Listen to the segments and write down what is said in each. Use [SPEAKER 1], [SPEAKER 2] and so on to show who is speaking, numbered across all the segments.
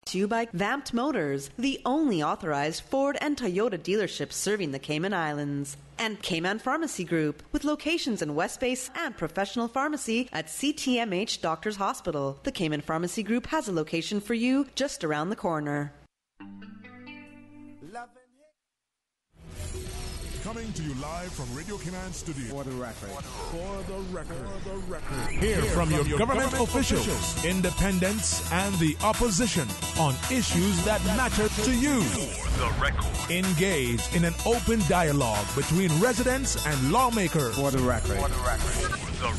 [SPEAKER 1] To you by Vamped Motors, the only authorized Ford and Toyota dealerships serving the Cayman Islands. And Cayman Pharmacy Group, with locations in West Base and professional pharmacy at CTMH Doctors Hospital. The Cayman Pharmacy Group has a location for you just around the corner.
[SPEAKER 2] Coming to you live from Radio Cayman Studio.
[SPEAKER 3] For the record.
[SPEAKER 2] Hear from your government officials, independents, and the opposition on issues that matter to you. For the record. Engage in an open dialogue between residents and lawmakers.
[SPEAKER 3] For the record.
[SPEAKER 2] For the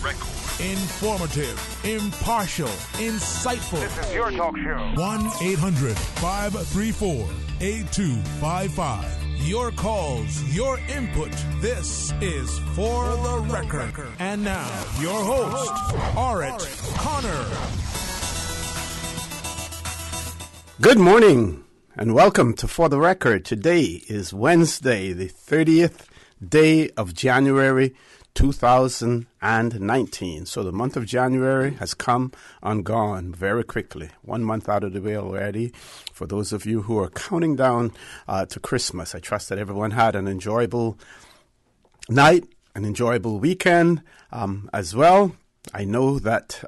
[SPEAKER 2] record. Informative, impartial, insightful.
[SPEAKER 4] This is your talk show.
[SPEAKER 2] 1-800-534-8255. Your calls, your input. This is For the Record. And now, your host, Orrett Connor.
[SPEAKER 5] Good morning and welcome to For the Record. Today is Wednesday, the 30th day of January 2019. So the month of January has come and gone very quickly. 1 month out of the way already. For those of you who are counting down to Christmas, I trust that everyone had an enjoyable night, an enjoyable weekend as well. I know that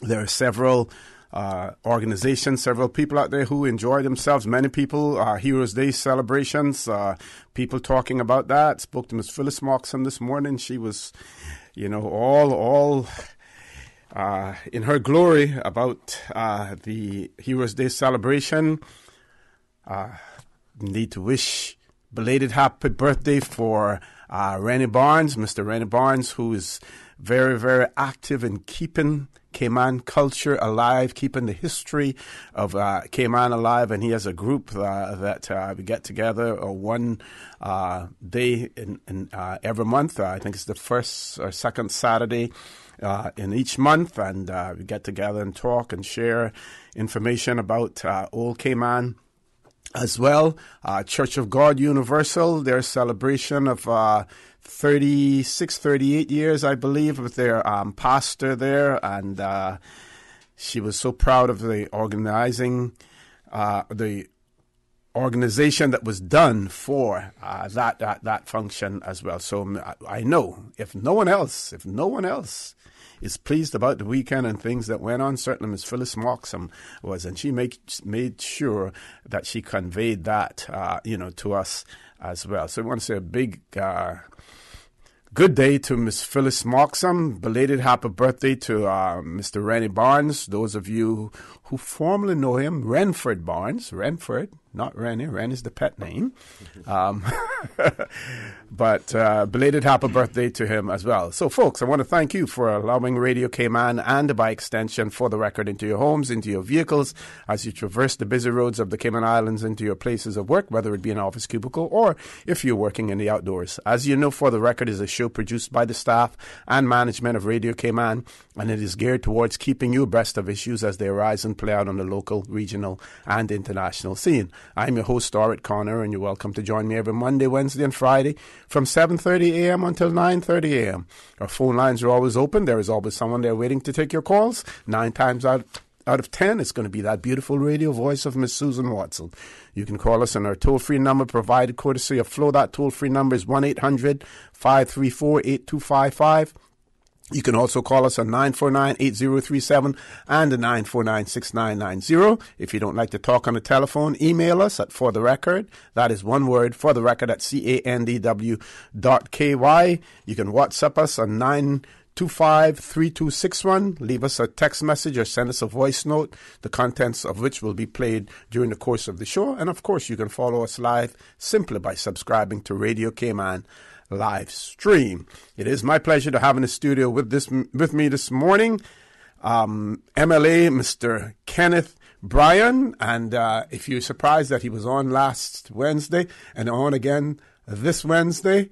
[SPEAKER 5] there are several organizations, several people out there who enjoy themselves. Many people, Heroes Day celebrations, people talking about that. Spoke to Miss Phyllis Moxham this morning. She was, all in her glory about the Heroes Day celebration. Need to wish belated happy birthday for Rennie Barnes, Mr. Rennie Barnes, who is very, very active in keeping Cayman culture alive, keeping the history of Cayman alive, and he has a group that we get together one day in every month. I think it's the first or second Saturday in each month, and we get together and talk and share information about Old Cayman. As well, Church of God Universal, their celebration of 38 years, I believe, with their pastor there. And she was so proud of the organization that was done for that function as well. So I know if no one else is pleased about the weekend and things that went on, certainly Miss Phyllis Moxham was, and she made sure that she conveyed that, to us as well. So we want to say a big, good day to Miss Phyllis Moxham. Belated happy birthday to Mr. Rennie Barnes. Those of you who formerly know him, Renford Barnes. Renford, not Rennie. Rennie's the pet name. But belated happy birthday to him as well. So, folks, I want to thank you for allowing Radio Cayman and by extension For the Record into your homes, into your vehicles, as you traverse the busy roads of the Cayman Islands into your places of work, whether it be an office cubicle or if you're working in the outdoors. As you know, For the Record is a show produced by the staff and management of Radio Cayman, and it is geared towards keeping you abreast of issues as they arise and play out on the local, regional, and international scene. I'm your host, Orrett Connor, and you're welcome to join me every Monday, Wednesday, and Friday from 7:30 a.m. until 9:30 a.m. Our phone lines are always open. There is always someone there waiting to take your calls. 9 times out of 10, it's going to be that beautiful radio voice of Miss Susan Watson. You can call us on our toll-free number provided courtesy of Flo. That toll-free number is 1-800-534-8255. You can also call us on 949-8037 and 949-6990. If you don't like to talk on the telephone, email us at For the Record. That is one word, For the Record at CANDW.KY. You can WhatsApp us on 925-3261. Leave us a text message or send us a voice note, the contents of which will be played during the course of the show. And, of course, you can follow us live simply by subscribing to Radio Cayman live stream. It is my pleasure to have in the studio with me this morning MLA Mr. Kenneth Bryan, and if you're surprised that he was on last Wednesday and on again this Wednesday,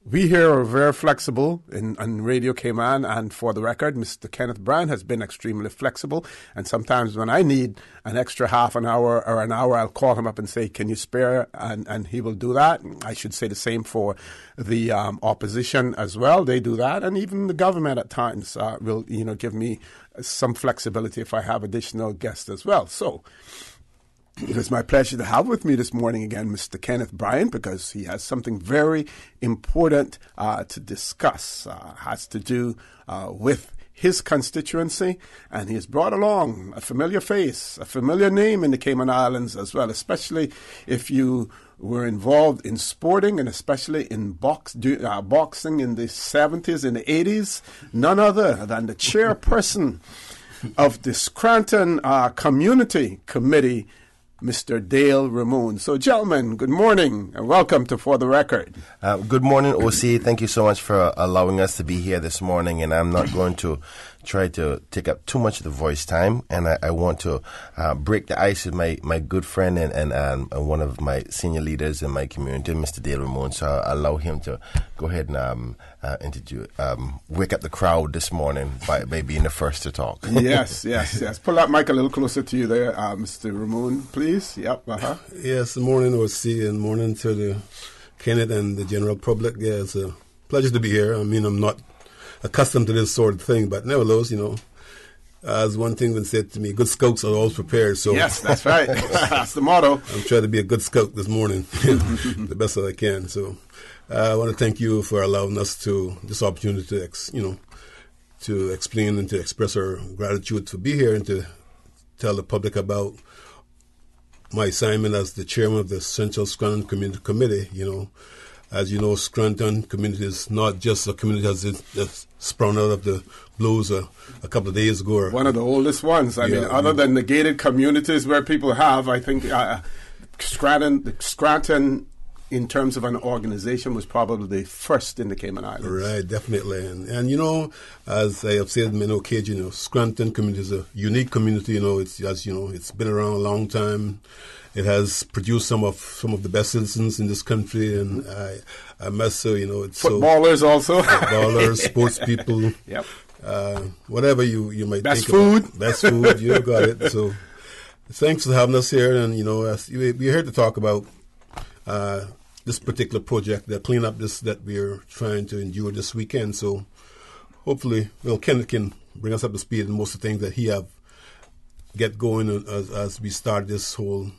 [SPEAKER 5] We here are very flexible on Radio Cayman, and for the record, Mr. Kenneth Bryan has been extremely flexible, and sometimes when I need an extra half an hour or an hour, I'll call him up and say, can you spare? And he will do that. I should say the same for the opposition as well. They do that, and even the government at times will, give me some flexibility if I have additional guests as well. So it is my pleasure to have with me this morning again Mr. Kenneth Bryan, because he has something very important to discuss. Has to do with his constituency, and he has brought along a familiar face, a familiar name in the Cayman Islands as well, especially if you were involved in sporting and especially in boxing in the 70s and the 80s. None other than the chairperson of the Scranton Community Committee, Mr. Dale Ramon. So, gentlemen, good morning and welcome to For the Record.
[SPEAKER 3] Good morning, OC. Thank you so much for allowing us to be here this morning. And I'm not going to try to take up too much of the voice time. And I want to break the ice with my good friend and one of my senior leaders in my community, Mr. Dale Ramon. So I'll allow him to go ahead and wake up the crowd this morning by being the first to talk.
[SPEAKER 5] Yes. Pull that mic a little closer to you there, Mr. Ramon, please. Yep.
[SPEAKER 4] Yes, morning, OC, and morning to the Kenneth and the general public. Yeah, it's a pleasure to be here. I mean, I'm not accustomed to this sort of thing, but nevertheless, as one thing been said to me, good scouts are always prepared. So
[SPEAKER 5] yes, that's right. That's the motto.
[SPEAKER 4] I'm trying to be a good scout this morning, the best that I can. So I want to thank you for allowing us this opportunity to explain and to express our gratitude to be here and to tell the public about my assignment as the chairman of the Central Scranton Community Committee. As you know, Scranton community is not just a community that's sprung out of the blues a couple of days ago.
[SPEAKER 5] One of the oldest ones. I mean, other than the gated communities where people have, I think Scranton, in terms of an organization, was probably the first in the Cayman Islands.
[SPEAKER 4] Right, definitely. And as I have said on many occasions, Scranton community is a unique community. It's been around a long time. It has produced some of the best citizens in this country, and I must say, it's
[SPEAKER 5] footballers also,
[SPEAKER 4] sports people.
[SPEAKER 5] Yep.
[SPEAKER 4] Whatever you might
[SPEAKER 5] best
[SPEAKER 4] think
[SPEAKER 5] food.
[SPEAKER 4] About. Best food, you got it. So, thanks for having us here, and as we're here to talk about this particular project, the cleanup that we're trying to endure this weekend. So, hopefully, Kenneth can bring us up to speed on most of the things that he have get going as we start this whole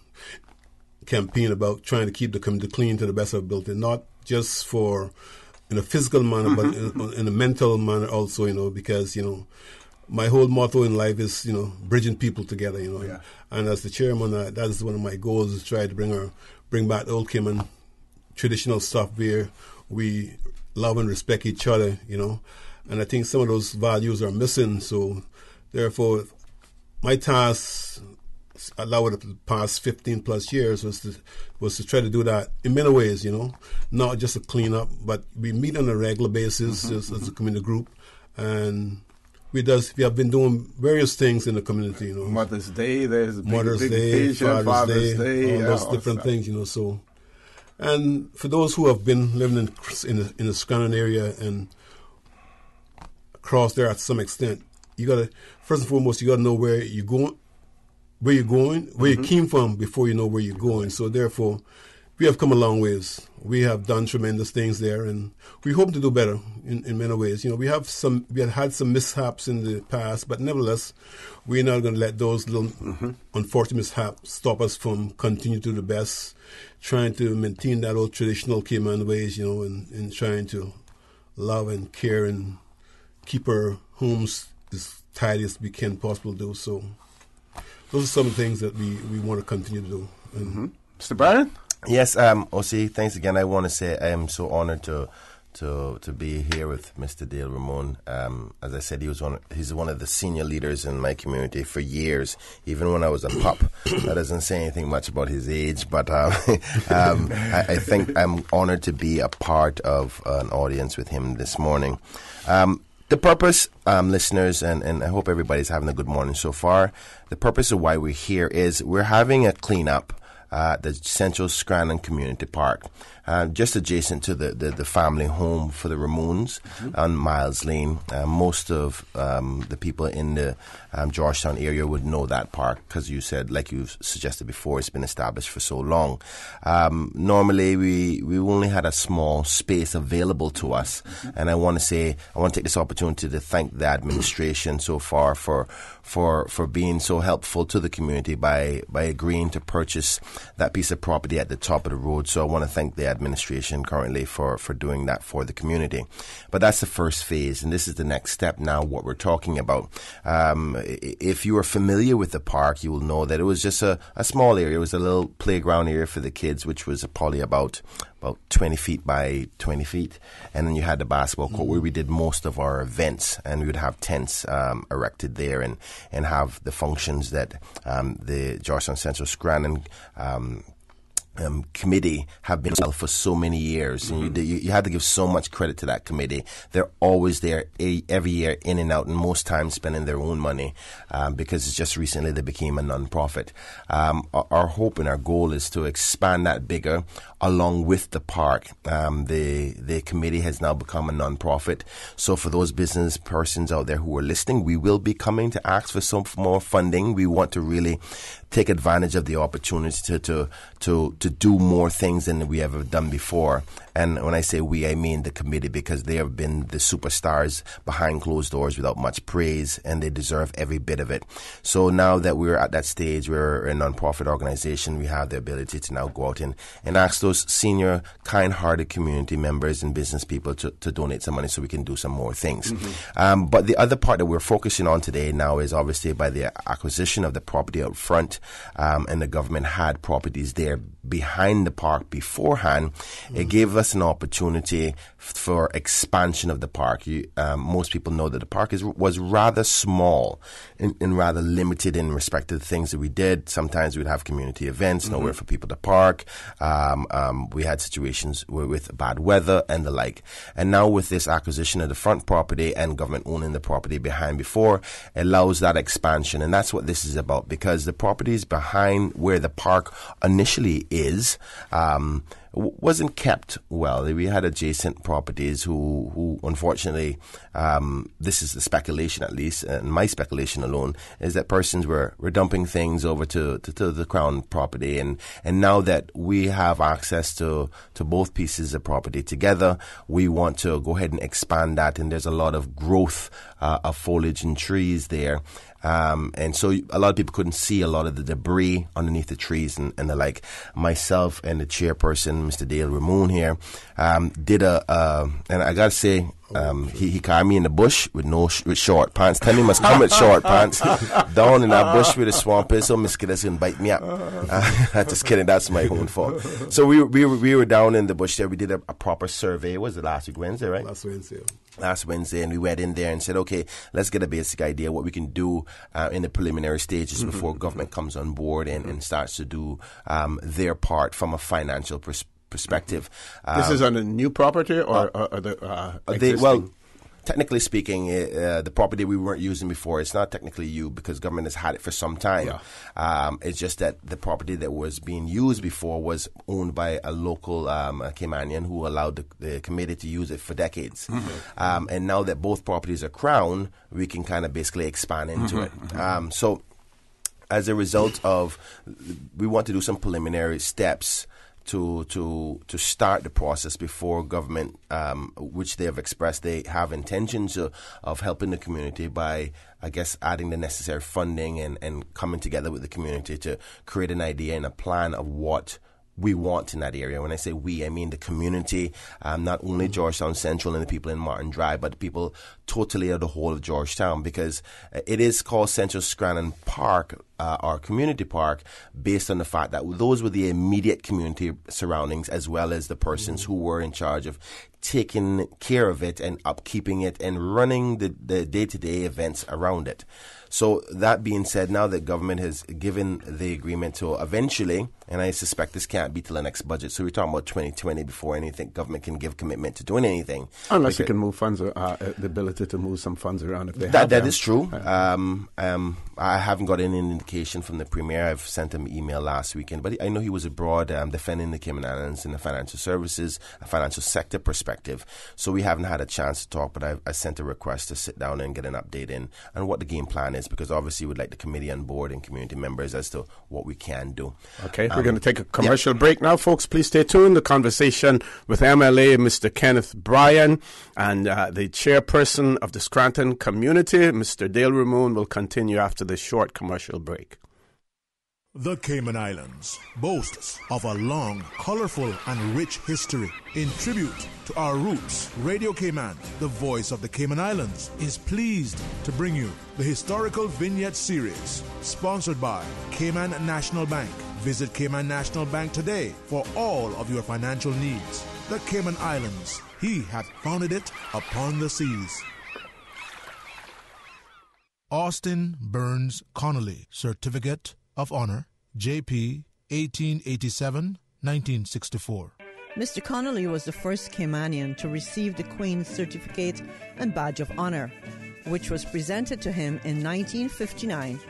[SPEAKER 4] campaign about trying to keep the community clean to the best of our ability, not just in a physical manner, but in a mental manner also, because, my whole motto in life is, bridging people together,
[SPEAKER 5] Yeah.
[SPEAKER 4] And as the chairman, that is one of my goals, is try to bring back the old Cayman traditional stuff where we love and respect each other, and I think some of those values are missing. So therefore, my task over the past 15 plus years was to try to do that in many ways, not just a cleanup, but we meet on a regular basis as a community group, and we have been doing various things in the community.
[SPEAKER 5] Mother's Day, there's
[SPEAKER 4] Mother's Day, Father's Day, all those different things. So, and for those who have been living in the Scranton area and across there at some extent, you gotta first and foremost know where you're going, where you came from before you know where you're going. So therefore, we have come a long ways. We have done tremendous things there, and we hope to do better in many ways. We have had some mishaps in the past, but nevertheless, we're not going to let those little unfortunate mishaps stop us from continuing to do the best, trying to maintain that old traditional Cayman ways, and trying to love and care and keep our homes as tidy as we can possibly do. So those are some of the things that we want to continue to do.
[SPEAKER 5] Mr. Bryan?
[SPEAKER 3] Yes, OC, thanks again. I want to say I am so honored to be here with Mr. Dale Ramon. As I said, he's one of the senior leaders in my community for years, even when I was a pup. That doesn't say anything much about his age, but I think I'm honored to be a part of an audience with him this morning. The purpose, listeners, and I hope everybody's having a good morning so far, the purpose of why we're here is we're having a cleanup the Central Scranton Community Park, just adjacent to the family home for the Ramones on Miles Lane. Most of the people in the Georgetown area would know that park because you said, like you've suggested before, it's been established for so long. Normally, we only had a small space available to us, and I want to take this opportunity to thank the administration so far for being so helpful to the community by agreeing to purchase that piece of property at the top of the road. So I want to thank the administration currently for doing that for the community. But that's the first phase, and this is the next step now, what we're talking about. If you are familiar with the park, you will know that it was just a small area. It was a little playground area for the kids, which was probably about 20 feet by 20 feet. And then you had the basketball court where we did most of our events, and we would have tents erected there and have the functions that the Georgetown Central Scranton committee have been for so many years. And you had to give so much credit to that committee. They're always there every year, in and out, and most times spending their own money because it's just recently they became a non-profit. Our hope and our goal is to expand that bigger along with the park. The committee has now become a non-profit. So for those business persons out there who are listening, we will be coming to ask for some more funding. We want to really take advantage of the opportunity to do more things than we ever done before. And when I say we, I mean the committee, because they have been the superstars behind closed doors without much praise, and they deserve every bit of it. So now that we're at that stage, we're a nonprofit organization, we have the ability to now go out and ask those senior, kind-hearted community members and business people to donate some money so we can do some more things. But the other part that we're focusing on today now is obviously by the acquisition of the property out front, and the government had properties there behind the park beforehand. It gave us an opportunity for expansion of the park. Most people know that the park was rather small and rather limited in respect to the things that we did. Sometimes we'd have community events, nowhere for people to park. We had situations with bad weather and the like. And now with this acquisition of the front property and government owning the property behind before, allows that expansion. And that's what this is about, because the properties behind where the park initially is wasn't kept well. We had adjacent properties who unfortunately, this is the speculation at least, and my speculation alone, is that persons were dumping things over to the Crown property. And now that we have access to both pieces of property together, we want to go ahead and expand that. And there's a lot of growth of foliage and trees there. And so a lot of people couldn't see a lot of the debris underneath the trees and the like. Myself and the chairperson, Mr. Dale Ramon here, did and I gotta say, he carried me in the bush with short pants. Tell me must come with short pants down in that bush where the swamp is, so mosquitoes can bite me up. Just kidding, that's my own fault. So we were down in the bush there. We did a proper survey. Was it last week Wednesday, right? Last Wednesday, and we went in there and said, okay, let's get a basic idea what we can do in the preliminary stages before government comes on board and starts to do their part from a financial perspective.
[SPEAKER 5] This is on a new property or the existing?
[SPEAKER 3] Technically speaking, the property we weren't using before, it's not technically you because government has had it for some time. Yeah. It's just that the property that was being used before was owned by a local Caymanian who allowed the committee to use it for decades. And now that both properties are Crown, we can kind of basically expand into it. So as a result of, we want to do some preliminary steps to start the process before government, which they have expressed they have intentions of helping the community by, I guess, adding the necessary funding and coming together with the community to create an idea and a plan of what we want in that area. When I say we, I mean the community, not only Georgetown Central and the people in Martin Drive, but the people totally of the whole of Georgetown, because it is called Central Scranton Park, our community park, based on the fact that those were the immediate community surroundings, as well as the persons who were in charge of taking care of it and upkeeping it and running the day-to-day events around it. So that being said, now that government has given the agreement to eventually, and I suspect this can't be till the next budget, so we're talking about 2020 before anything government can give commitment to doing anything.
[SPEAKER 5] Unless you can move funds, the ability to move some funds around if they have
[SPEAKER 3] that is true. I haven't got any indication from the Premier. I've sent him an email last weekend, but I know he was abroad defending the Cayman Islands in the financial services, a financial sector perspective. So we haven't had a chance to talk, but I sent a request to sit down and get an update in on what the game plan is, because obviously we'd like the committee on board and community members as to what we can do.
[SPEAKER 5] Okay, we're going to take a commercial break now, folks. Please stay tuned. The conversation with MLA Mr. Kenneth Bryan and the chairperson of the Scranton community, Mr. Dale Ramon, will continue after this short commercial break.
[SPEAKER 2] The Cayman Islands boasts of a long, colorful, and rich history. In tribute to our roots, Radio Cayman, the voice of the Cayman Islands, is pleased to bring you the historical vignette series, sponsored by Cayman National Bank. Visit Cayman National Bank today for all of your financial needs. The Cayman Islands, he hath founded it upon the seas. Austin Burns Connolly, Certificate of Honor, JP 1887-1964.
[SPEAKER 6] Mr. Connolly was the first Caymanian to receive the Queen's Certificate and Badge of Honor, which was presented to him in 1959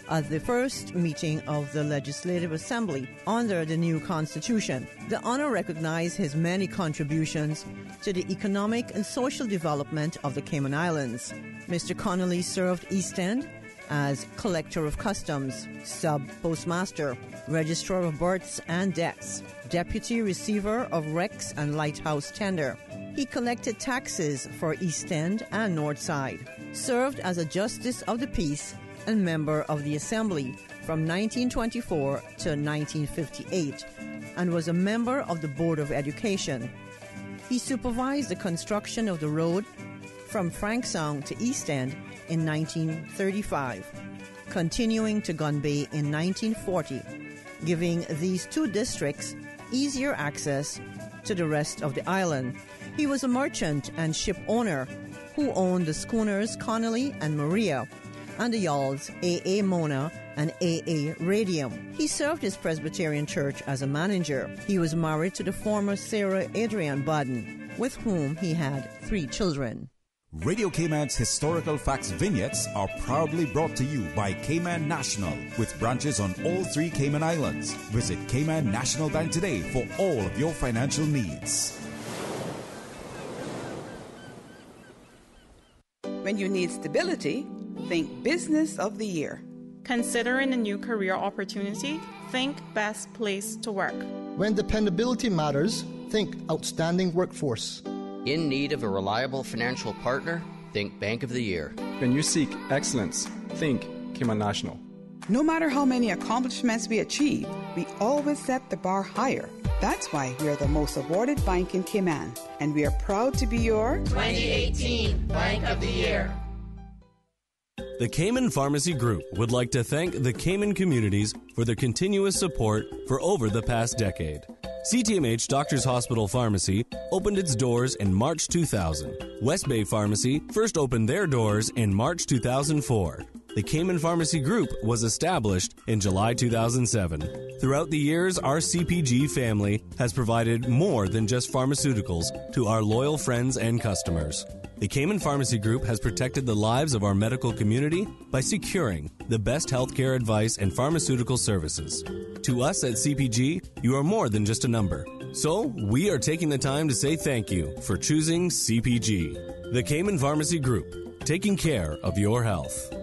[SPEAKER 6] at the first meeting of the Legislative Assembly under the new Constitution. The honor recognized his many contributions to the economic and social development of the Cayman Islands. Mr. Connolly served East End as Collector of Customs, Sub-Postmaster, Registrar of Births and Deaths, Deputy Receiver of Wrecks and Lighthouse Tender. He collected taxes for East End and Northside, served as a Justice of the Peace and member of the Assembly from 1924 to 1958, and was a member of the Board of Education. He supervised the construction of the road from Franksong to East End in 1935, continuing to Gun Bay in 1940, giving these two districts easier access to the rest of the island. He was a merchant and ship owner who owned the schooners Connolly and Maria and the yawls A.A. Mona and A.A. Radium. He served his Presbyterian church as a manager. He was married to the former Sarah Adrian Baden, with whom he had 3 children.
[SPEAKER 7] Radio Cayman's historical facts vignettes are proudly brought to you by Cayman National, with branches on all 3 Cayman Islands. Visit Cayman National Bank today for all of your financial needs.
[SPEAKER 8] When you need stability, think Business of the Year.
[SPEAKER 9] Considering a new career opportunity, think Best Place to Work.
[SPEAKER 10] When dependability matters, think Outstanding Workforce.
[SPEAKER 11] In need of a reliable financial partner, think Bank of the Year.
[SPEAKER 12] When you seek excellence, think Cayman National.
[SPEAKER 8] No matter how many accomplishments we achieve, we always set the bar higher. That's why we are the most awarded bank in Cayman, and we are proud to be your
[SPEAKER 13] 2018 Bank of the Year.
[SPEAKER 14] The Cayman Pharmacy Group would like to thank the Cayman communities for their continuous support for over the past decade. CTMH Doctors Hospital Pharmacy opened its doors in March 2000. West Bay Pharmacy first opened their doors in March 2004. The Cayman Pharmacy Group was established in July 2007. Throughout the years, our CPG family has provided more than just pharmaceuticals to our loyal friends and customers. The Cayman Pharmacy Group has protected the lives of our medical community by securing the best healthcare advice and pharmaceutical services. To us at CPG, you are more than just a number. So, we are taking the time to say thank you for choosing CPG. The Cayman Pharmacy Group, taking care of your health.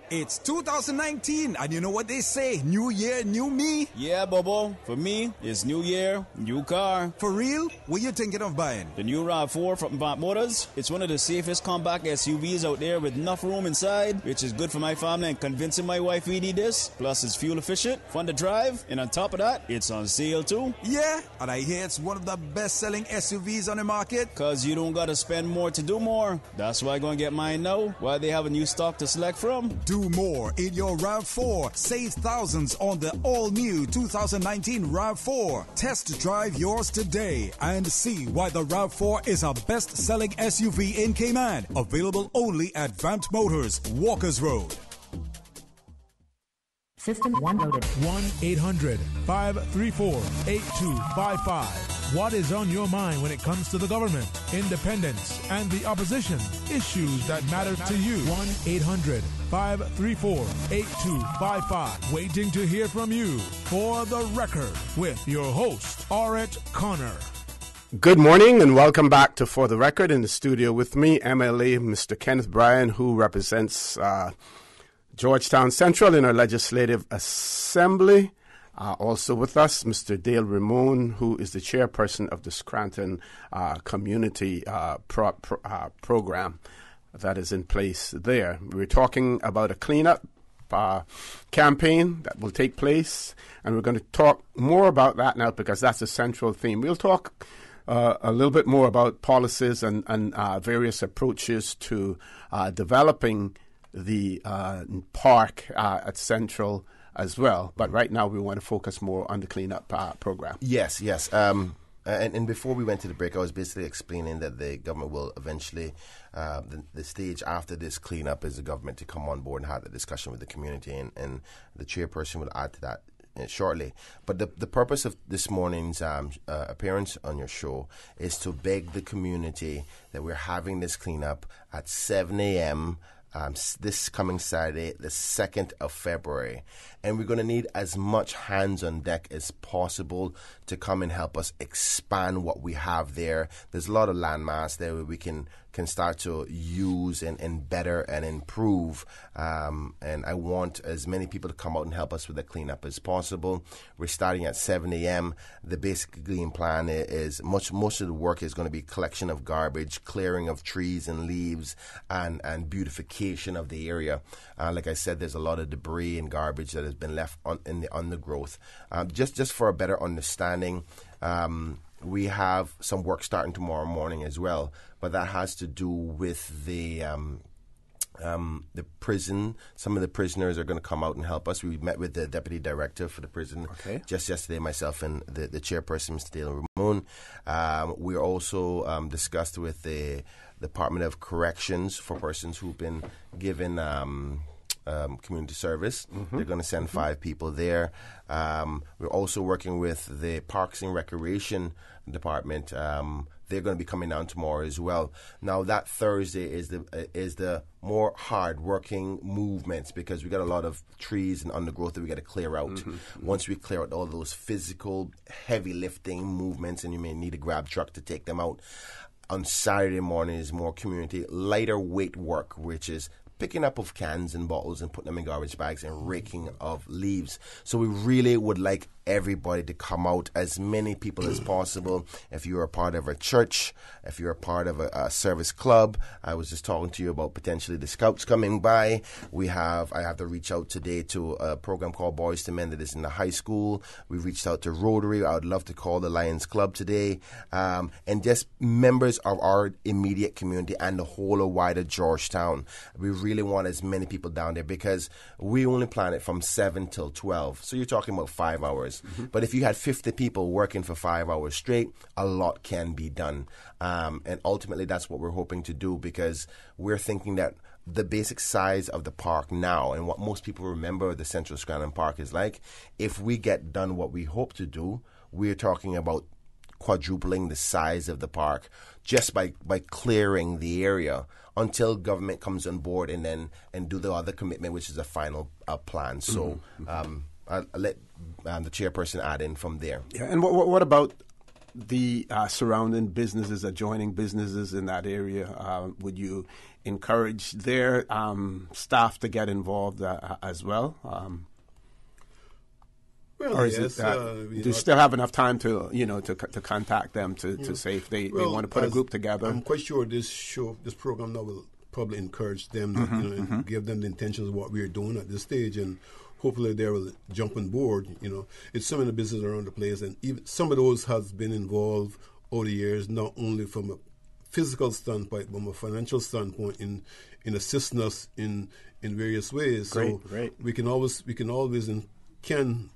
[SPEAKER 7] It's 2019, and you know what they say, new year, new me?
[SPEAKER 15] Yeah, Bobo. For me, it's new year, new car.
[SPEAKER 7] For real? What you thinking of buying?
[SPEAKER 15] The new RAV4 from Bat Motors. It's one of the safest compact SUVs out there with enough room inside, which is good for my family and convincing my wife we need this. Plus, it's fuel efficient, fun to drive, and on top of that, it's on sale too.
[SPEAKER 7] Yeah, and I hear it's one of the best-selling SUVs on the market.
[SPEAKER 15] Cause you don't gotta spend more to do more. That's why I'm gonna get mine now, while they have a new stock to select from.
[SPEAKER 7] Do Do more in your RAV4. Save thousands on the all-new 2019 RAV4. Test drive yours today and see why the RAV4 is a best-selling SUV in Cayman. Available only at Vamped Motors, Walkers Road.
[SPEAKER 16] System 1 loaded.
[SPEAKER 2] 1-800-534-8255. What is on your mind when it comes to the government, independence, and the opposition? Issues that matter to you. 1-800-534-8255. Waiting to hear from you. For the Record, with your host, Orrett Connor.
[SPEAKER 5] Good morning and welcome back to For the Record. In the studio with me, MLA Mr. Kenneth Bryan, who represents Georgetown Central in our Legislative Assembly. Also with us, Mr. Dale Ramon, who is the chairperson of the Scranton Community Program that is in place there. We're talking about a cleanup campaign that will take place, and we're going to talk more about that now because that's a central theme. We'll talk a little bit more about policies and various approaches to developing the park at Central as well. But right now we want to focus more on the cleanup program.
[SPEAKER 3] Yes. And before we went to the break, I was basically explaining that the government will eventually, the stage after this cleanup is the government to come on board and have the discussion with the community, and the chairperson will add to that shortly. But the purpose of this morning's appearance on your show is to beg the community that we're having this cleanup at 7 a.m. This coming Saturday, the 2nd of February. And we're going to need as much hands on deck as possible to come and help us expand what we have there. There's a lot of landmass there where we can start to use and better and improve. And I want as many people to come out and help us with the cleanup as possible. We're starting at 7 a.m. The basic game plan is most of the work is going to be collection of garbage, clearing of trees and leaves, and beautification of the area. Like I said, there's a lot of debris and garbage that has been left in the undergrowth. Just for a better understanding, we have some work starting tomorrow morning as well, but that has to do with the prison. Some of the prisoners are going to come out and help us. We met with the deputy director for the prison just yesterday, myself and the chairperson, Mr. Dale Ramon. We also discussed with the Department of Corrections for persons who've been given community service. They're going to send 5 people there. We're also working with the Parks and Recreation Department. They're going to be coming down tomorrow as well. Now that Thursday is the more hard-working movements because we got a lot of trees and undergrowth that we got to clear out. Once we clear out all those physical, heavy lifting movements, and you may need a grab truck to take them out. On Saturday morning is more community, lighter weight work, which is picking up of cans and bottles and putting them in garbage bags and raking of leaves. So we really would like everybody to come out, as many people as possible. If you're a part of a church, if you're a part of a service club, I was just talking to you about potentially the Scouts coming by. I have to reach out today to a program called Boys to Men that is in the high school. We reached out to Rotary. I would love to call the Lions Club today. And just members of our immediate community and the whole of wider Georgetown. We really want as many people down there because we only plan it from 7 till 12. So you're talking about 5 hours. But if you had 50 people working for 5 hours straight, a lot can be done. And ultimately, that's what we're hoping to do because we're thinking that the basic size of the park now and what most people remember the Central Scranton Park is like, if we get done what we hope to do, we're talking about quadrupling the size of the park just by clearing the area until government comes on board and do the other commitment, which is a final plan. So I'll let the chairperson add in from there.
[SPEAKER 5] Yeah, and what about the surrounding businesses, adjoining businesses in that area? Would you encourage their staff to get involved as well? Or is it, do you still have enough time to contact them to say if they want to put a group together?
[SPEAKER 4] I'm quite sure this program now will probably encourage them, and give them the intentions of what we are doing at this stage, and hopefully they will jump on board. It's some of the business around the place, and even some of those has been involved over the years, not only from a physical standpoint, but from a financial standpoint in assisting us in in various ways.
[SPEAKER 5] Great.
[SPEAKER 4] We can always and can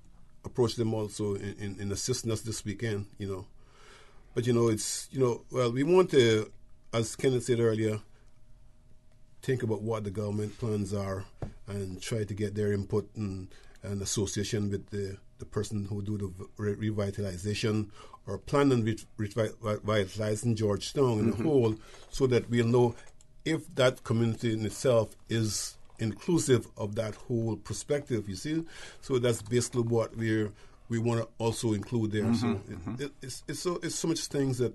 [SPEAKER 4] approach them also in assisting us this weekend, you know. But, you know, it's, you know, well, we want to, as Kenneth said earlier, think about what the government plans are and try to get their input and association with the person who do the revitalization or plan on revitalizing Georgetown in a whole, so that we'll know if that community in itself is inclusive of that whole perspective, you see. So that's basically what we want to also include there. It's so much things that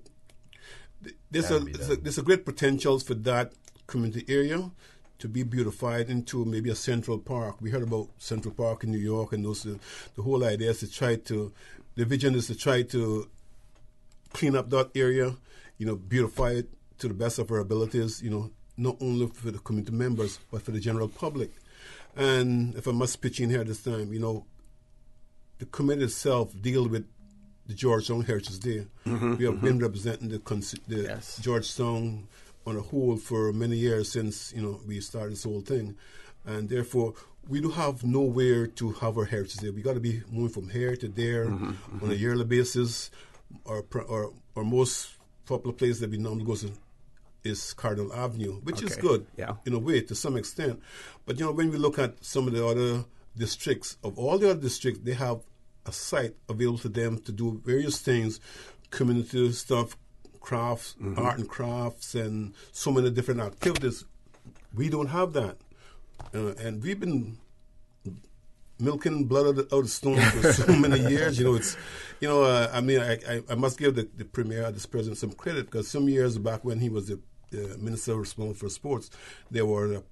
[SPEAKER 4] there's a great potential for that community area to be beautified into maybe a Central Park. We heard about Central Park in New York, and the whole idea is the vision is to try to clean up that area, you know, beautify it to the best of our abilities, you know, not only for the community members, but for the general public. And if I must pitch in here this time, you know, the committee itself deal with the Georgetown Heritage Day. We have been representing the Georgetown on a whole for many years since, you know, we started this whole thing. And therefore, we do have nowhere to have our Heritage Day. We got to be moving from here to there on a yearly basis. Our most popular place that we normally go to is Cardinal Avenue, which is good in a way to some extent. But, you know, when we look at some of the other districts, of all the other districts, they have a site available to them to do various things, community stuff, crafts, art and crafts, and so many different activities. We don't have that. And we've been milking blood out of stone for so many years. You know, it's, you know, I mean, I must give the premier, this president, some credit, because some years back when he was the minister responsible for sports, there were a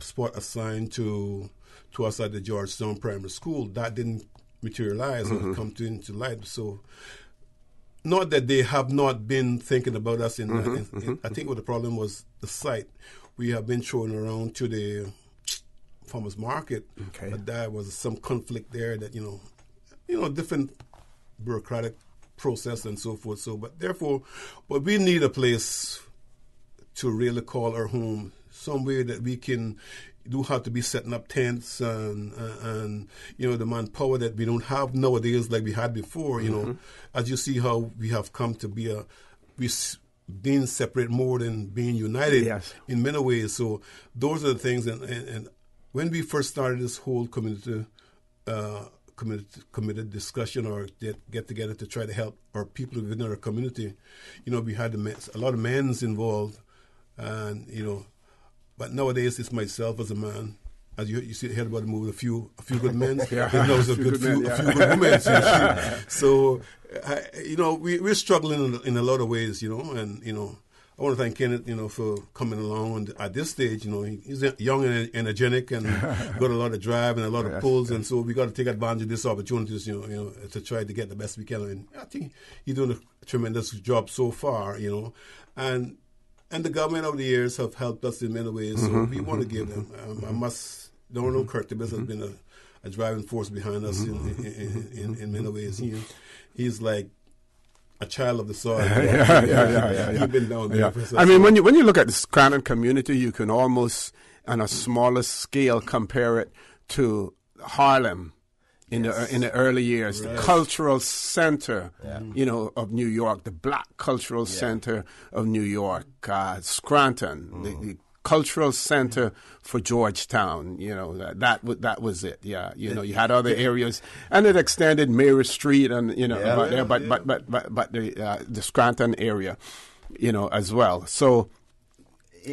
[SPEAKER 4] spot assigned to us at the Georgetown Primary School. That didn't materialize or come into light. So, not that they have not been thinking about us. I think what the problem was the site. We have been thrown around to the farmers market, but there was some conflict there that, you know, different bureaucratic process and so forth. So, but we need a place to really call our home, somewhere that we can do have to be setting up tents and you know, the manpower that we don't have nowadays like we had before. You know, as you see how we have come to be being separate more than being united in many ways. So those are the things. And when we first started this whole community discussion or get together to try to help our people within our community, you know, we had a lot of men's involved, and you know. But nowadays, it's myself as a man. As you heard about the movie, a few good men. There's a few good women. So, you know, we're struggling in a lot of ways, you know. And, you know, I want to thank Kenneth, you know, for coming along at this stage. You know, he's young and energetic and got a lot of drive and a lot of pulls. And so we got to take advantage of these opportunities, you know, to try to get the best we can. And I think he's doing a tremendous job so far, you know. And the government over the years have helped us in many ways, so we want to give them. Donald Curtis has been a driving force behind us in many ways. He's like a child of the soil. He's been down there.
[SPEAKER 5] I mean, when you look at the Scranton community, you can almost, on a smaller scale, compare it to Harlem. In the early years, the cultural center, you know, of New York, the Black cultural center of New York, Scranton, the cultural center for Georgetown. You know, that was it. Yeah, you know, you had other areas, and it extended Mary Street and you know, but the Scranton area, you know, as well. So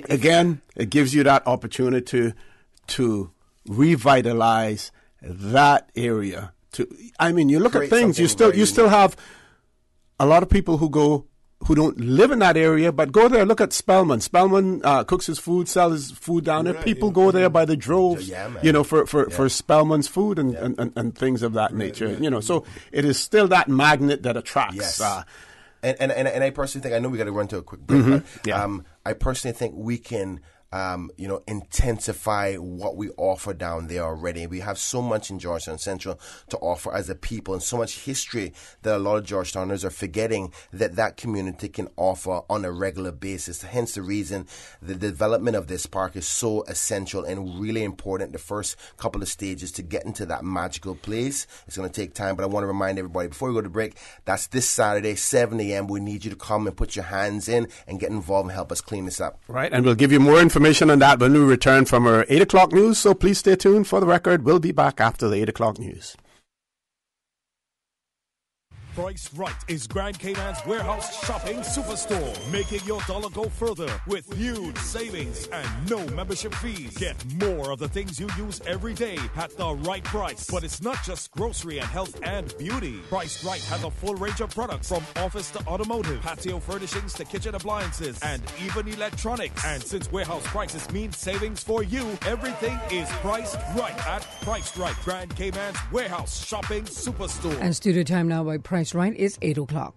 [SPEAKER 5] again, it gives you that opportunity to revitalize that area. I mean, you look at things. You still have a lot of people who don't live in that area, but go there. Look at Spellman. Spellman cooks his food, sells his food down there. People go there by the droves, you know, for Spellman's food and things of that nature. You know, so it is still that magnet that attracts.
[SPEAKER 3] And I personally think, I know we got to run to a quick break. But, I personally think we can intensify what we offer down there already. We have so much in Georgetown Central to offer as a people, and so much history that a lot of Georgetowners are forgetting that community can offer on a regular basis. Hence the reason the development of this park is so essential and really important. The first couple of stages to get into that magical place. It's going to take time, but I want to remind everybody before we go to break, that's this Saturday, 7 a.m. We need you to come and put your hands in and get involved and help us clean this up.
[SPEAKER 5] Right, and we'll give you more information on that when we return from our 8 o'clock news, so please stay tuned. For the record, we'll be back after the 8 o'clock news.
[SPEAKER 2] Price Right is Grand Cayman's warehouse shopping superstore, making your dollar go further with huge savings and no membership fees. Get more of the things you use every day at the right price. But it's not just grocery and health and beauty. Price Right has a full range of products from office to automotive, patio furnishings to kitchen appliances, and even electronics. And since warehouse prices mean savings for you, everything is priced right at Price Right, Grand Cayman's warehouse shopping superstore.
[SPEAKER 16] And studio time now by Price Right is 8 o'clock.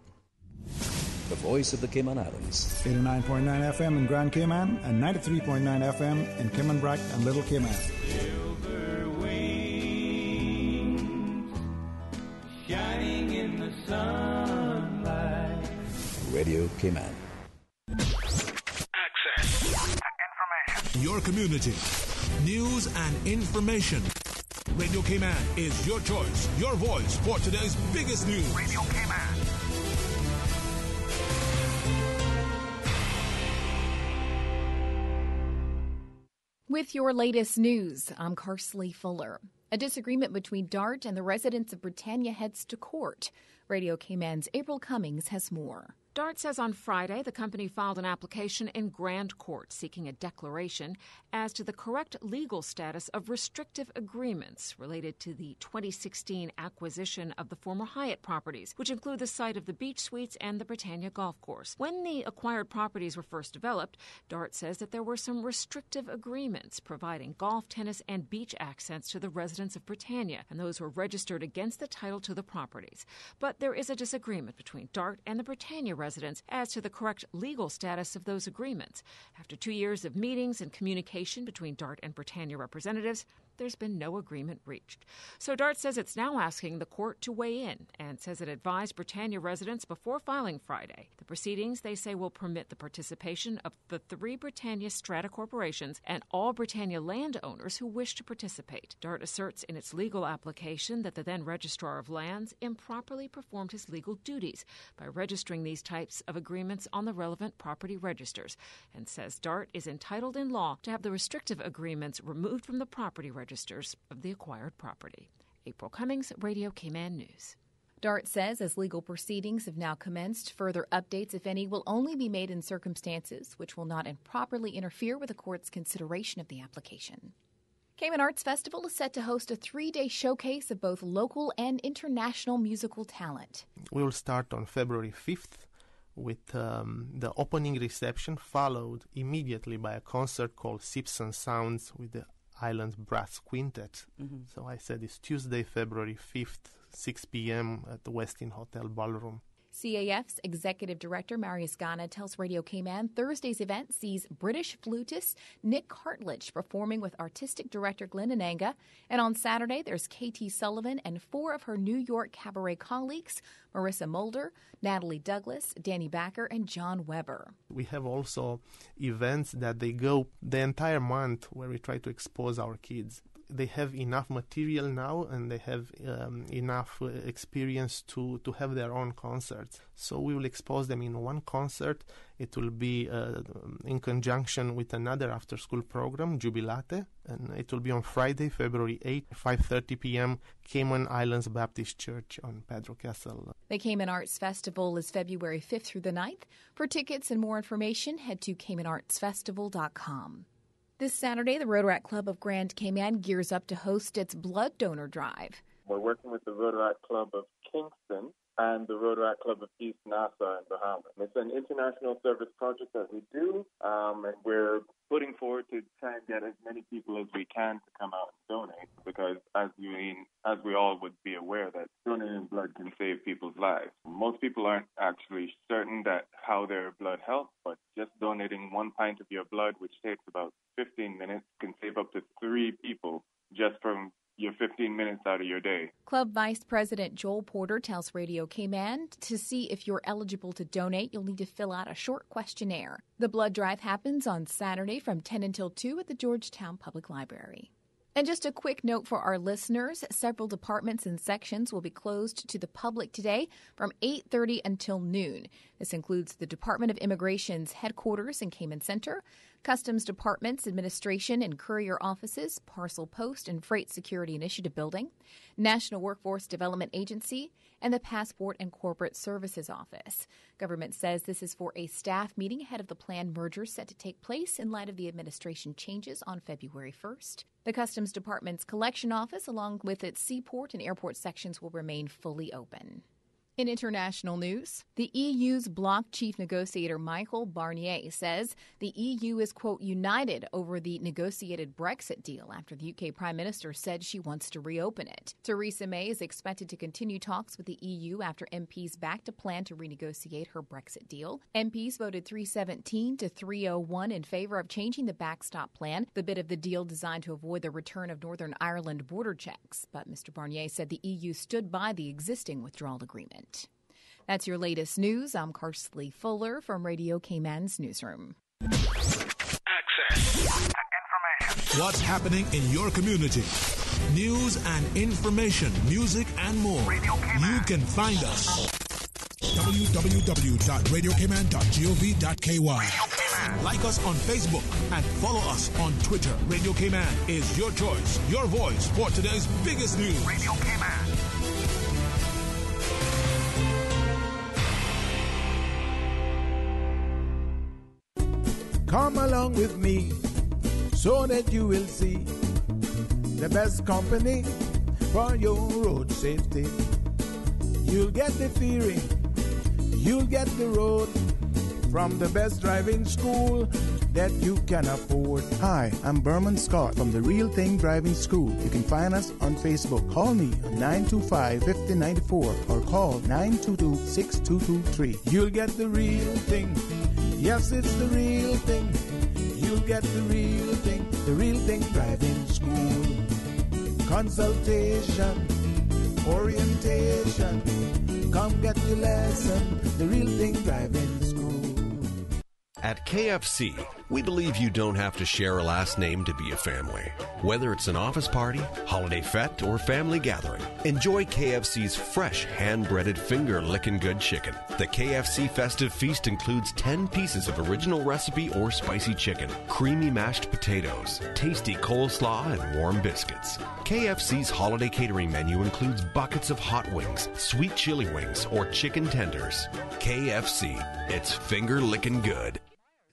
[SPEAKER 17] The voice of the Cayman Islands.
[SPEAKER 18] 89.9 FM in Grand Cayman and 93.9 FM in Cayman Brac and Little Cayman.
[SPEAKER 19] Silver wings shining in the sunlight.
[SPEAKER 17] Radio Cayman.
[SPEAKER 2] Access information. Your community. News and information. Radio Cayman is your choice, your voice for today's biggest news. Radio Cayman.
[SPEAKER 20] With your latest news, I'm Carsley Fuller. A disagreement between DART and the residents of Britannia heads to court. Radio Cayman's April Cummings has more.
[SPEAKER 21] DART says on Friday the company filed an application in Grand Court seeking a declaration as to the correct legal status of restrictive agreements related to the 2016 acquisition of the former Hyatt properties, which include the site of the beach suites and the Britannia golf course. When the acquired properties were first developed, DART says that there were some restrictive agreements providing golf, tennis, and beach access to the residents of Britannia, and those were registered against the title to the properties. But there is a disagreement between DART and the Britannia residents as to the correct legal status of those agreements. After 2 years of meetings and communication between DART and Britannia representatives, there's been no agreement reached. So DART says it's now asking the court to weigh in and says it advised Britannia residents before filing Friday. The proceedings, they say, will permit the participation of the 3 Britannia strata corporations and all Britannia landowners who wish to participate. DART asserts in its legal application that the then Registrar of Lands improperly performed his legal duties by registering these types of agreements on the relevant property registers, and says DART is entitled in law to have the restrictive agreements removed from the property registers of the acquired property. April Cummings, Radio Cayman News.
[SPEAKER 20] DART says as legal proceedings have now commenced, further updates, if any, will only be made in circumstances which will not improperly interfere with the court's consideration of the application. Cayman Arts Festival is set to host a 3-day showcase of both local and international musical talent.
[SPEAKER 22] We will start on February 5th with the opening reception, followed immediately by a concert called Sips and Sounds with the Island Brass Quintet. Mm-hmm. So I said it's Tuesday, February 5th, 6 p.m. at the Westin Hotel Ballroom.
[SPEAKER 20] CAF's Executive Director Marius Ghana tells Radio Cayman Thursday's event sees British flutist Nick Cartledge performing with Artistic Director Glenn Ananga. And on Saturday, there's Katie Sullivan and 4 of her New York cabaret colleagues, Marissa Mulder, Natalie Douglas, Danny Backer, and John Weber.
[SPEAKER 22] We have also events that they go the entire month where we try to expose our kids. They have enough material now and they have enough experience to have their own concerts. So we will expose them in one concert. It will be in conjunction with another after-school program, Jubilate, and it will be on Friday, February 8th, 5:30 p.m., Cayman Islands Baptist Church on Pedro Castle.
[SPEAKER 20] The Cayman Arts Festival is February 5th through the 9th. For tickets and more information, head to CaymanArtsFestival.com. This Saturday, the Rotaract Club of Grand Cayman gears up to host its blood donor drive.
[SPEAKER 23] We're working with the Rotaract Club of Kingston and the Rotaract Club of East Nassau in Bahamas. It's an international service project that we do, and we're putting forward to try and get as many people as we can to come out and donate, because as we all would be aware, that donating blood can save people's lives. Most people aren't actually certain that how their blood helps, but just donating 1 pint of your blood, which takes about of your day.
[SPEAKER 20] Club Vice President Joel Porter tells Radio Cayman to see if you're eligible to donate, you'll need to fill out a short questionnaire. The blood drive happens on Saturday from 10 until 2 at the Georgetown Public Library. And just a quick note for our listeners, several departments and sections will be closed to the public today from 8:30 until noon. This includes the Department of Immigration's headquarters in Cayman Center, Customs Department's administration and courier offices, Parcel Post and Freight Security Initiative Building, National Workforce Development Agency, and the Passport and Corporate Services Office. Government says this is for a staff meeting ahead of the planned merger set to take place in light of the administration changes on February 1st. The Customs Department's collection office, along with its seaport and airport sections, will remain fully open. In international news, the EU's bloc chief negotiator Michel Barnier says the EU is, quote, united over the negotiated Brexit deal after the UK Prime Minister said she wants to reopen it. Theresa May is expected to continue talks with the EU after MPs backed a plan to renegotiate her Brexit deal. MPs voted 317 to 301 in favor of changing the backstop plan, the bit of the deal designed to avoid the return of Northern Ireland border checks. But Mr. Barnier said the EU stood by the existing withdrawal agreement. That's your latest news. I'm Karsley Fuller from Radio Cayman's newsroom.
[SPEAKER 2] Access information. What's happening in your community? News and information, music and more. You can find us. www.radiocayman.gov.ky. Like us on Facebook and follow us on Twitter. Radio Cayman is your choice, your voice for today's biggest news. Radio Cayman.
[SPEAKER 1] Come along with me so that you will see the best company for your road safety. You'll get the theory, you'll get the road from the best driving school that you can afford.
[SPEAKER 6] Hi, I'm Berman Scott from the Real Thing Driving School. You can find us on Facebook. Call me on 925-5094 or call 922-6223.
[SPEAKER 1] You'll get the real thing. Yes, it's the real thing. You'll get the real thing. The Real Thing Driving School. Consultation, orientation. Come get your lesson. The Real Thing Driving School.
[SPEAKER 9] At KFC, we believe you don't have to share a last name to be a family. Whether it's an office party, holiday fete, or family gathering, enjoy KFC's fresh, hand-breaded, finger-licking good chicken. The KFC Festive Feast includes 10 pieces of original recipe or spicy chicken, creamy mashed potatoes, tasty coleslaw, and warm biscuits. KFC's holiday catering menu includes buckets of hot wings, sweet chili wings, or chicken tenders. KFC, it's finger-licking good.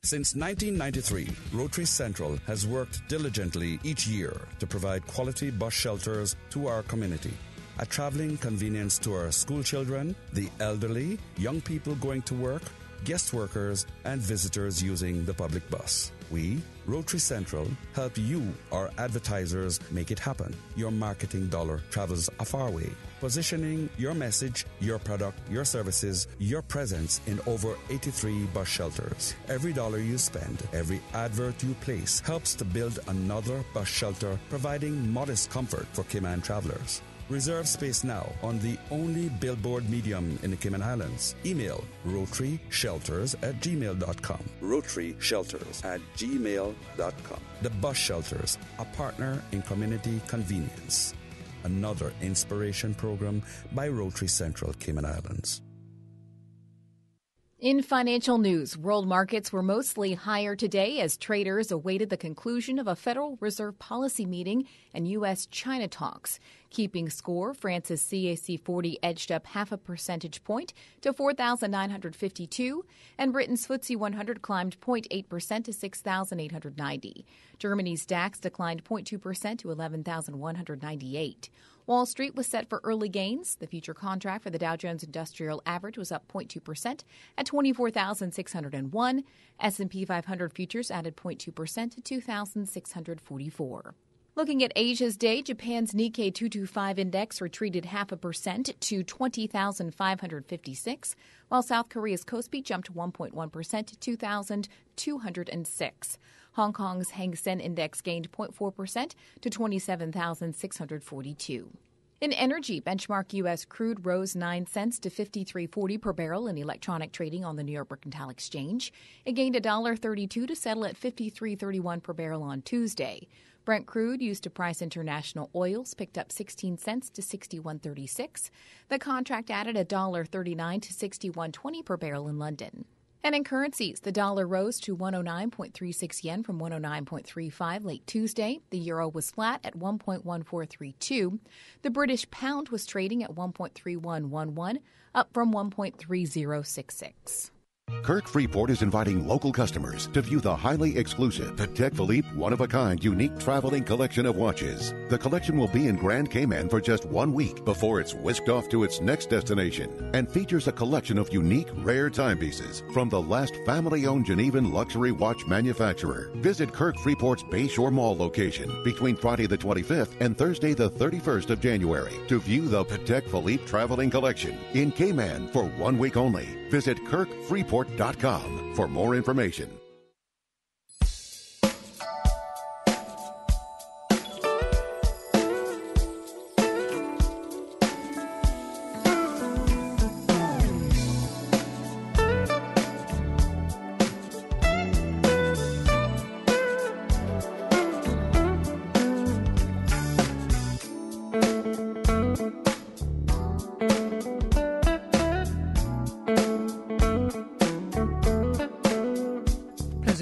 [SPEAKER 17] Since 1993, Rotary Central has worked diligently each year to provide quality bus shelters to our community. A traveling convenience to our school children, the elderly, young people going to work, guest workers, and visitors using the public bus. We, Rotary Central, help you, our advertisers, make it happen. Your marketing dollar travels a far way, positioning your message, your product, your services, your presence in over 83 bus shelters. Every dollar you spend, every advert you place helps to build another bus shelter, providing modest comfort for Cayman travelers. Reserve space now on the only billboard medium in the Cayman Islands. Email rotaryshelters@gmail.com. rotaryshelters@gmail.com. The Bus Shelters, a partner in community convenience. Another inspiration program by Rotary Central Cayman Islands.
[SPEAKER 20] In financial news, world markets were mostly higher today as traders awaited the conclusion of a Federal Reserve policy meeting and U.S.-China talks. Keeping score, France's CAC 40 edged up 0.5 percentage point to 4,952, and Britain's FTSE 100 climbed 0.8% to 6,890. Germany's DAX declined 0.2% to 11,198. Wall Street was set for early gains. The future contract for the Dow Jones Industrial Average was up 0.2% at 24,601. S&P 500 futures added 0.2% to 2,644. Looking at Asia's day, Japan's Nikkei 225 index retreated 0.5% to 20,556, while South Korea's Kospi jumped 1.1% to 2,206. Hong Kong's Hang Seng Index gained 0.4% to 27,642. In energy, benchmark U.S. crude rose 9 cents to $53.40 per barrel in electronic trading on the New York Mercantile Exchange. It gained $1.32 to settle at $53.31 per barrel on Tuesday. Brent crude used to price international oils picked up 16 cents to $61.36. The contract added $1.39 to $61.20 per barrel in London. And in currencies, the dollar rose to 109.36 yen from 109.35 late Tuesday. The euro was flat at 1.1432. The British pound was trading at 1.3111, up from 1.3066.
[SPEAKER 10] Kirk Freeport is inviting local customers to view the highly exclusive Patek Philippe one-of-a-kind unique traveling collection of watches. The collection will be in Grand Cayman for just 1 week before it's whisked off to its next destination and features a collection of unique, rare timepieces from the last family-owned Genevan luxury watch manufacturer. Visit Kirk Freeport's Bayshore Mall location between Friday the 25th and Thursday the 31st of January to view the Patek Philippe traveling collection in Cayman for 1 week only. Visit KirkFreeport.com for more information.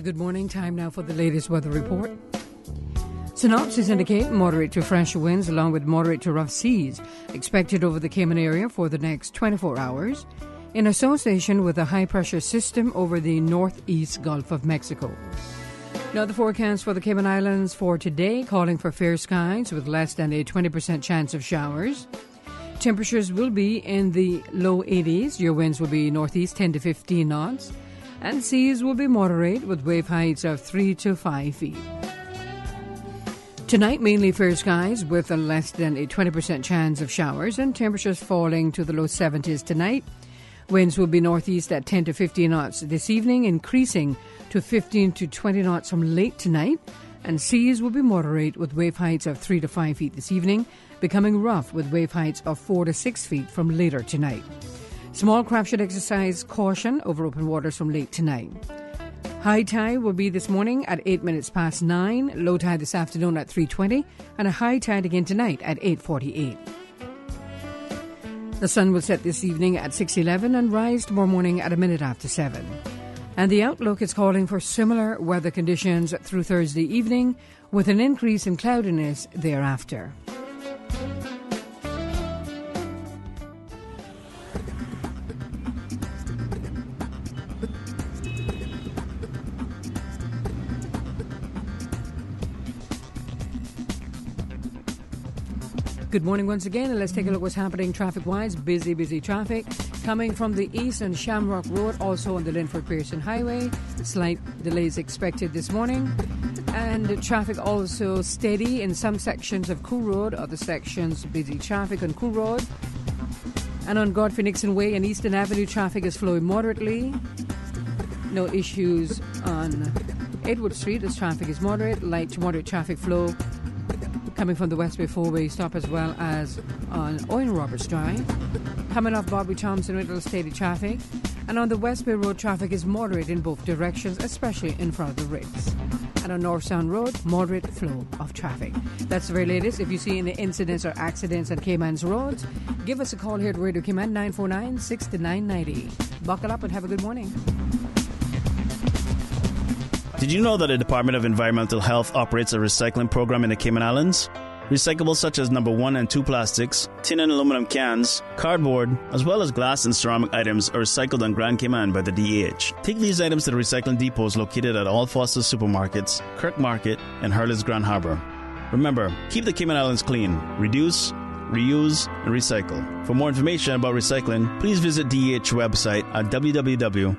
[SPEAKER 16] Good morning. Time now for the latest weather report. Synopsis indicate moderate to fresh winds along with moderate to rough seas expected over the Cayman area for the next 24 hours in association with a high-pressure system over the northeast Gulf of Mexico. Now the forecast for the Cayman Islands for today calling for fair skies with less than a 20% chance of showers. Temperatures will be in the low 80s. Your winds will be northeast 10 to 15 knots. And seas will be moderate with wave heights of 3 to 5 feet. Tonight, mainly fair skies with a less than a 20% chance of showers and temperatures falling to the low 70s tonight. Winds will be northeast at 10 to 15 knots this evening, increasing to 15 to 20 knots from late tonight. And seas will be moderate with wave heights of 3 to 5 feet this evening, becoming rough with wave heights of 4 to 6 feet from later tonight. Small craft should exercise caution over open waters from late tonight. High tide will be this morning at 8 minutes past 9, low tide this afternoon at 3:20, and a high tide again tonight at 8:48. The sun will set this evening at 6:11 and rise tomorrow morning at a minute after 7. And the outlook is calling for similar weather conditions through Thursday evening with an increase in cloudiness thereafter. Good morning once again, and let's take a look what's happening traffic-wise. Busy traffic coming from the east on Shamrock Road, also on the Linford-Pearson Highway. Slight delays expected this morning. And traffic also steady in some sections of Cool Road, other sections busy traffic on Cool Road. And on Godfrey Nixon Way and Eastern Avenue, traffic is flowing moderately. No issues on Edward Street as traffic is moderate. Light to moderate traffic flow coming from the West Bay four-way stop as well as on Owen Roberts Drive. Coming off Bobby Thompson with steady traffic. And on the West Bay Road, traffic is moderate in both directions, especially in front of the Ritz. And on North Sound Road, moderate flow of traffic. That's the very latest. If you see any incidents or accidents on Cayman's roads, give us a call here at Radio Cayman 949-6990. Buckle up and have a good morning.
[SPEAKER 15] Did you know that the Department of Environmental Health operates a recycling program in the Cayman Islands? Recyclables such as number 1 and 2 plastics, tin and aluminum cans, cardboard, as well as glass and ceramic items are recycled on Grand Cayman by the DEH. Take these items to the recycling depots located at all Foster's supermarkets, Kirk Market, and Hurley's Grand Harbor. Remember, keep the Cayman Islands clean, reduce, reuse, and recycle. For more information about recycling, please visit DEH website at www.deh.gov.ky.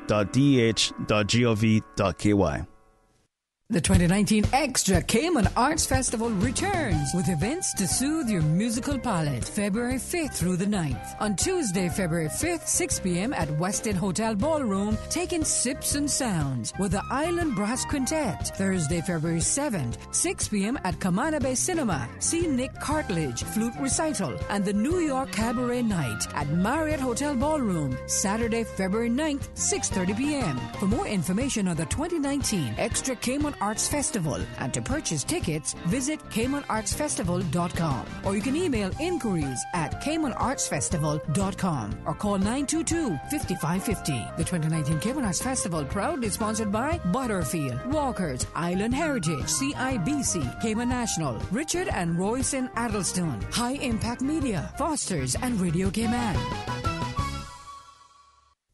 [SPEAKER 16] The 2019 Extra Cayman Arts Festival returns with events to soothe your musical palate. February 5th through the 9th. On Tuesday, February 5th, 6 p.m. at Westin Hotel Ballroom, taking sips and sounds with the Island Brass Quintet. Thursday, February 7th, 6 p.m. at Camana Bay Cinema. See Nick Cartledge, Flute Recital, and the New York Cabaret Night at Marriott Hotel Ballroom. Saturday, February 9th, 6:30 p.m. For more information on the 2019 Extra Cayman Arts Festival and to purchase tickets, visit CaymanArtsFestival.com or you can email inquiries at CaymanArtsFestival.com or call 922-5550. The 2019 Cayman Arts Festival proudly sponsored by Butterfield, Walkers, Island Heritage, CIBC, Cayman National, Richard and Royson Addlestone, High Impact Media, Foster's and Radio Cayman.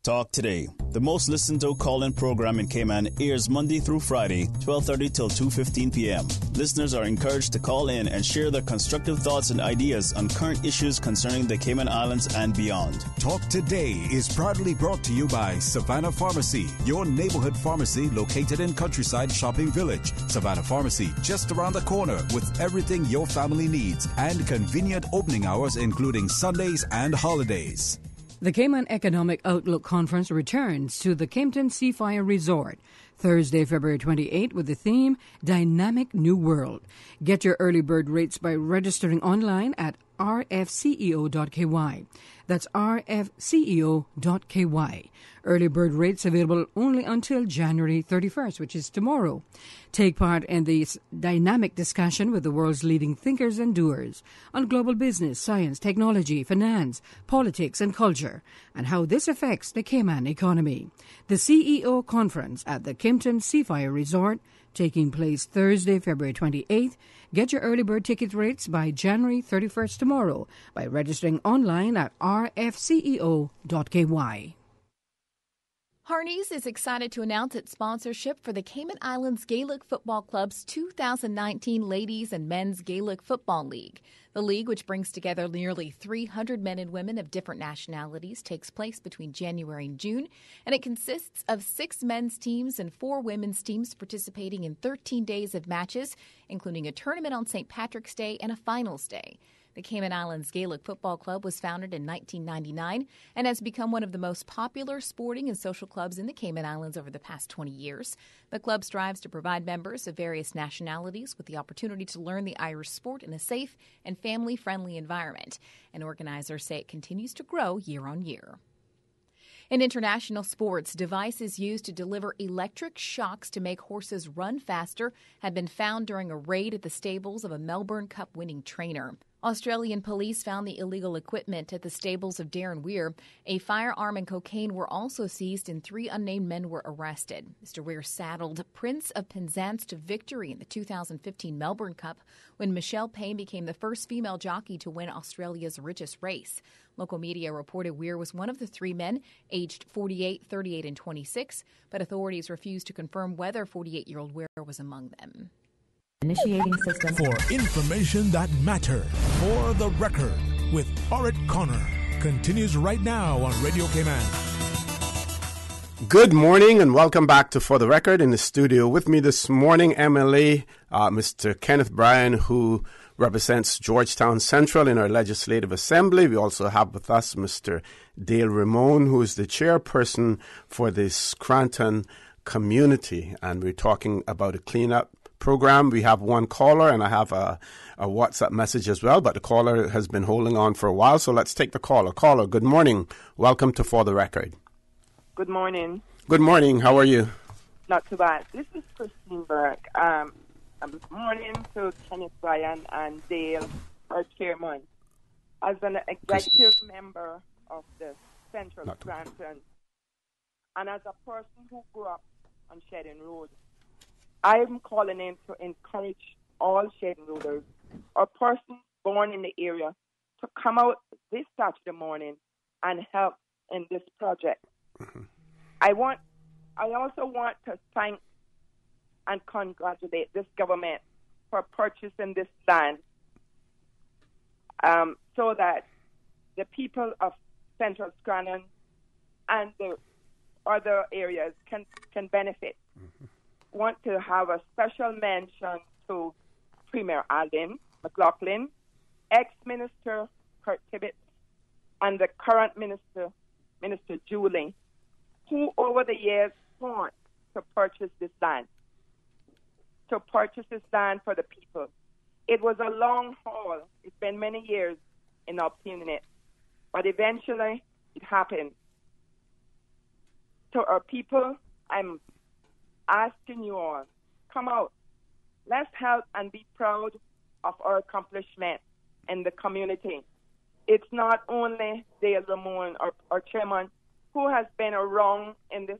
[SPEAKER 15] Talk Today, the most listened to call-in program in Cayman, airs Monday through Friday, 12:30 till 2:15 p.m. Listeners are encouraged to call in and share their constructive thoughts and ideas on current issues concerning the Cayman Islands and beyond.
[SPEAKER 7] Talk Today is proudly brought to you by Savannah Pharmacy, your neighborhood pharmacy located in Countryside Shopping Village. Savannah Pharmacy, just around the corner with everything your family needs and convenient opening hours including Sundays and holidays.
[SPEAKER 16] The Cayman Economic Outlook Conference returns to the Kimpton Seafire Resort Thursday, February 28 with the theme Dynamic New World. Get your early bird rates by registering online at rfceo.ky. That's rfceo.ky. Early bird rates available only until January 31st, which is tomorrow. Take part in this dynamic discussion with the world's leading thinkers and doers on global business, science, technology, finance, politics, and culture, and how this affects the Cayman economy. The CEO Conference at the Kimpton Seafire Resort, taking place Thursday, February 28th. Get your early bird ticket rates by January 31st tomorrow by registering online at rfceo.ky.
[SPEAKER 20] Harneys is excited to announce its sponsorship for the Cayman Islands Gaelic Football Club's 2019 Ladies and Men's Gaelic Football League. The league, which brings together nearly 300 men and women of different nationalities, takes place between January and June, and it consists of 6 men's teams and 4 women's teams participating in 13 days of matches, including a tournament on St. Patrick's Day and a finals day. The Cayman Islands Gaelic Football Club was founded in 1999 and has become one of the most popular sporting and social clubs in the Cayman Islands over the past 20 years. The club strives to provide members of various nationalities with the opportunity to learn the Irish sport in a safe and family-friendly environment. And organizers say it continues to grow year on year. In international sports, devices used to deliver electric shocks to make horses run faster had been found during a raid at the stables of a Melbourne Cup winning trainer. Australian police found the illegal equipment at the stables of Darren Weir. A firearm and cocaine were also seized and 3 unnamed men were arrested. Mr. Weir saddled Prince of Penzance to victory in the 2015 Melbourne Cup when Michelle Payne became the first female jockey to win Australia's richest race. Local media reported Weir was one of the 3 men, aged 48, 38, and 26, but authorities refused to confirm whether 48-year-old Weir was among them.
[SPEAKER 2] Initiating system. For information that matters. For the record with Orrett Connor. Continues right now on Radio Cayman.
[SPEAKER 5] Good morning and welcome back to For the Record. In the studio with me this morning, MLA Mr. Kenneth Bryan, who represents Georgetown Central in our Legislative Assembly. We also have with us Mr. Dale Ramon, who is the chairperson for the Scranton community. And we're talking about a cleanup program. We have one caller and I have a WhatsApp message as well, but the caller has been holding on for a while, so let's take the caller. Caller, good morning. Welcome to For the Record.
[SPEAKER 8] Good morning.
[SPEAKER 5] Good morning. How are you?
[SPEAKER 8] Not too bad. This is Christine Burke. Good morning to Kenneth Bryan and Dale, our chairman. As an executive member of the Central Scranton, and as a person who grew up on Sheddon Road, I'm calling in to encourage all Sheddon Roaders or persons born in the area to come out this Saturday morning and help in this project. Mm-hmm. I also want to thank and congratulate this government for purchasing this land so that the people of Central Scranton and the other areas can benefit. Mm-hmm. want to have a special mention to Premier Alden McLaughlin, ex-Minister Kurt Tibbetts, and the current Minister Julie, who over the years fought to purchase this land for the people. It was a long haul. It's been many years in obtaining it, but eventually it happened. To our people, I'm asking you all, come out. Let's help and be proud of our accomplishment in the community. It's not only Dale Ramon, our chairman, who has been around in this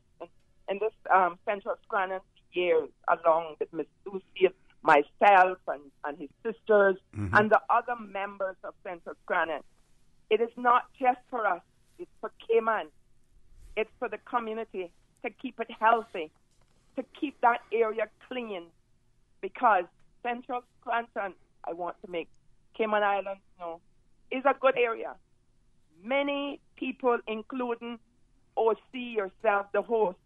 [SPEAKER 8] Central Scranton years, along with Miss Lucy, myself, and his sisters, and the other members of Central Scranton. It is not just for us. It's for Cayman. It's for the community to keep it healthy, to keep that area clean, because Central Scranton, I want to make Cayman Islands know, is a good area. Many people, including OC, yourself, the host,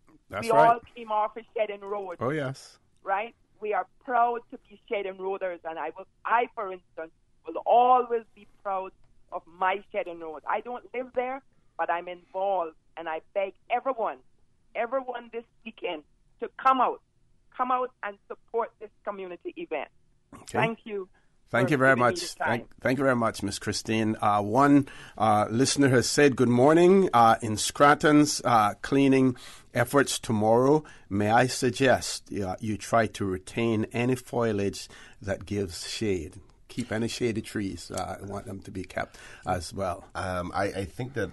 [SPEAKER 8] we all came off of Shedden Road.
[SPEAKER 5] Oh, yes.
[SPEAKER 8] Right? We are proud to be Shedden Roaders, and I, for instance, will always be proud of my Shedden Road. I don't live there, but I'm involved, and I beg everyone this weekend to come out and support this community event. Okay. Thank you.
[SPEAKER 5] Thank you very much. Thank you very much, Ms. Christine. One listener has said, good morning. In Scranton's cleaning efforts tomorrow, may I suggest you try to retain any foliage that gives shade. Keep any shady trees. I want them to be kept as well.
[SPEAKER 3] I think that,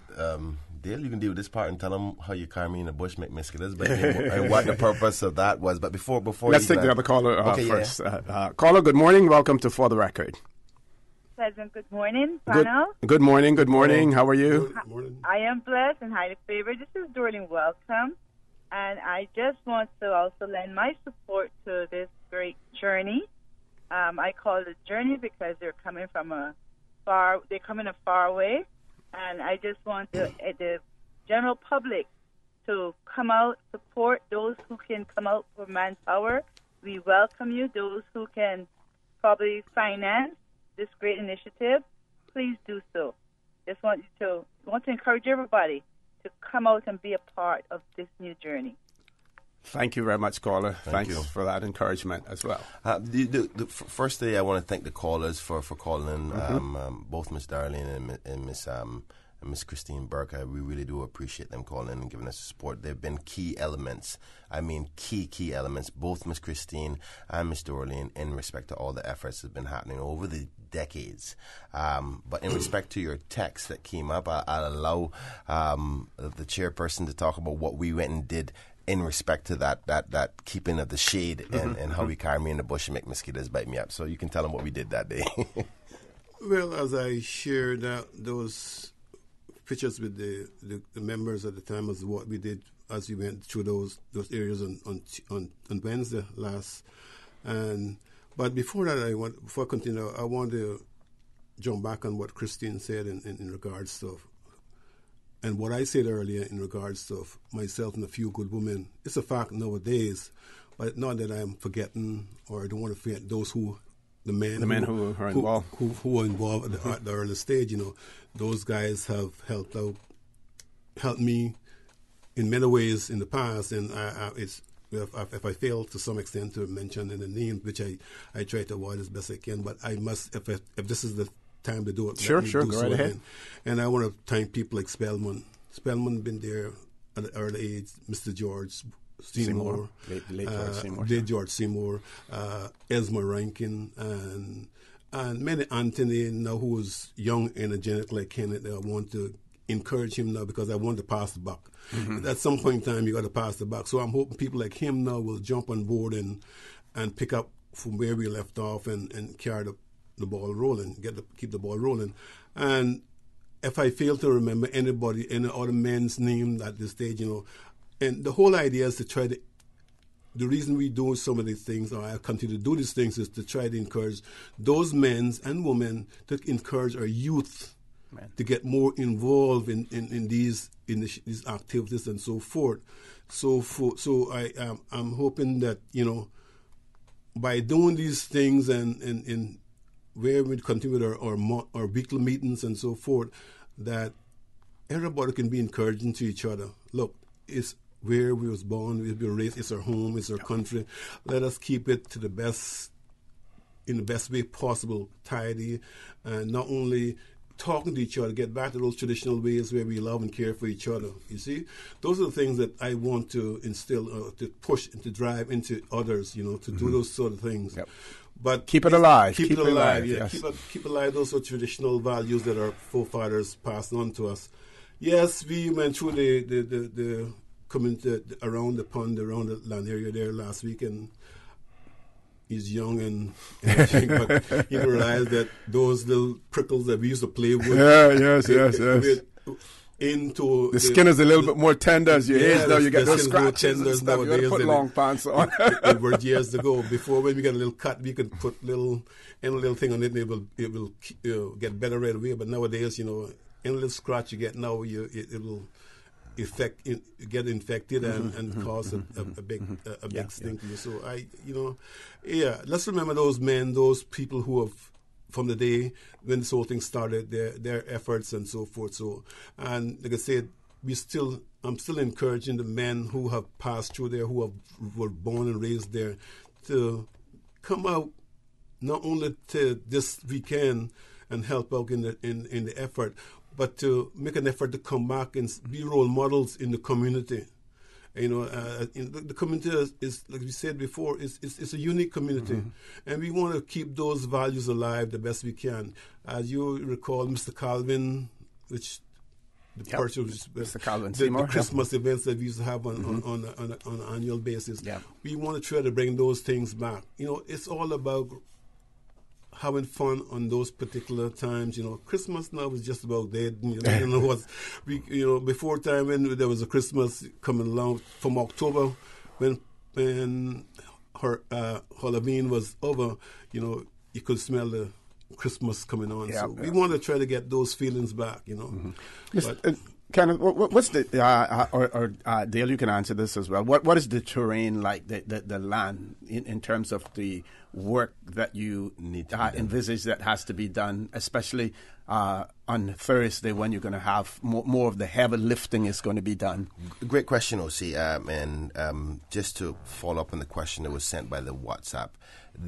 [SPEAKER 3] Dale, you can deal with this part and tell them how you carry me in the bush make mosquitoes, but and what the purpose of that was. But before
[SPEAKER 5] let's take the other caller first. Yeah. Caller, good morning. Welcome to For the Record.
[SPEAKER 11] Pleasant good morning, panel.
[SPEAKER 5] Good morning. Good morning. How are you?
[SPEAKER 11] Good morning. I am blessed and highly favored. This is Dorling. Welcome. And I just want to also lend my support to this great journey. I call it a journey because they're coming from a far way. And I just want the general public to come out, support those who can come out for manpower. We welcome you. Those who can probably finance this great initiative, please do so. Just want to encourage everybody to come out and be a part of this new journey.
[SPEAKER 5] Thank you very much, caller. Thanks for that encouragement as well.
[SPEAKER 3] Firstly, I want to thank the callers for calling in, both Miss Darlene and Miss Christine Burke. We really do appreciate them calling in and giving us support. They've been key elements. I mean, key elements, both Miss Christine and Miss Darlene, in respect to all the efforts that have been happening over the decades. But in respect to your text that came up, I'll allow the chairperson to talk about what we went and did in respect to that keeping of the shade and how we carry me in the bush and make mosquitoes bite me up. So you can tell them what we did that day.
[SPEAKER 4] Well, as I shared those pictures with the members at the time as what we did as we went through those areas on Wednesday last. But before that, before I continue, I want to jump back on what Christine said in regards to and what I said earlier in regards to myself and a few good women. It's a fact nowadays, but not that I'm forgetting or I don't want to forget those who. The men who are involved, who are involved at the early stage, those guys have helped me in many ways in the past, and if I fail to some extent to mention any names, which I try to avoid as best I can, but I must if this is the time to do it.
[SPEAKER 5] Sure, go right ahead.
[SPEAKER 4] And I want to thank people like Spellman. Spellman been there at an early age. Mr. George Seymour, late George Seymour, Esma Rankin, and many Anthony now who is young, energetic like Kenneth. I want to encourage him now because I want to pass the buck. At some point in time, you got to pass the buck. So I'm hoping people like him now will jump on board and pick up from where we left off and carry the ball rolling, keep the ball rolling. And if I fail to remember any other men's name at this stage, and the whole idea is to try to, the reason we do some of these things, or I continue to do these things, is to try to encourage those men and women to encourage our youth to get more involved in these activities and so forth. So I'm hoping that, you know, by doing these things and where we continue with our weekly meetings and so forth, that everybody can be encouraging to each other. Look, it's where we was born, we were raised, it's our home, it's our country. Let us keep it to the best, in the best way possible, tidy, and not only talking to each other, get back to those traditional ways where we love and care for each other. You see, those are the things that I want to instill, to push and to drive into others, you know, to do those sort of things.
[SPEAKER 5] Yep.
[SPEAKER 4] But
[SPEAKER 5] keep it alive.
[SPEAKER 4] Keep it alive, yeah.
[SPEAKER 5] Yes.
[SPEAKER 4] Keep alive those sort of traditional values that our forefathers passed on to us. Yes, we went through the community around the pond, around the land area there last week, and he's young and everything, but you realize that those little prickles that we used to play with.
[SPEAKER 5] Yes.
[SPEAKER 4] Into
[SPEAKER 5] the skin is a little bit more tender as you age now. You get those scratches and stuff. You got to put long pants on.
[SPEAKER 4] It was years ago. Before, when we got a little cut, we could put any little thing on it, and it will get better right away. But nowadays, you know, any little scratch you get now, it will get infected and cause a big stink to you. So let's remember those men, those people who have, from the day when this whole thing started, their efforts and so forth. So, and like I said, I'm still encouraging the men who have passed through there, who were born and raised there, to come out not only to this weekend and help out in the effort, but to make an effort to come back and be role models in the community. You know, the community is, like we said before, it's a unique community, and we want to keep those values alive the best we can. As you recall, Mr. Calvin, which
[SPEAKER 5] Mr. Calvin
[SPEAKER 4] the Christmas events that we used to have on an annual basis. Yeah. We want to try to bring those things back. You know, it's all about having fun on those particular times. You know, Christmas now is just about dead. You know, before time when there was a Christmas coming along from October, when Halloween was over, you know, you could smell the Christmas coming on. So we want to try to get those feelings back. You know, but,
[SPEAKER 5] Kenneth, what's the Dale? You can answer this as well. What is the terrain like? The land in terms of the work that you need to envisage that has to be done, especially on Thursday when you're going to have more of the heavy lifting is going to be done.
[SPEAKER 3] Great question, OC. And just to follow up on the question that was sent by the WhatsApp.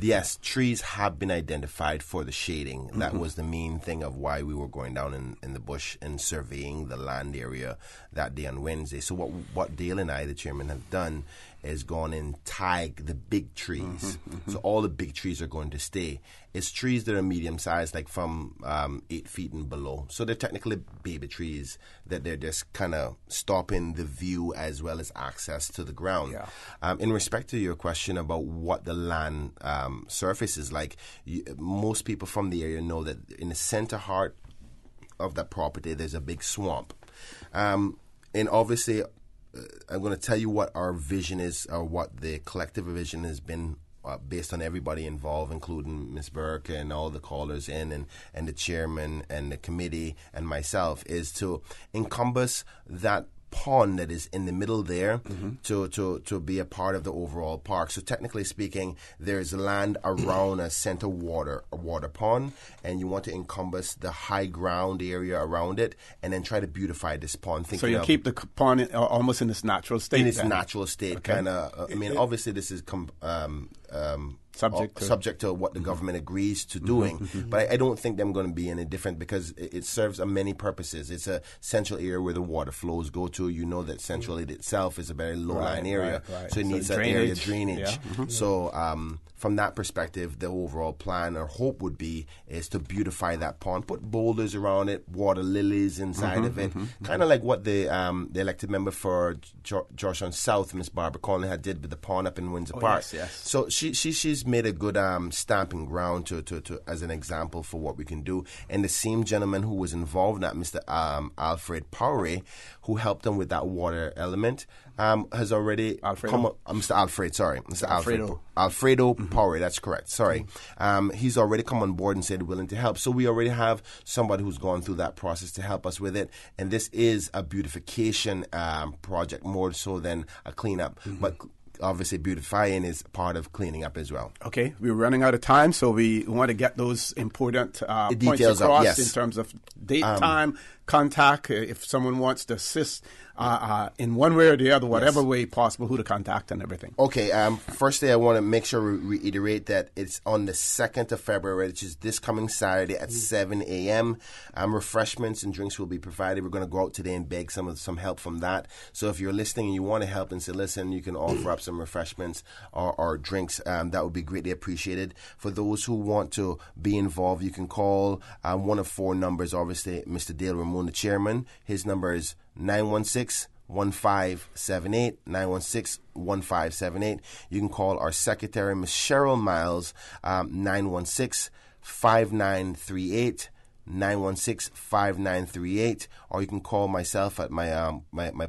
[SPEAKER 3] Yes, trees have been identified for the shading. That was the main thing of why we were going down in the bush and surveying the land area that day on Wednesday. So what Dale and I, the chairman, have done is gone and tagged the big trees. So all the big trees are going to stay. It's trees that are medium sized, like from 8 feet and below. So they're technically baby trees that they're just kind of stopping the view as well as access to the ground. Yeah. In respect to your question about what the land surface is like, most people from the area know that in the center heart of that property there's a big swamp. And obviously I'm going to tell you what our vision is, or what the collective vision has been based on everybody involved, including Ms. Burke and all the callers in and the chairman and the committee and myself, is to encompass that pond that is in the middle there to be a part of the overall park. So technically speaking, there's land around a center water pond, and you want to encompass the high ground area around it and then try to beautify this pond.
[SPEAKER 5] So you keep the pond almost in its natural state?
[SPEAKER 3] In its natural state, kind of. I mean, obviously this is subject to what the government agrees to doing. But I don't think they're going to be any different, because it serves many purposes. It's a central area where the water flows go to. You know that Central itself is a very low-lying area, so it needs that area drainage. Yeah. So from that perspective, the overall plan or hope would be is to beautify that pond, put boulders around it, water lilies inside of it, kind of like what the elected member for Georgetown South, Ms. Barbara Conley, had did with the pond up in Windsor Park.
[SPEAKER 5] Yes.
[SPEAKER 3] So she she's made a good stamping ground to as an example for what we can do. And the same gentleman who was involved in that, Mr. Alfred Power, who helped them with that water element, has already come up. Mr. Alfred, sorry, Mr. Alfredo Power, that's correct. Sorry, he's already come on board and said willing to help. So we already have somebody who's gone through that process to help us with it. And this is a beautification project more so than a cleanup, but obviously beautifying is part of cleaning up as well.
[SPEAKER 5] Okay, we're running out of time, so we want to get those important points
[SPEAKER 3] details
[SPEAKER 5] across
[SPEAKER 3] yes.
[SPEAKER 5] in terms of date, time, contact, if someone wants to assist in one way or the other, whatever way possible, who to contact and everything.
[SPEAKER 3] Okay, firstly, I want to make sure we reiterate that it's on the 2nd of February, which is this coming Saturday at 7 a.m. Refreshments and drinks will be provided. We're going to go out today and beg some help from that. So if you're listening and you want to help and say, listen, you can offer up some refreshments or drinks, that would be greatly appreciated. For those who want to be involved, you can call one of 4 numbers. Obviously, Mr. Dale Ramon, the chairman, his number is 916-1578, 916-1578. You can call our secretary, Ms. Cheryl Miles, 916-5938, 916-5938, or you can call myself at my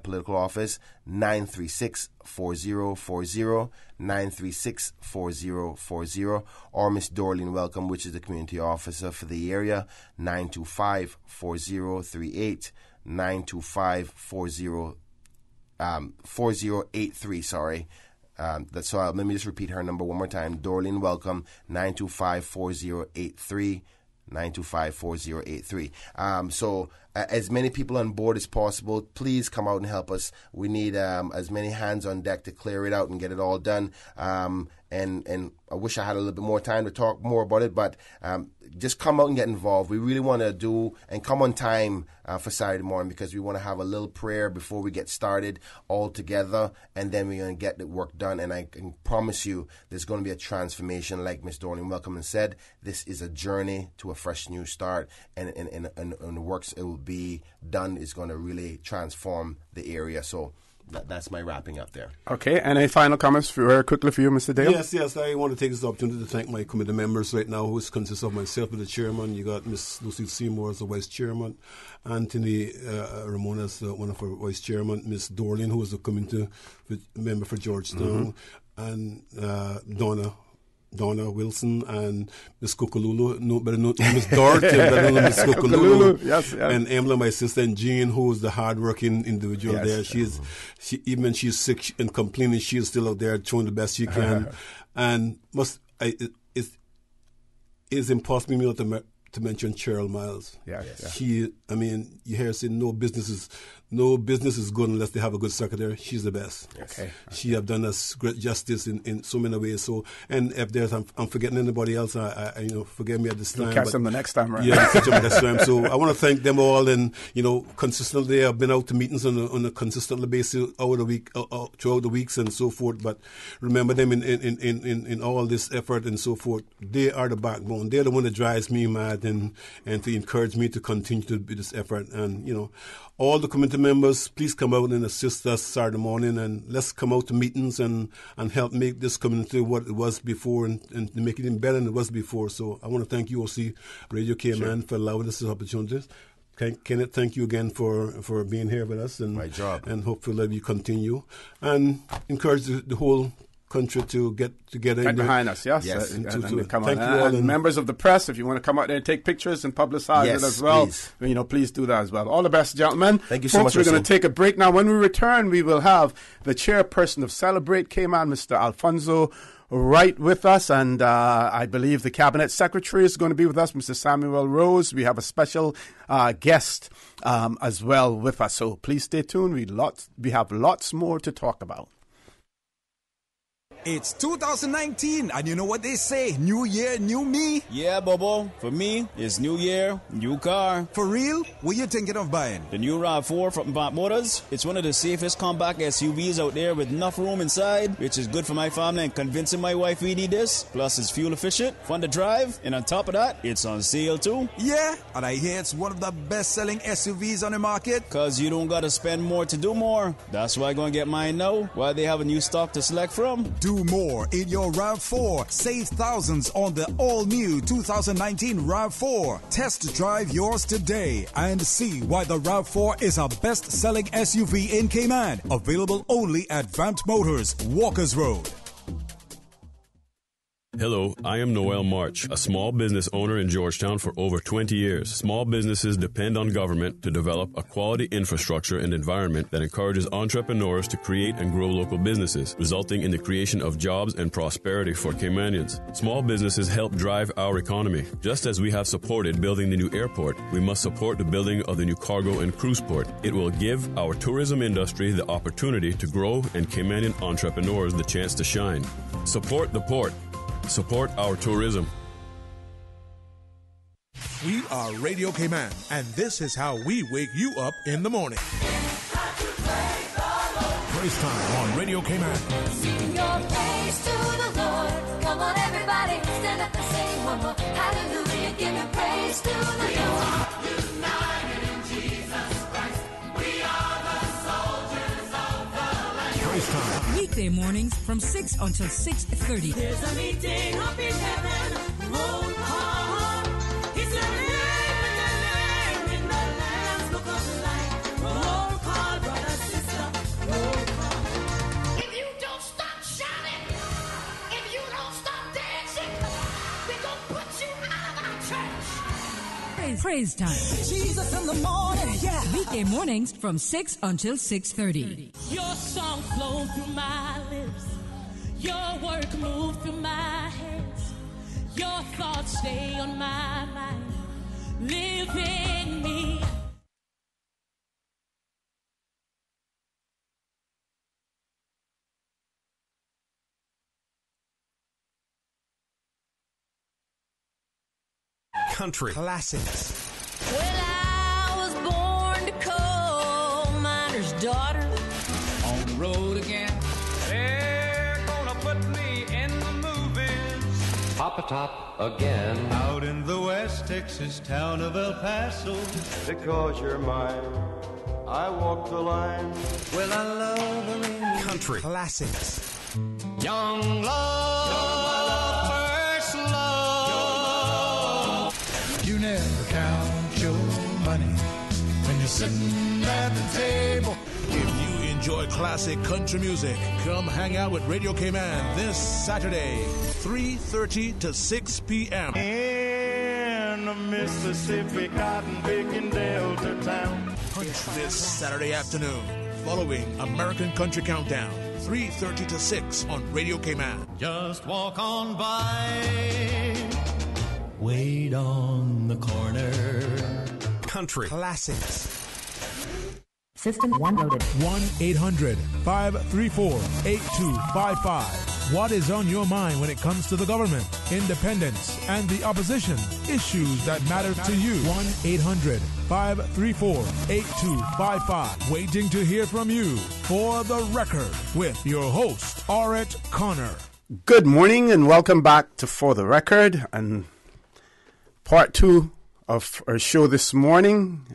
[SPEAKER 3] political office, 936-4040, 936-4040, or Miss Dorleen Welcome, which is the community officer for the area, 925-4038, 925-4083, sorry. So let me just repeat her number one more time. Dorleen Welcome, 925-4083, 925-4083. So as many people on board as possible, please come out and help us. We need as many hands on deck to clear it out and get it all done. And I wish I had a little bit more time to talk more about it, but just come out and get involved. We really want to do and come on time for Saturday morning, because we want to have a little prayer before we get started all together, and then we're going to get the work done. And I can promise you there's going to be a transformation, like Ms. Dorling Welcome said. This is a journey to a fresh new start, and the works it will be done is going to really transform the area. So that's my wrapping up there.
[SPEAKER 5] Okay, any final comments very quickly for you, Mr. Dale?
[SPEAKER 4] Yes, I want to take this opportunity to thank my committee members right now, who consists of myself as the chairman. You got Miss Lucy Seymour as the vice chairman, Anthony Ramona as one of our vice chairman, Miss Dorleen, who is a committee member for Georgetown, and Donna Wilson and Miss Kukululu, Miss Dorothy, Miss Kukululu,
[SPEAKER 5] yes.
[SPEAKER 4] And Emily, my sister, and Jean, who is the hardworking individual there. She's sick and complaining, she is still out there doing the best she can. And it's impossible to mention Cheryl Miles. She, you hear her say no business is good unless they have a good secretary. She's the best.
[SPEAKER 5] Okay.
[SPEAKER 4] She have done us great justice in so many ways. So, and if there's I'm forgetting anybody else, I forgive me at this time.
[SPEAKER 5] Catch them the next time, right?
[SPEAKER 4] Yeah, catch them next time. So I want to thank them all, and consistently I've been out to meetings on a consistent basis throughout the weeks and so forth. But remember them in all this effort and so forth. They are the backbone. They're the one that drives me mad and to encourage me to continue to do this effort. And all the community members, please come out and assist us Saturday morning, and let's come out to meetings and help make this community what it was before and make it even better than it was before. So I want to thank you, OC Radio Cayman, for allowing us this opportunity. Kenneth, thank you again for being here with us. And
[SPEAKER 3] my job.
[SPEAKER 4] And hopefully we continue and encourage the whole country to get together.
[SPEAKER 5] Get behind us, yes.
[SPEAKER 4] And
[SPEAKER 5] come
[SPEAKER 4] thank
[SPEAKER 5] on.
[SPEAKER 4] you all.
[SPEAKER 5] And members of the press, if you want to come out there and take pictures and publicize it as well, please do that as well. All the best, gentlemen.
[SPEAKER 3] Thank you so
[SPEAKER 5] much. We're going to take a break now. When we return, we will have the chairperson of Celebrate Cayman, Mr. Alfonso, right with us, and I believe the cabinet secretary is going to be with us, Mr. Samuel Rose. We have a special guest as well with us, so please stay tuned. We have lots more to talk about.
[SPEAKER 7] It's 2019, and you know what they say, new year, new me.
[SPEAKER 15] Yeah, Bobo. For me, it's new year, new car.
[SPEAKER 7] For real? What you thinking of buying?
[SPEAKER 15] The new RAV4 from Bat Motors. It's one of the safest compact SUVs out there with enough room inside, which is good for my family and convincing my wife we need this. Plus, it's fuel efficient, fun to drive, and on top of that, it's on sale too.
[SPEAKER 7] Yeah, and I hear it's one of the best-selling SUVs on the market.
[SPEAKER 15] Cause you don't gotta spend more to do more. That's why I'm gonna get mine now, while they have a new stock to select from.
[SPEAKER 7] Do Do more in your RAV4. Save thousands on the all-new 2019 RAV4. Test drive yours today and see why the RAV4 is a best-selling SUV in Cayman. Available only at Vamped Motors, Walkers Road.
[SPEAKER 12] Hello, I am Noel March, a small business owner in Georgetown for over 20 years. Small businesses depend on government to develop a quality infrastructure and environment that encourages entrepreneurs to create and grow local businesses, resulting in the creation of jobs and prosperity for Caymanians. Small businesses help drive our economy. Just as we have supported building the new airport, we must support the building of the new cargo and cruise port. It will give our tourism industry the opportunity to grow and Caymanian entrepreneurs the chance to shine. Support the port. Support our tourism.
[SPEAKER 2] We are Radio Cayman, and this is how we wake you up in the morning. Praise time on Radio Cayman.
[SPEAKER 13] Sing your praise to the Lord. Come on, everybody, stand up and sing one more. Hallelujah, give me praise to the Lord. We are united in Jesus Christ. We are the soldiers of the land.
[SPEAKER 2] Praise time.
[SPEAKER 14] Weekday mornings from 6 until 6:30.
[SPEAKER 13] There's a meeting up in heaven. Roll call. He's a name in the Lamb's Book of Life. Roll call, brother, sister. Roll call. If you don't stop shouting, if you don't stop dancing, we're going to put you out of our church.
[SPEAKER 14] Praise time.
[SPEAKER 13] Jesus in the morning, yeah.
[SPEAKER 14] Weekday mornings from 6 until 6:30.
[SPEAKER 13] Your song flowed through my lips. Your work moved through my hands. Your thoughts stay on my mind. Live in me.
[SPEAKER 2] Country classics.
[SPEAKER 13] Well, I was born to coal miner's daughter.
[SPEAKER 24] On the road again. They're gonna put me in the movies.
[SPEAKER 25] Papa Top again.
[SPEAKER 19] Out in the West Texas town of El Paso.
[SPEAKER 25] Because you're mine, I walk the line.
[SPEAKER 19] Well, I love her in
[SPEAKER 2] Country classics.
[SPEAKER 19] young love, first love.
[SPEAKER 1] You never count your money when you're sitting at the table.
[SPEAKER 2] If you enjoy classic country music, come hang out with Radio Cayman this Saturday, 3:30 to 6 p.m.
[SPEAKER 19] In the Mississippi cotton picking Delta town.
[SPEAKER 2] This Saturday afternoon, following American Country Countdown, 3:30 to 6 on Radio Cayman.
[SPEAKER 19] Just walk on by. Wait on the corner.
[SPEAKER 2] Country classics.
[SPEAKER 14] System 1 loaded.
[SPEAKER 2] 1-800-534-8255. What is on your mind when it comes to the government, independence, and the opposition? Issues that matter to you. 1-800-534-8255. Waiting to hear from you. For the record, with your host, Orrett Connor.
[SPEAKER 5] Good morning and welcome back to For the Record and part 2 of our show this morning.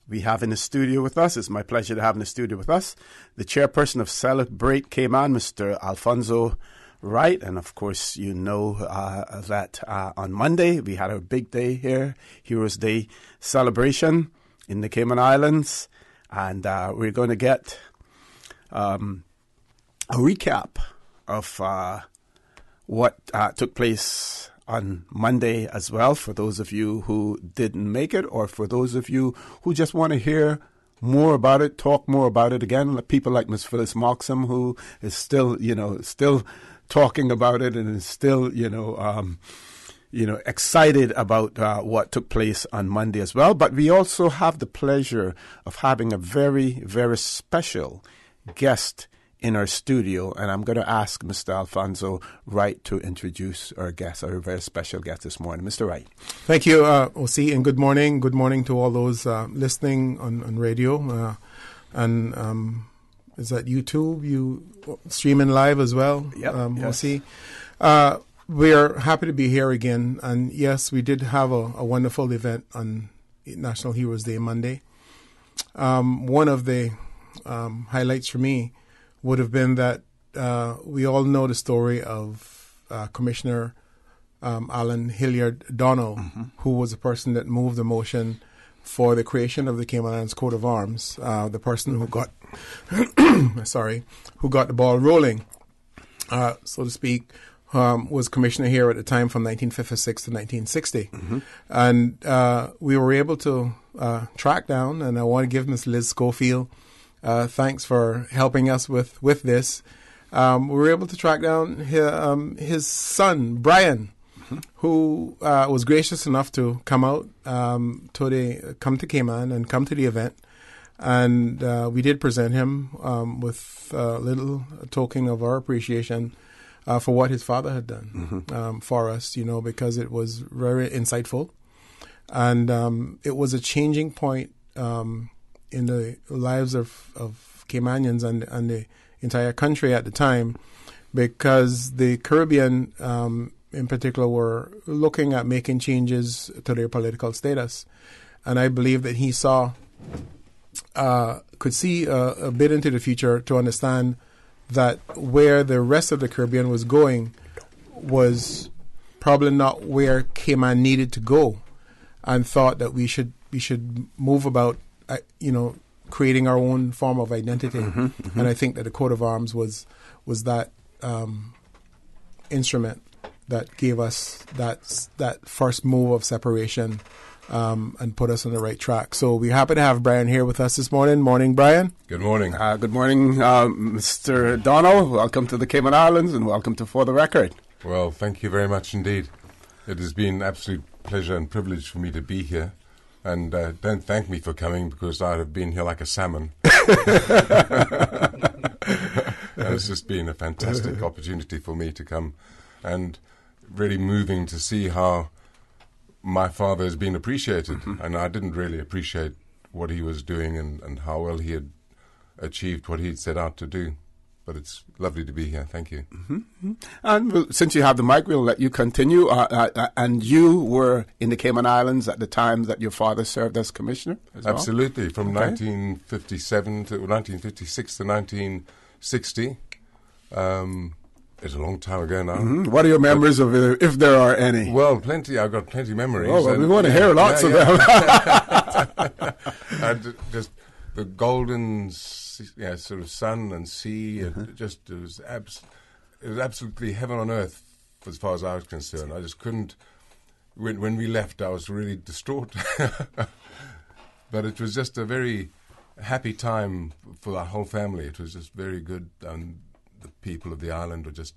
[SPEAKER 5] We have in the studio with us, it's my pleasure to have in the studio with us, the chairperson of Celebrate Cayman, Mr. Alfonso Wright. And of course, you know that on Monday we had our big day here, Heroes Day celebration in the Cayman Islands. And we're going to get a recap of what took place on Monday as well, for those of you who didn't make it, or for those of you who just want to hear more about it, talk more about it again. People like Ms. Phyllis Moxham, who is still talking about it and is still, excited about what took place on Monday as well. But we also have the pleasure of having a very, very special guest in our studio, and I'm going to ask Mr. Alfonso Wright to introduce our guest, our very special guest this morning. Mr. Wright.
[SPEAKER 22] Thank you, O.C., and good morning. Good morning to all those listening on radio. Is that YouTube? You streaming live as well,
[SPEAKER 5] yes.
[SPEAKER 22] O.C.? We are happy to be here again, and yes, we did have a wonderful event on National Heroes Day Monday. One of the highlights for me would have been that
[SPEAKER 1] we all know the story of Commissioner Alan Hilliard Dono, who was the person that moved the motion for the creation of the Cayman Islands coat of arms, the person who got, who got the ball rolling, so to speak, was commissioner here at the time from 1956 to 1960. And we were able to track down, and I want to give Ms. Liz Schofield thanks for helping us with this. We were able to track down his son, Brian, who was gracious enough to come out come to Cayman and come to the event. And we did present him with a little token of our appreciation for what his father had done for us, because it was very insightful. And it was a changing point in the lives of Caymanians and the entire country at the time, because the Caribbean in particular were looking at making changes to their political status. And I believe that he could see a bit into the future to understand that where the rest of the Caribbean was going was probably not where Cayman needed to go, and thought that we should move about, creating our own form of identity. And I think that the coat of arms was that instrument that gave us that first move of separation and put us on the right track. So we're happy to have Brian here with us this morning. Morning, Brian.
[SPEAKER 6] Good morning.
[SPEAKER 5] Good morning, Mr. Donald. Welcome to the Cayman Islands and welcome to For the Record.
[SPEAKER 6] Well, thank you very much indeed. It has been an absolute pleasure and privilege for me to be here. And don't thank me for coming, because I have been here like a salmon. And it's just been a fantastic opportunity for me to come, and really moving to see how my father has been appreciated. And I didn't really appreciate what he was doing and how well he had achieved what he'd set out to do. But it's lovely to be here. Thank you.
[SPEAKER 5] And since you have the mic, we'll let you continue. And you were in the Cayman Islands at the time that your father served as commissioner as well?
[SPEAKER 6] Absolutely. From 1957 to 1956 to 1960. It's a long time ago now.
[SPEAKER 5] What are your memories of it, if there are any?
[SPEAKER 6] Well, plenty. I've got plenty of memories.
[SPEAKER 5] Oh, well, we want to hear lots of them.
[SPEAKER 6] And just the golden, sort of sun and sea. It was absolutely heaven on earth as far as I was concerned. I just couldn't. When we left, I was really distraught. But it was just a very happy time for our whole family. It was just very good. The people of the island were just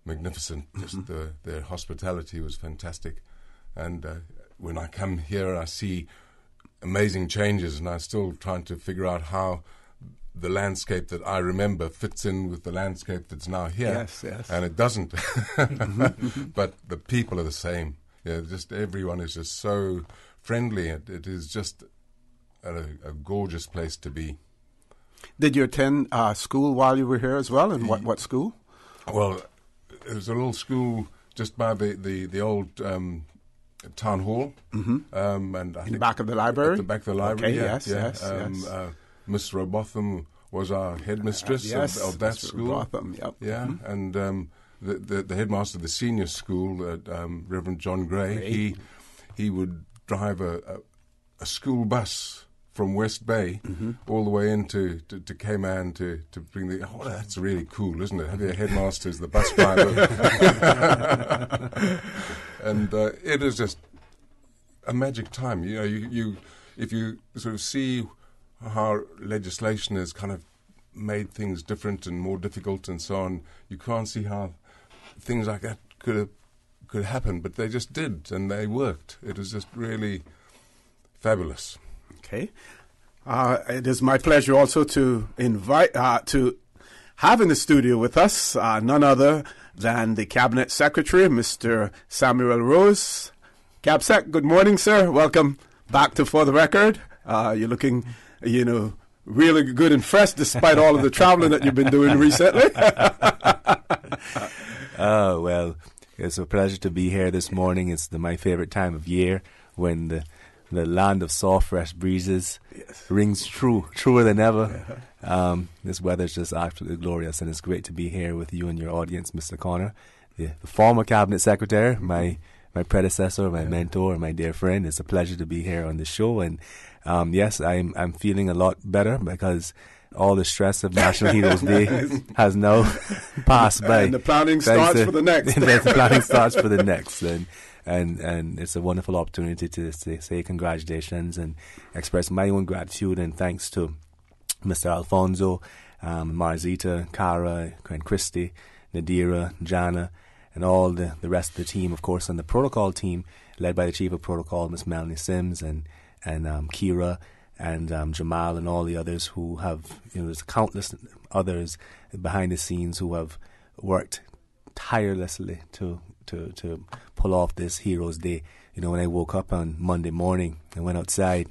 [SPEAKER 6] magnificent. Just their hospitality was fantastic. And when I come here, I see amazing changes, and I'm still trying to figure out how the landscape that I remember fits in with the landscape that's now here.
[SPEAKER 5] Yes.
[SPEAKER 6] And it doesn't. But the people are the same. Just everyone is just so friendly. It is just a gorgeous place to be.
[SPEAKER 5] Did you attend school while you were here as well? And what school?
[SPEAKER 6] Well, it was a little school just by the old town hall.
[SPEAKER 5] And in the back of the library?
[SPEAKER 6] At the back of the library,
[SPEAKER 5] yes.
[SPEAKER 6] Miss Robotham was our headmistress of that school.
[SPEAKER 5] Robotham, yep.
[SPEAKER 6] Yeah, and the headmaster of the senior school, Reverend John Gray, he would drive a school bus from West Bay all the way into to Cayman to bring the... Oh, that's really cool, isn't it? Having a headmaster as the bus driver. And it is just a magic time. You if you sort of see how legislation has kind of made things different and more difficult and so on, you can't see how things like that could happen, but they just did, and they worked. It was just really fabulous.
[SPEAKER 5] Okay. It is my pleasure also to invite, to have in the studio with us none other than the Cabinet Secretary, Mr. Samuel Rose. CabSec, good morning, sir. Welcome back to For the Record. You're looking, really good and fresh despite all of the traveling that you've been doing recently.
[SPEAKER 9] Oh, well, it's a pleasure to be here this morning. It's my favorite time of year when the the land of soft, fresh breezes rings truer than ever. This weather is just absolutely glorious, and it's great to be here with you and your audience, Mr. Connor, the former cabinet secretary, my predecessor, my mentor, my dear friend. It's a pleasure to be here on the show, and yes, I'm feeling a lot better because all the stress of National Heroes Day has now passed by.
[SPEAKER 5] And the planning starts for the next.
[SPEAKER 9] The planning starts for the next, and it's a wonderful opportunity to say congratulations and express my own gratitude and thanks to Mr. Alfonso, Marzita, Cara, and Christy, Nadira, Jana, and all the rest of the team, of course, and the protocol team led by the Chief of Protocol, Miss Melanie Sims, and Kira, and Jamal, and all the others who have, there's countless others behind the scenes who have worked tirelessly to pull off this Heroes Day. When I woke up on Monday morning and went outside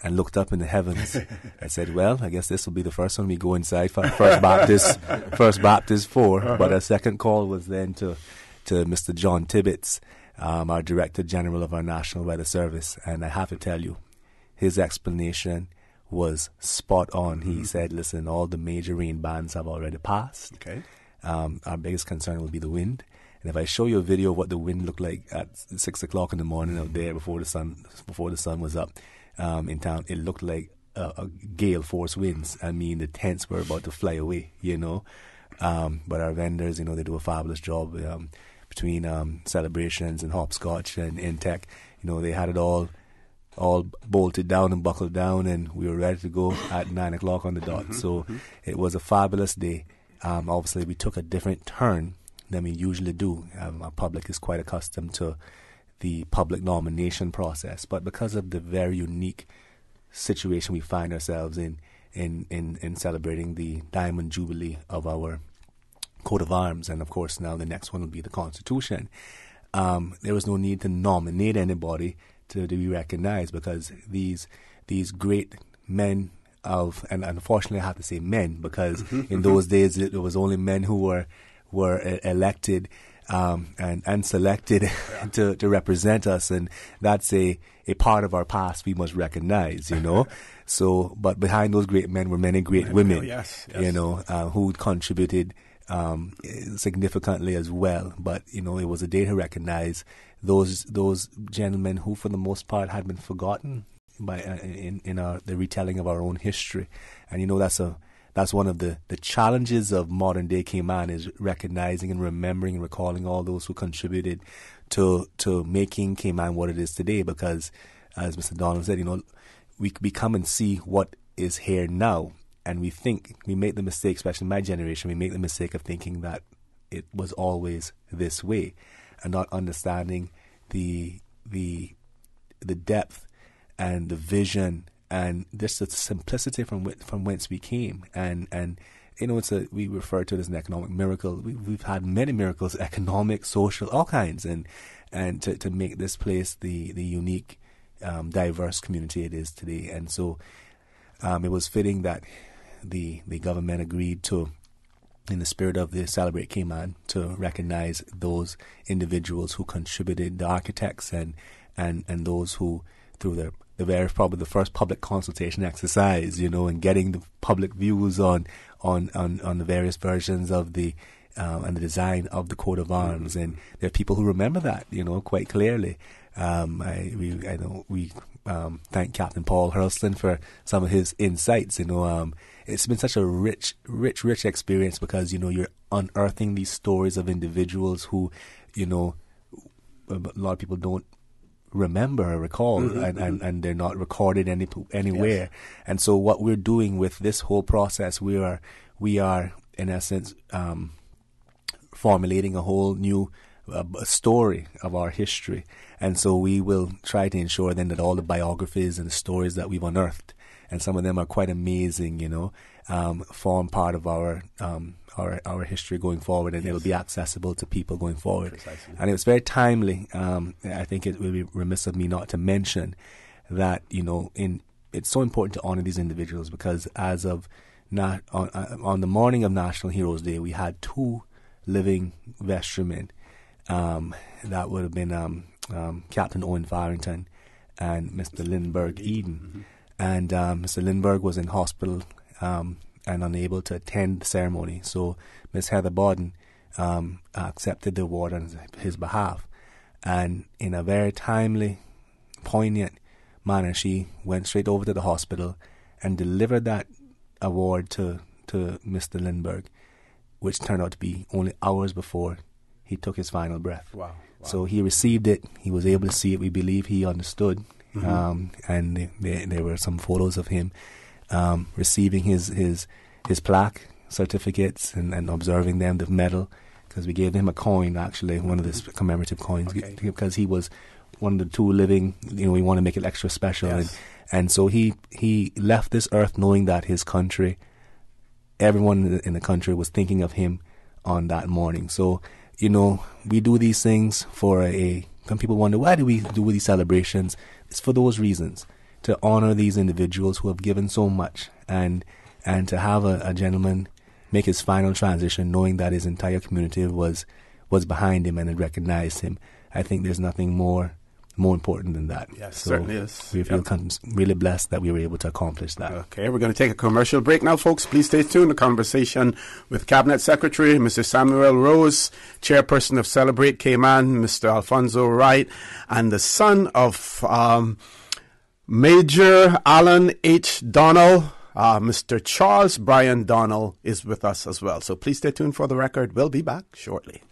[SPEAKER 9] and looked up in the heavens, I said, well, I guess this will be the first one we go inside for First Baptist 4. But our second call was then to Mr. John Tibbetts, our Director General of our National Weather Service. And I have to tell you, his explanation was spot on. He said, listen, all the major rain bands have already passed.
[SPEAKER 5] Okay.
[SPEAKER 9] Our biggest concern will be the wind. And if I show you a video of what the wind looked like at 6 o'clock in the morning out there before the sun was up in town, it looked like a gale force winds. I mean, the tents were about to fly away, But our vendors, they do a fabulous job between celebrations and hopscotch and Intech. They had it all bolted down and buckled down, and we were ready to go at 9 o'clock on the dot. So it was a fabulous day. Obviously, we took a different turn than we usually do. Our public is quite accustomed to the public nomination process, but because of the very unique situation we find ourselves in celebrating the Diamond Jubilee of our coat of arms, and of course now the next one will be the Constitution, there was no need to nominate anybody to be recognized, because these great men of, and unfortunately I have to say men, because in those days it was only men who were elected and selected to represent us, and that's a part of our past we must recognize, So, but behind those great men were many great women,
[SPEAKER 5] yes.
[SPEAKER 9] Who contributed significantly as well. But it was a day to recognize those gentlemen who, for the most part, had been forgotten by in the retelling of our own history. And that's one of the challenges of modern day Cayman, is recognizing and remembering and recalling all those who contributed to making Cayman what it is today. Because, as Mr. Donald said, we come and see what is here now, and we make the mistake, especially my generation, we make the mistake of thinking that it was always this way, and not understanding the depth and the vision and just the simplicity from whence we came. And we refer to it as an economic miracle. We've had many miracles, economic, social, all kinds, and to make this place the unique, diverse community it is today. And so it was fitting that the government agreed to, in the spirit of the Celebrate Cayman, to recognize those individuals who contributed, the architects and those who, through probably the first public consultation exercise, and getting the public views on the various versions of the and the design of the coat of arms. And there are people who remember that, quite clearly. We thank Captain Paul Hurlston for some of his insights. It's been such a rich experience, because you're unearthing these stories of individuals who a lot of people don't remember or recall, and they're not recorded anywhere. Yes. And so what we're doing with this whole process, we are in essence formulating a whole new story of our history. And so we will try to ensure then that all the biographies and the stories that we've unearthed, and some of them are quite amazing, form part of our history going forward, and it'll be accessible to people going forward. Precisely. And it was very timely. I think it would be remiss of me not to mention that it's so important to honor these individuals, because as of on the morning of National Heroes Day, we had 2 living vestrymen. That would have been Captain Owen Farrington and Mr. Lindbergh Eden. And Mr. Lindbergh was in hospital and unable to attend the ceremony. So Miss Heather Borden accepted the award on his behalf. And in a very timely, poignant manner, she went straight over to the hospital and delivered that award to Mr. Lindbergh, which turned out to be only hours before he took his final breath.
[SPEAKER 5] Wow.
[SPEAKER 9] So he received it. He was able to see it. We believe he understood. And there were some photos of him receiving his plaque certificates and observing them, the medal, because we gave him a coin, actually, one of the commemorative coins, because he was one of the two living. We want to make it extra special.
[SPEAKER 5] Yes.
[SPEAKER 9] And so he left this earth knowing that his country, everyone in the country was thinking of him on that morning. So, we do these things for some people wonder, why do we do these celebrations? It's for those reasons, to honor these individuals who have given so much, and to have a gentleman make his final transition knowing that his entire community was behind him and had recognized him. I think there's nothing more important than that.
[SPEAKER 5] Yes,
[SPEAKER 9] so
[SPEAKER 5] certainly is.
[SPEAKER 9] We feel really blessed that we were able to accomplish that.
[SPEAKER 5] Okay, we're going to take a commercial break now, folks. Please stay tuned. A conversation with Cabinet Secretary Mr. Samuel Rose, Chairperson of Celebrate Cayman, Mr. Alfonso Wright, and the son of Major Alan H. Donnell, Mr. Charles Brian Donnell is with us as well. So please stay tuned for the record. We'll be back shortly.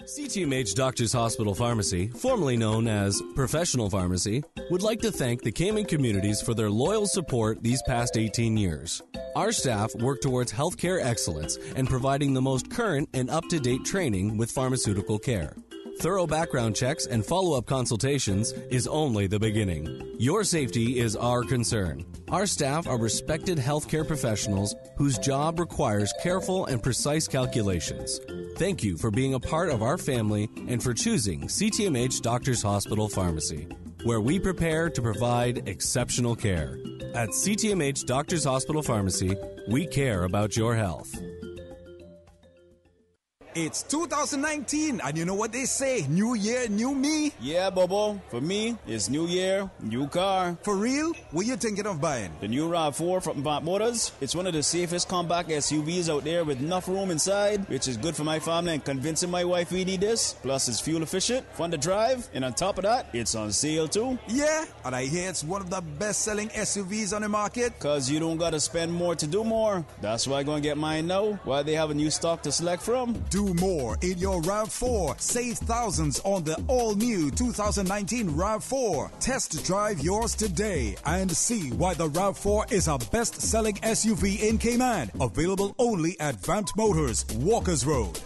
[SPEAKER 10] CTMH Doctors Hospital Pharmacy, formerly known as Professional Pharmacy, would like to thank the Cayman communities for their loyal support these past 18 years. Our staff work towards healthcare excellence and providing the most current and up-to-date training with pharmaceutical care. Thorough background checks and follow-up consultations is only the beginning. Your safety is our concern. Our staff are respected healthcare professionals whose job requires careful and precise calculations. Thank you for being a part of our family and for choosing CTMH Doctors Hospital Pharmacy, where we prepare to provide exceptional care. At CTMH Doctors Hospital Pharmacy, we care about your health.
[SPEAKER 17] It's 2019, and you know what they say, new year, new me?
[SPEAKER 15] Yeah, Bobo. For me, it's new year, new car.
[SPEAKER 17] For real? What you thinking of buying?
[SPEAKER 15] The new RAV4 from Vant Motors. It's one of the safest compact SUVs out there with enough room inside, which is good for my family and convincing my wife we need this. Plus, it's fuel efficient, fun to drive, and on top of that, it's on sale too.
[SPEAKER 17] Yeah, and I hear it's one of the best-selling SUVs on the market.
[SPEAKER 15] Cause you don't gotta spend more to do more. That's why I'm gonna get mine now, while they have a new stock to select from.
[SPEAKER 17] Do more in your RAV4. Save thousands on the all-new 2019 RAV4. Test drive yours today and see why the RAV4 is a best-selling SUV in Cayman. Available only at Vant Motors, Walkers Road.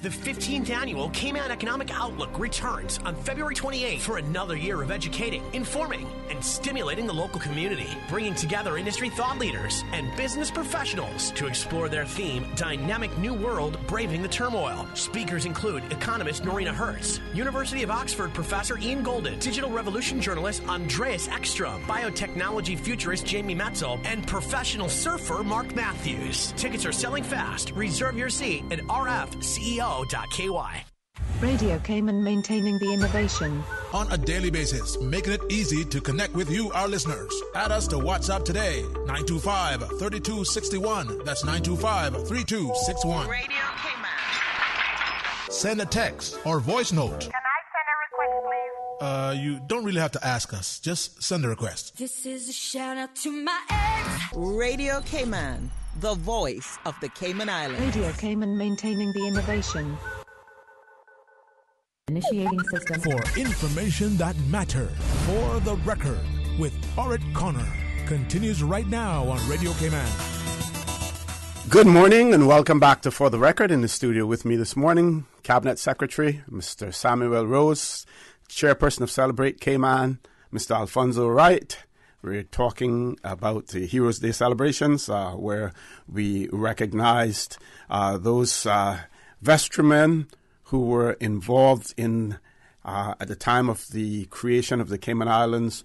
[SPEAKER 18] The 15th annual Cayman Economic Outlook returns on February 28th for another year of educating, informing, and stimulating the local community, bringing together industry thought leaders and business professionals to explore their theme, Dynamic New World, Braving the Turmoil. Speakers include economist Norina Hertz, University of Oxford professor Ian Golden, digital revolution journalist Andreas Ekstrom, biotechnology futurist Jamie Metzel, and professional surfer Mark Matthews. Tickets are selling fast. Reserve your seat at rfceo.ky.
[SPEAKER 14] Radio Cayman, maintaining the innovation.
[SPEAKER 2] On a daily basis, making it easy to connect with you, our listeners. Add us to WhatsApp today, 925-3261. That's 925-3261.
[SPEAKER 21] Radio Cayman.
[SPEAKER 2] Send a text or voice note.
[SPEAKER 21] Can I send a request, please?
[SPEAKER 2] You don't really have to ask us. Just send a request.
[SPEAKER 21] This is a shout out to my ex.
[SPEAKER 23] Radio Cayman, the voice of the Cayman Islands.
[SPEAKER 14] Radio Cayman, maintaining the innovation. Initiating system.
[SPEAKER 2] For information that matters, for the record, with Orrett Connor, continues right now on Radio Cayman.
[SPEAKER 5] Good morning and welcome back to For the Record. In the studio with me this morning, Cabinet Secretary Mr. Samuel Rose, Chairperson of Celebrate Cayman, Mr. Alfonso Wright. We're talking about the Heroes Day celebrations where we recognized those vestrymen who were involved in, at the time of the creation of the Cayman Islands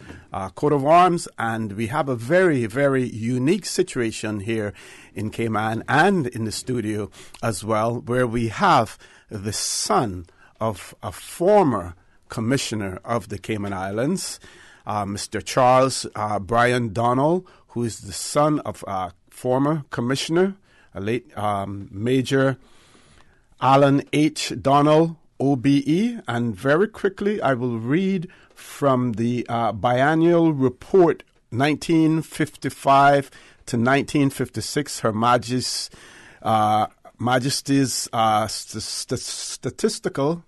[SPEAKER 5] coat of arms. And we have a very, very unique situation here in Cayman and in the studio as well, where we have the son of a former Commissioner of the Cayman Islands, Mr. Charles Brian Donnell, who is the son of former Commissioner, a late Major Alan H. Donnell, OBE. And very quickly, I will read from the biennial report 1955 to 1956, Her Majesty's statistical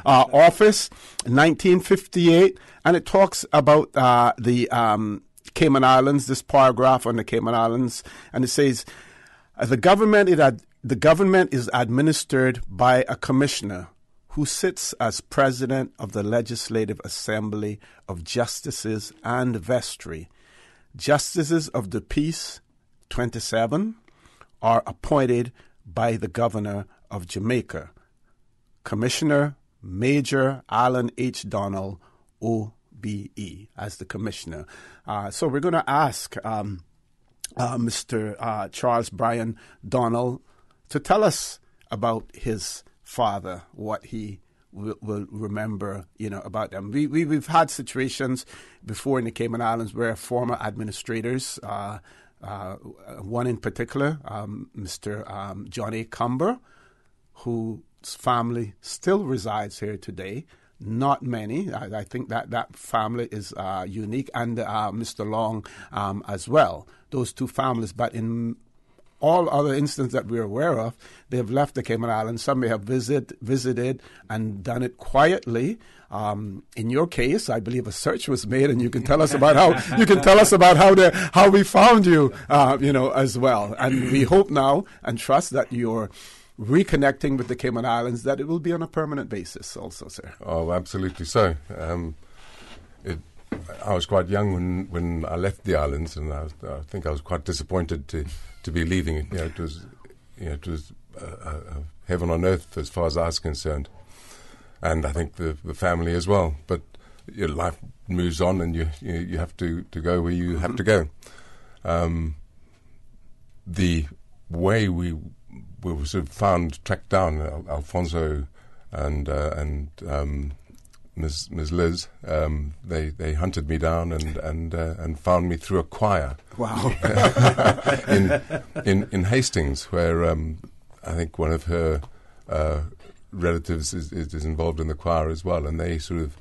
[SPEAKER 5] office, 1958, and it talks about the Cayman Islands, this paragraph on the Cayman Islands, and it says, the government is administered by a commissioner who sits as president of the Legislative Assembly of Justices and Vestry. Justices of the Peace, 27, are appointed by the Governor of Jamaica. Commissioner Major Alan H. Donnell, OBE, as the commissioner. So we're going to ask Mr. Charles Brian Donnell to tell us about his father, what he will remember, about them. We've had situations before in the Cayman Islands where former administrators, one in particular, Mr. John A. Cumber, whose family still resides here today. Not many. I think that family is unique, and Mr. Long as well. Those two families, but in all other instances that we're aware of, they have left the Cayman Islands. Some may have visited and done it quietly. In your case, I believe a search was made, and you can tell us about how we found you, as well. And we hope now and trust that you're reconnecting with the Cayman Islands, that it will be on a permanent basis also, sir.
[SPEAKER 6] Oh, absolutely so. I was quite young when I left the islands, and I think I was quite disappointed to be leaving it. It was heaven on earth as far as I was concerned, and I think the family as well. But your life moves on, and you have to go where you have to go. The way we were sort of tracked down, Alfonso and Ms. Liz, they hunted me down and found me through a choir.
[SPEAKER 5] Wow!
[SPEAKER 6] in Hastings, where I think one of her relatives is involved in the choir as well, and they sort of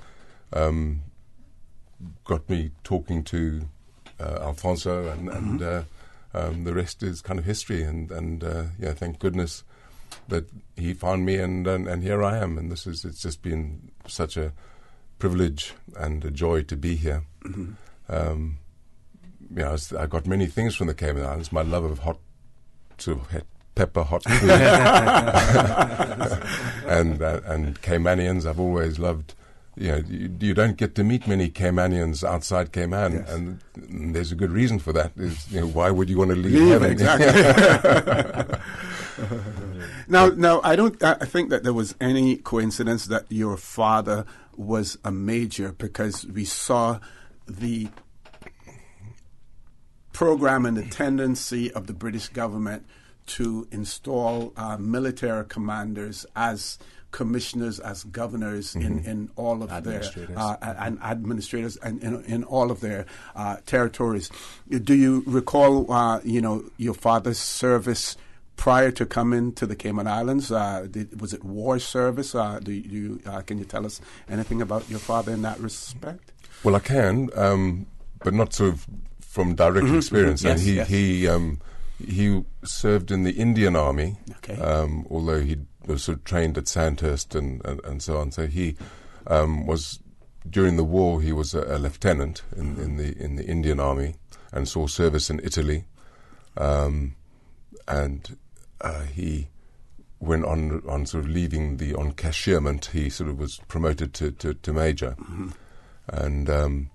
[SPEAKER 6] got me talking to Alfonso, and the rest is kind of history. And thank goodness that he found me, and here I am. And it's just been such a privilege and a joy to be here. Mm-hmm. I got many things from the Cayman Islands. My love of hot food, and Caymanians. I've always loved. You don't get to meet many Caymanians outside Cayman, yes. And there's a good reason for that. Why would you want to leave heaven?
[SPEAKER 5] Exactly. Now, I think that there was any coincidence that your father was a major, because we saw the program and the tendency of the British government to install military commanders as commissioners, as governors, mm-hmm. in all of their and administrators and in all of their territories. Do you recall, your father's service prior to coming to the Cayman Islands? Was it war service? Can you tell us anything about your father in that respect?
[SPEAKER 6] Well, I can, but not sort of from direct mm-hmm. experience.
[SPEAKER 5] Yes,
[SPEAKER 6] and he served in the Indian Army, okay. Although he was sort of trained at Sandhurst and so on. So he was, during the war, he was a lieutenant in the Indian Army and saw service in Italy. And he went on sort of leaving on cashierment. He sort of was promoted to major. Mm-hmm. And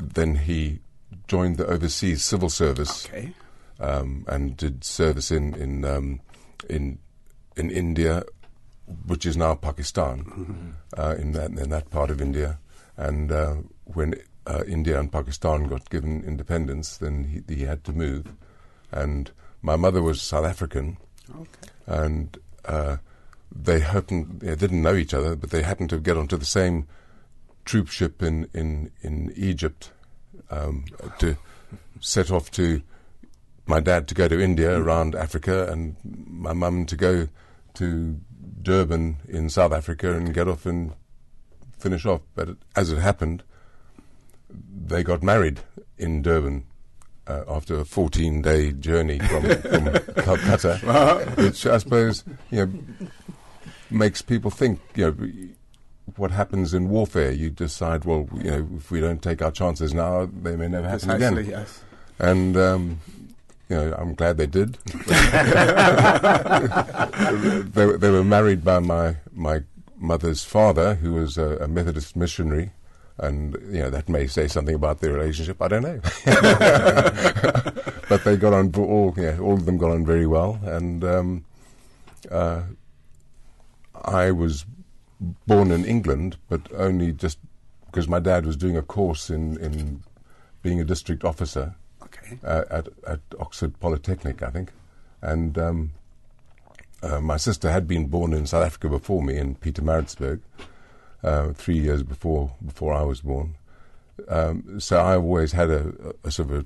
[SPEAKER 6] then he joined the overseas civil service. Okay. And did service in India, which is now Pakistan, mm-hmm. in that part of India. And when India and Pakistan got given independence, then he had to move. And my mother was South African, okay. And they didn't know each other, but they happened to get onto the same troop ship in Egypt to set off to my dad to go to India around Africa, and my mum to go to Durban in South Africa and get off and finish off. But as it happened, they got married in Durban after a 14-day journey from Calcutta, which I suppose makes people think. What happens in warfare? You decide, well, if we don't take our chances now, they may never happen again.
[SPEAKER 5] Yes.
[SPEAKER 6] And I'm glad they did. They were married by my mother's father, who was a Methodist missionary, and that may say something about their relationship. I don't know, but they got on. All of them got on very well, and I was born in England, but only just because my dad was doing a course in being a district officer. At Oxford Polytechnic, I think, and my sister had been born in South Africa before me in Pietermaritzburg, 3 years before I was born. So I always had a sort of a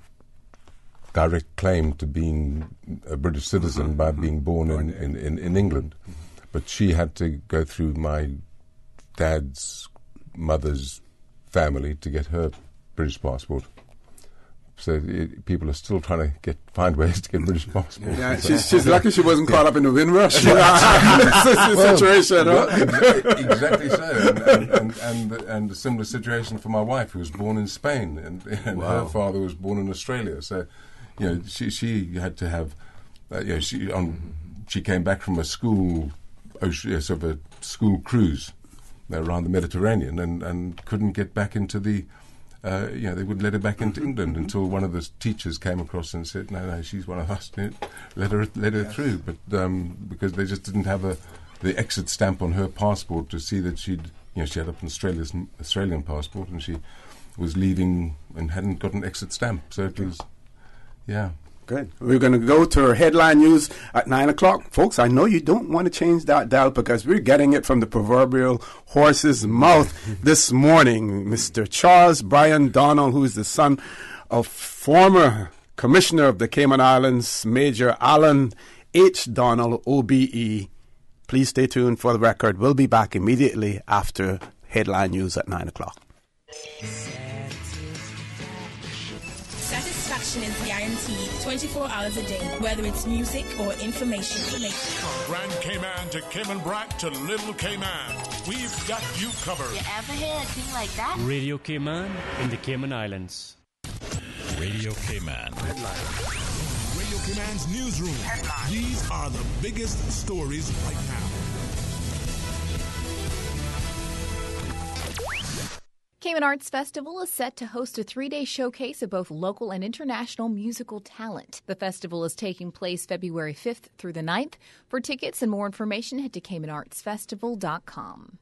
[SPEAKER 6] direct claim to being a British citizen by being born in England, but she had to go through my dad's mother's family to get her British passport. So people are still trying to find ways to get British passports.
[SPEAKER 5] Yeah, she's lucky she wasn't caught up in the Windrush situation.
[SPEAKER 6] Exactly so, and a similar situation for my wife, who was born in Spain, and her father was born in Australia. So, she had to have, she came back from a school cruise around the Mediterranean, and couldn't get back into the. They wouldn't let her back into England until one of the teachers came across and said, "No, she's one of us. Let her through." But because they just didn't have the exit stamp on her passport to see that she had an Australian passport, and she was leaving and hadn't got an exit stamp. So it was,
[SPEAKER 5] Good. We're going to go to our headline news at 9 o'clock. Folks, I know you don't want to change that dial because we're getting it from the proverbial horse's mouth this morning. Mr. Charles Brian Donald, who is the son of former Commissioner of the Cayman Islands, Major Alan H. Donald, OBE. Please stay tuned for the record. We'll be back immediately after headline news at 9 o'clock.
[SPEAKER 4] Satisfaction is guaranteed 24 hours a day, whether it's music or information.
[SPEAKER 2] From Grand Cayman to Cayman Brac to Little Cayman, we've got you covered.
[SPEAKER 8] You ever hear a thing like that?
[SPEAKER 11] Radio Cayman in the Cayman Islands.
[SPEAKER 2] Radio Cayman. Radio Cayman's newsroom. Headline. These are the biggest stories right now.
[SPEAKER 16] Cayman Arts Festival is set to host a 3-day showcase of both local and international musical talent. The festival is taking place February 5th through the 9th. For tickets and more information, head to CaymanArtsFestival.com.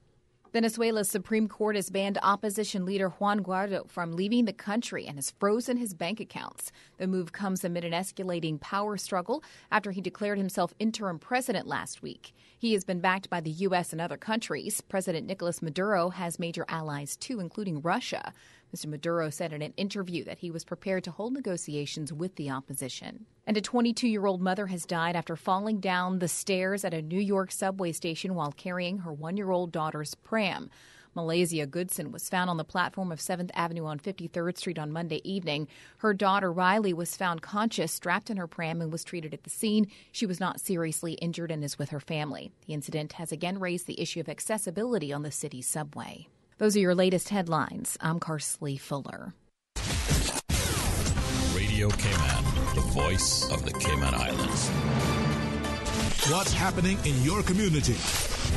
[SPEAKER 16] Venezuela's Supreme Court has banned opposition leader Juan Guaido from leaving the country and has frozen his bank accounts. The move comes amid an escalating power struggle after he declared himself interim president last week. He has been backed by the U.S. and other countries. President Nicolas Maduro has major allies, too, including Russia. Mr. Maduro said in an interview that he was prepared to hold negotiations with the opposition. And a 22-year-old mother has died after falling down the stairs at a New York subway station while carrying her 1-year-old daughter's pram. Malaysia Goodson was found on the platform of 7th Avenue on 53rd Street on Monday evening. Her daughter, Riley, was found conscious, strapped in her pram, and was treated at the scene. She was not seriously injured and is with her family. The incident has again raised the issue of accessibility on the city's subway. Those are your latest headlines. I'm Carsley Fuller.
[SPEAKER 2] Radio Cayman, the voice of the Cayman Islands. What's happening in your community?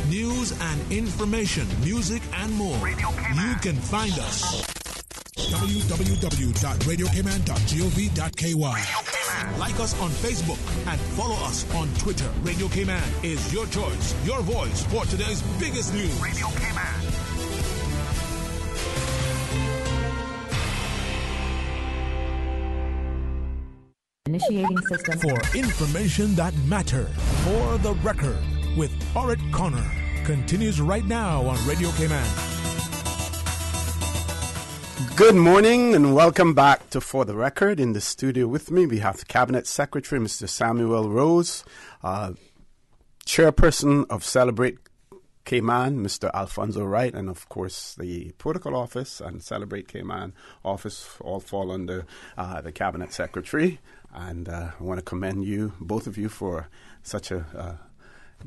[SPEAKER 2] News and information, music and more. You can find us. www.radiocayman.gov.ky. Like us on Facebook and follow us on Twitter. Radio Cayman is your choice, your voice for today's biggest news. Radio Cayman.
[SPEAKER 14] Initiating system.
[SPEAKER 2] For information that matters. For the record, with Orrett Connor continues right now on Radio Cayman.
[SPEAKER 5] Good morning and welcome back to For the Record. In the studio with me, we have the Cabinet Secretary, Mr. Samuel Rose, Chairperson of Celebrate Cayman, Mr. Alfonso Wright, and of course the Protocol Office and Celebrate Cayman Office all fall under the Cabinet Secretary. And I want to commend you, both of you, for such a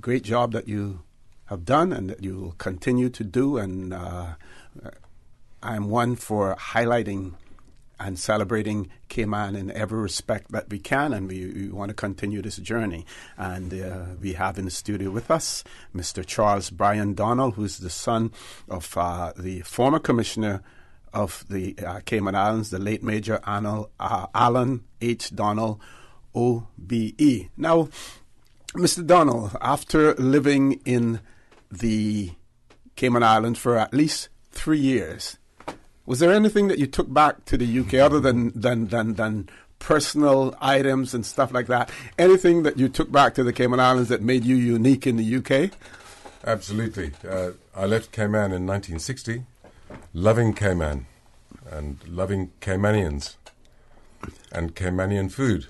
[SPEAKER 5] great job that you have done and that you will continue to do. And I'm one for highlighting and celebrating Cayman in every respect that we can, and we want to continue this journey. And we have in the studio with us Mr. Charles Brian Donnell, who's the son of the former commissioner of the Cayman Islands, the late Major Alan H. Donnell, OBE. Now, Mr. Donnell, after living in the Cayman Islands for at least 3 years, was there anything that you took back to the UK other than personal items and stuff like that? Anything that you took back to the Cayman Islands that made you unique in the UK?
[SPEAKER 6] Absolutely. I left Cayman in 1960, loving Cayman and loving Caymanians and Caymanian food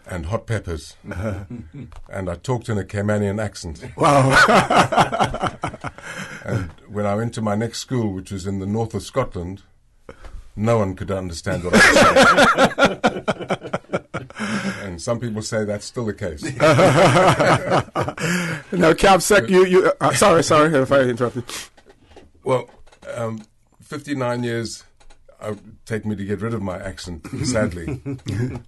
[SPEAKER 6] and hot peppers. And I talked in a Caymanian accent.
[SPEAKER 5] Wow.
[SPEAKER 6] And when I went to my next school, which was in the north of Scotland, no one could understand what I was saying. And some people say that's still the case.
[SPEAKER 5] Now, CabSec, you sorry if I interrupted.
[SPEAKER 6] Well, 59 years it would take me to get rid of my accent, sadly.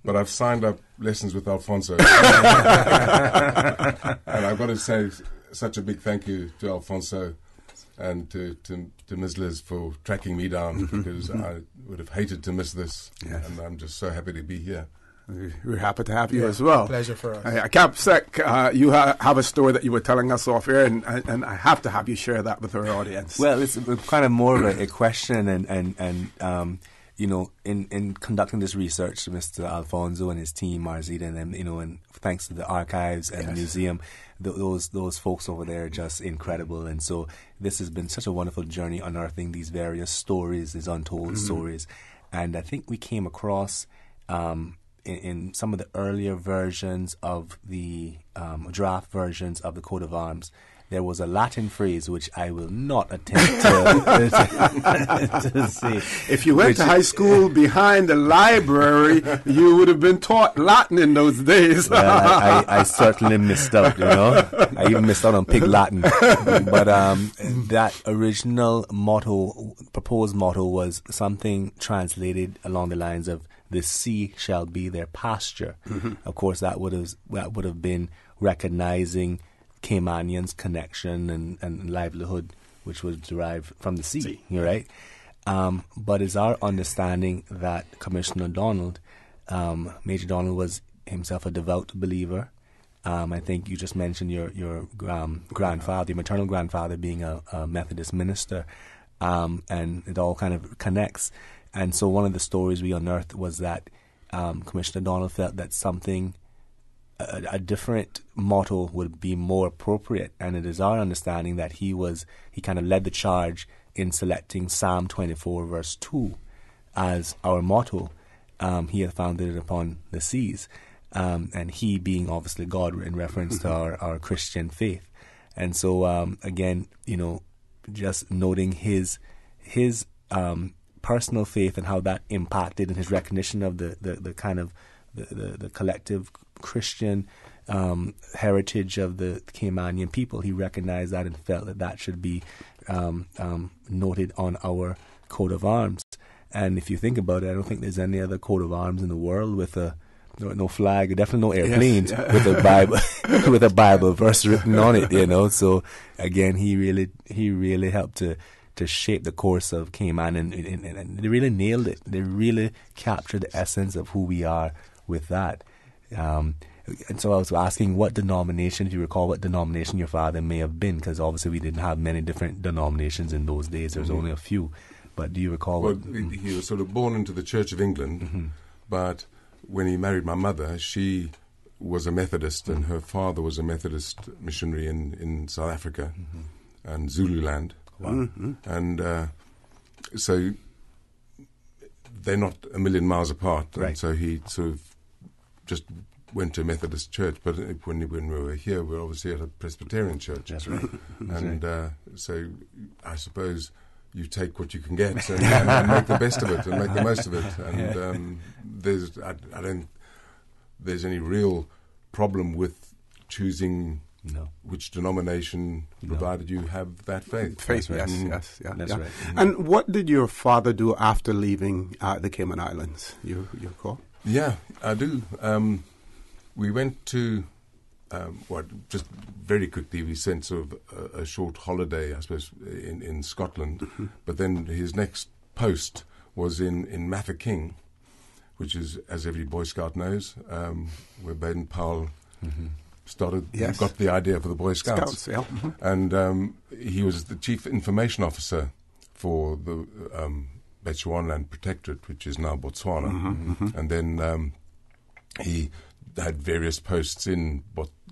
[SPEAKER 6] But I've signed up lessons with Alfonso. And I've got to say such a big thank you to Alfonso and to Ms. Liz for tracking me down, because I would have hated to miss this. Yes. And I'm just so happy to be here.
[SPEAKER 5] We're happy to have you as well.
[SPEAKER 3] Pleasure for us.
[SPEAKER 5] CabSec, you have a story that you were telling us off here, and I have to have you share that with our audience.
[SPEAKER 9] Well, it's kind of more of a question, and you know, in conducting this research, Mr. Alfonso and his team, Marzita, and them, you know, and thanks to the archives and the museum, those folks over there are just incredible. And so this has been such a wonderful journey unearthing these various stories, these untold stories. And I think we came across in some of the earlier versions of the draft versions of the coat of arms, there was a Latin phrase which I will not attempt to say.
[SPEAKER 5] If you went to high school behind the library, you would have been taught Latin in those days.
[SPEAKER 9] Well, I certainly missed out, you know. I even missed out on Pig Latin. But that original motto, proposed motto, was something translated along the lines of, "The sea shall be their pasture." Of course, that would have been recognizing Caymanians' connection and livelihood, which was derived from the sea. You're right. But it's our understanding that Commissioner Donald, Major Donald, was himself a devout believer. I think you just mentioned your grandfather, your maternal grandfather, being a Methodist minister, and it all kind of connects. And so one of the stories we unearthed was that Commissioner Donald felt that a different motto would be more appropriate, and it is our understanding that he kind of led the charge in selecting Psalm 24 verse 2 as our motto. He had founded it upon the seas, and he being obviously God in reference to our Christian faith. And so again, you know, just noting his personal faith and how that impacted in his recognition of the kind of the collective Christian heritage of the Caymanian people. He recognized that and felt that should be noted on our coat of arms. And if you think about it, I don't think there's any other coat of arms in the world with no flag, definitely no airplanes, with a Bible verse written on it. You know, so again, he really helped to shape the course of Cayman, and they really nailed it. They really captured the essence of who we are with that. And so I was asking what denomination, if you recall, what denomination your father may have been, because obviously we didn't have many different denominations in those days. There was only a few. But do you recall?
[SPEAKER 6] Well, he was sort of born into the Church of England, but when he married my mother, she was a Methodist, and her father was a Methodist missionary in South Africa and Zululand.
[SPEAKER 5] Wow.
[SPEAKER 6] And so they're not a million miles apart.
[SPEAKER 5] Right.
[SPEAKER 6] And so he sort of just went to a Methodist church. But when we were here, we were obviously at a Presbyterian church.
[SPEAKER 9] That's right.
[SPEAKER 6] And so I suppose you take what you can get and make the best of it and make the most of it. And I don't there's any real problem with choosing which denomination, provided you have that faith.
[SPEAKER 5] Faith,
[SPEAKER 6] That's right.
[SPEAKER 5] yes.
[SPEAKER 9] That's right.
[SPEAKER 5] And what did your father do after leaving the Cayman Islands? You recall?
[SPEAKER 6] Yeah, I do. We went to, just very quickly, we sent sort of a short holiday, I suppose, in Scotland. But then his next post was in Mafeking, which is, as every Boy Scout knows, where Baden-Powell got the idea for the Boy Scouts. And he was the chief information officer for the Bechuanaland Protectorate, which is now Botswana. And then he had various posts in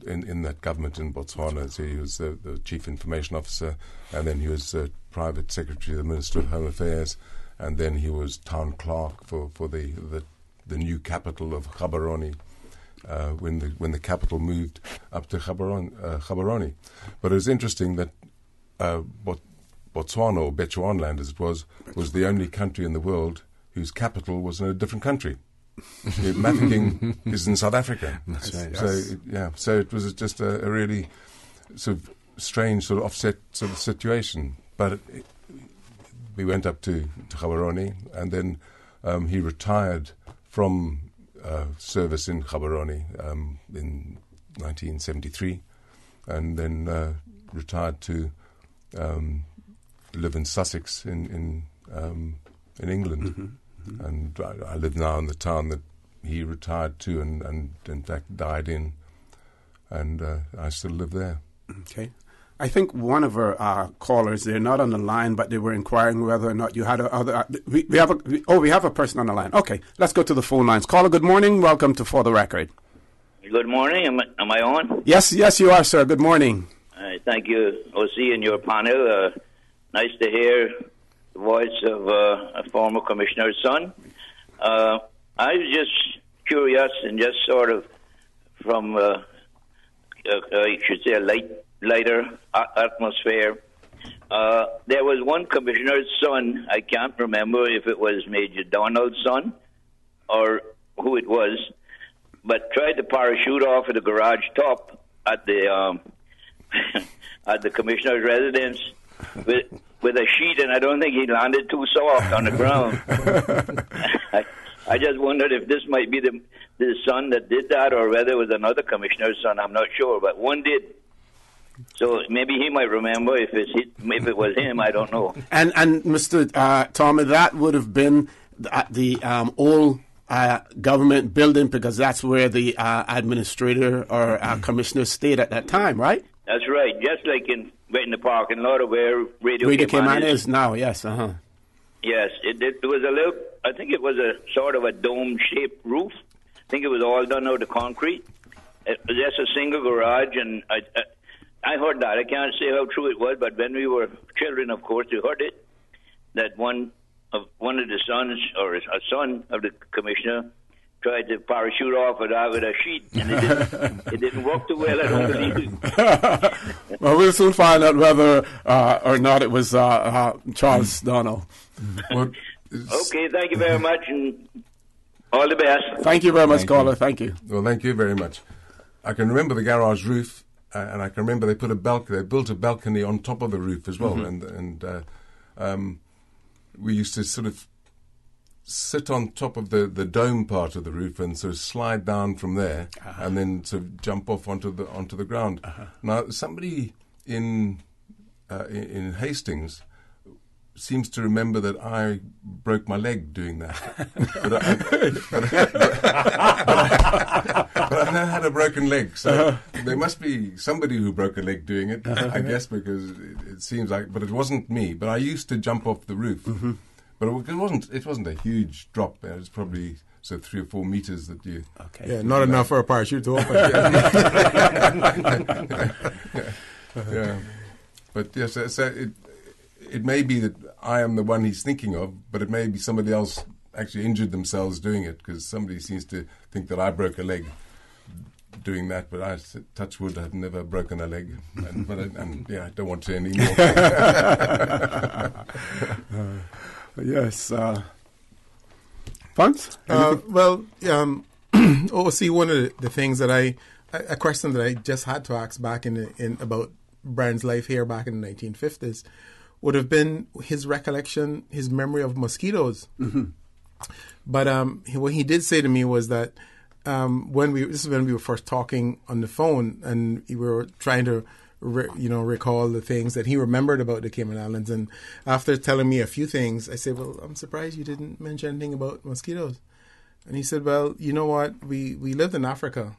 [SPEAKER 6] that government in Botswana. So he was the chief information officer, and then he was private secretary of the Minister of Home Affairs, and then he was town clerk for the new capital of Gaborone, when the capital moved up to Gaborone. But it was interesting that Botswana, or Bechuanaland as it was the only country in the world whose capital was in a different country. Mafeking is in South Africa.
[SPEAKER 9] That's right.
[SPEAKER 6] So it was just a really sort of strange sort of offset sort of situation. But we went up to Gaborone, and then he retired from service in Gaborone in 1973, and then retired to live in Sussex in England. And I live now in the town that he retired to and in fact died in, and I still live there.
[SPEAKER 5] Okay. I think one of our callers, they're not on the line, but they were inquiring whether or not you had we have a person on the line. Okay, let's go to the phone lines. Caller, good morning. Welcome to For the Record.
[SPEAKER 3] Good morning. Am I on?
[SPEAKER 5] Yes, you are, sir. Good morning.
[SPEAKER 3] Thank you, O.C., and your panel. Nice to hear the voice of a former commissioner's son. I was just curious, and just sort of from, I should say, a lighter atmosphere. There was one commissioner's son, I can't remember if it was Major Donald's son or who it was, but tried to parachute off at the garage top at the at the commissioner's residence with a sheet, and I don't think he landed too soft on the ground. I just wondered if this might be the son that did that, or whether it was another commissioner's son. I'm not sure, but one did. So maybe he might remember if it was him. I don't know.
[SPEAKER 5] And Mr. Tommy, that would have been at the old government building, because that's where the administrator or commissioner stayed at that time, right?
[SPEAKER 3] That's right. Just like in the parking lot of where Radio
[SPEAKER 5] Cayman is now. Yes.
[SPEAKER 3] Yes, it was a little. I think it was a sort of a dome-shaped roof. I think it was all done out of concrete. It was just a single garage, and I heard that. I can't say how true it was, but when we were children, of course, we heard it, that one of the sons, or a son of the commissioner, tried to parachute off with a sheet, and it didn't work too well, I don't believe.
[SPEAKER 5] Well, we'll soon find out whether or not it was Charles Donald.
[SPEAKER 3] Okay, thank you very much, and all the best.
[SPEAKER 5] Thank you very much, caller. Thank you.
[SPEAKER 6] Well, thank you very much. I can remember the garage roof. And I can remember they built a balcony on top of the roof as well, and we used to sort of sit on top of the dome part of the roof and sort of slide down from there, and then sort of jump off onto the ground. Now, somebody in Hastings seems to remember that I broke my leg doing that. but I never had a broken leg, so there must be somebody who broke a leg doing it, I guess, because it seems like, but it wasn't me. But I used to jump off the roof. But it wasn't a huge drop. It was probably 3 or 4 meters that you.
[SPEAKER 5] Okay.
[SPEAKER 7] Yeah, not enough for a parachute to open.
[SPEAKER 6] Yeah. But yes, so it may be that I am the one he's thinking of, but it may be somebody else actually injured themselves doing it, because somebody seems to think that I broke a leg doing that, but I, touch wood, I've never broken a leg, and I don't want to anymore.
[SPEAKER 5] Yes. Pons?
[SPEAKER 7] See, one of the things that a question that I just had to ask back in about Brian's life here back in the 1950s would have been his recollection, his memory of mosquitoes.
[SPEAKER 5] Mm-hmm.
[SPEAKER 7] But what he did say to me was that this is when we were first talking on the phone, and we were trying to recall the things that he remembered about the Cayman Islands. And after telling me a few things, I said, well, I'm surprised you didn't mention anything about mosquitoes. And he said, well, you know what? We lived in Africa.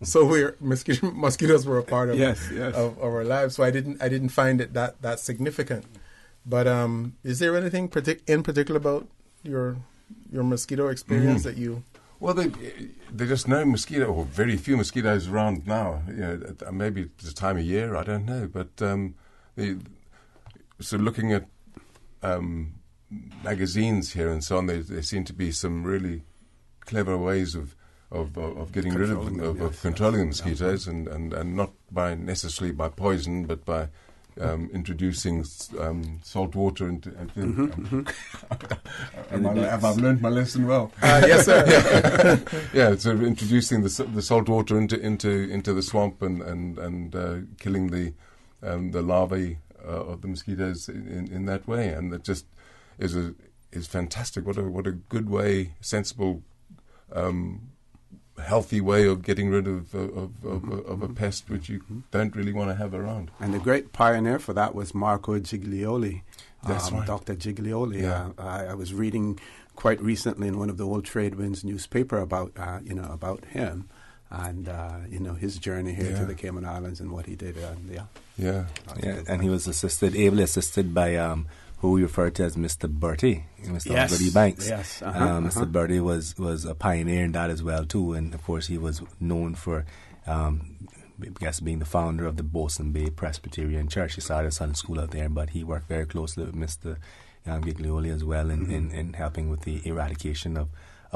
[SPEAKER 7] So mosquitoes were a part of of our lives. So I didn't find it that significant. But is there anything in particular about your mosquito experience that you...
[SPEAKER 6] Well, there's just no mosquito, or very few mosquitoes around now. Maybe it's the time of year, I don't know. But so looking at magazines here and so on, there seem to be some really clever ways of getting rid of them, of controlling the mosquitoes, and not necessarily by poison, but by introducing salt water into. Have I learned my lesson well?
[SPEAKER 7] Yes, sir.
[SPEAKER 6] Yeah, so introducing the salt water into the swamp and killing the larvae of the mosquitoes in that way, and that just is fantastic. What a good way, sensible. Healthy way of getting rid of a pest which you don't really want to have around.
[SPEAKER 5] And the great pioneer for that was Marco Giglioli.
[SPEAKER 6] That's right.
[SPEAKER 5] Dr. Giglioli.
[SPEAKER 6] Yeah.
[SPEAKER 5] I was reading quite recently in one of the old Tradewinds newspaper about him and his journey here to the Cayman Islands and what he did.
[SPEAKER 9] And he was ably assisted by who we refer to as Mr. Bertie, Mr. Bertie Banks.
[SPEAKER 5] Yes.
[SPEAKER 9] Mr. Bertie was a pioneer in that as well too, and of course he was known for, being the founder of the Bosun Bay Presbyterian Church. He started a Sunday school out there, but he worked very closely with Mr. Giglioli as well in helping with the eradication of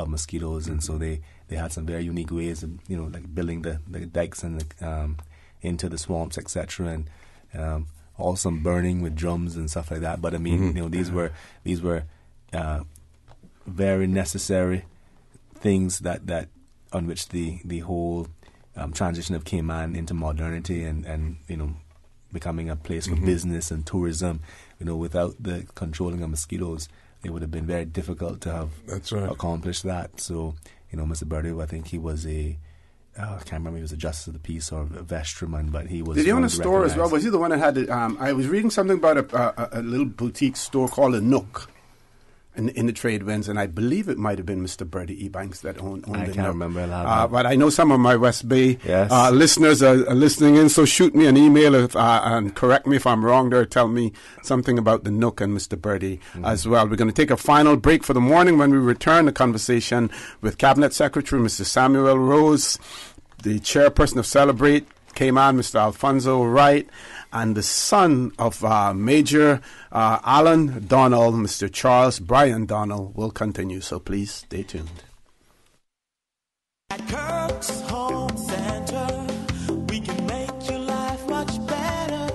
[SPEAKER 9] mosquitoes, and so they had some very unique ways of like building the dikes and into the swamps, etc. and also some burning with drums and stuff like that. But I mean, these were very necessary things that on which the whole transition of Cayman into modernity and becoming a place for business and tourism. Without the controlling of mosquitoes, it would have been very difficult to have accomplished that. So, Mr. Bertie, I think he was I can't remember, he was a justice of the peace or a vestryman, but he was...
[SPEAKER 5] Did he own a store as well? Was he the one that had it? I was reading something about a little boutique store called a Nook in the Tradewinds, and I believe it might have been Mr. Bertie E. Banks that owned
[SPEAKER 9] I
[SPEAKER 5] it.
[SPEAKER 9] can't remember a lot.
[SPEAKER 5] But I know some of my West Bay listeners are listening in, so shoot me an email and correct me if I'm wrong there. Tell me something about the Nook and Mr. Bertie as well. We're going to take a final break for the morning. When we return, a conversation with Cabinet Secretary Mr. Samuel Rose, the chairperson of Celebrate Cayman, Mr. Alfonso Wright, and the son of Major Alan Donnell, Mr. Charles Brian Donnell, will continue. So please stay tuned.
[SPEAKER 12] At Kirk's Home Center, we can make your life much better.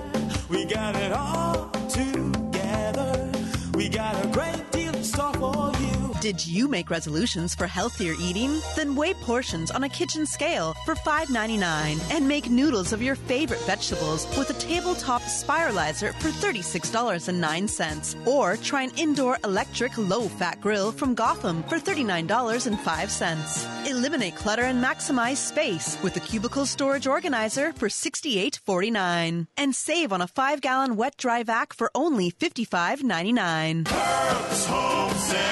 [SPEAKER 12] We got it all together. We got a great deal in store for you.
[SPEAKER 13] Did you make resolutions for healthier eating? Then weigh portions on a kitchen scale for $5.99 and make noodles of your favorite vegetables with a tabletop spiralizer for $36.09. Or try an indoor electric low-fat grill from Gotham for $39.05. Eliminate clutter and maximize space with a cubicle storage organizer for $68.49. And save on a 5-gallon wet-dry vac for only $55.99.
[SPEAKER 12] Kirk's Home Center.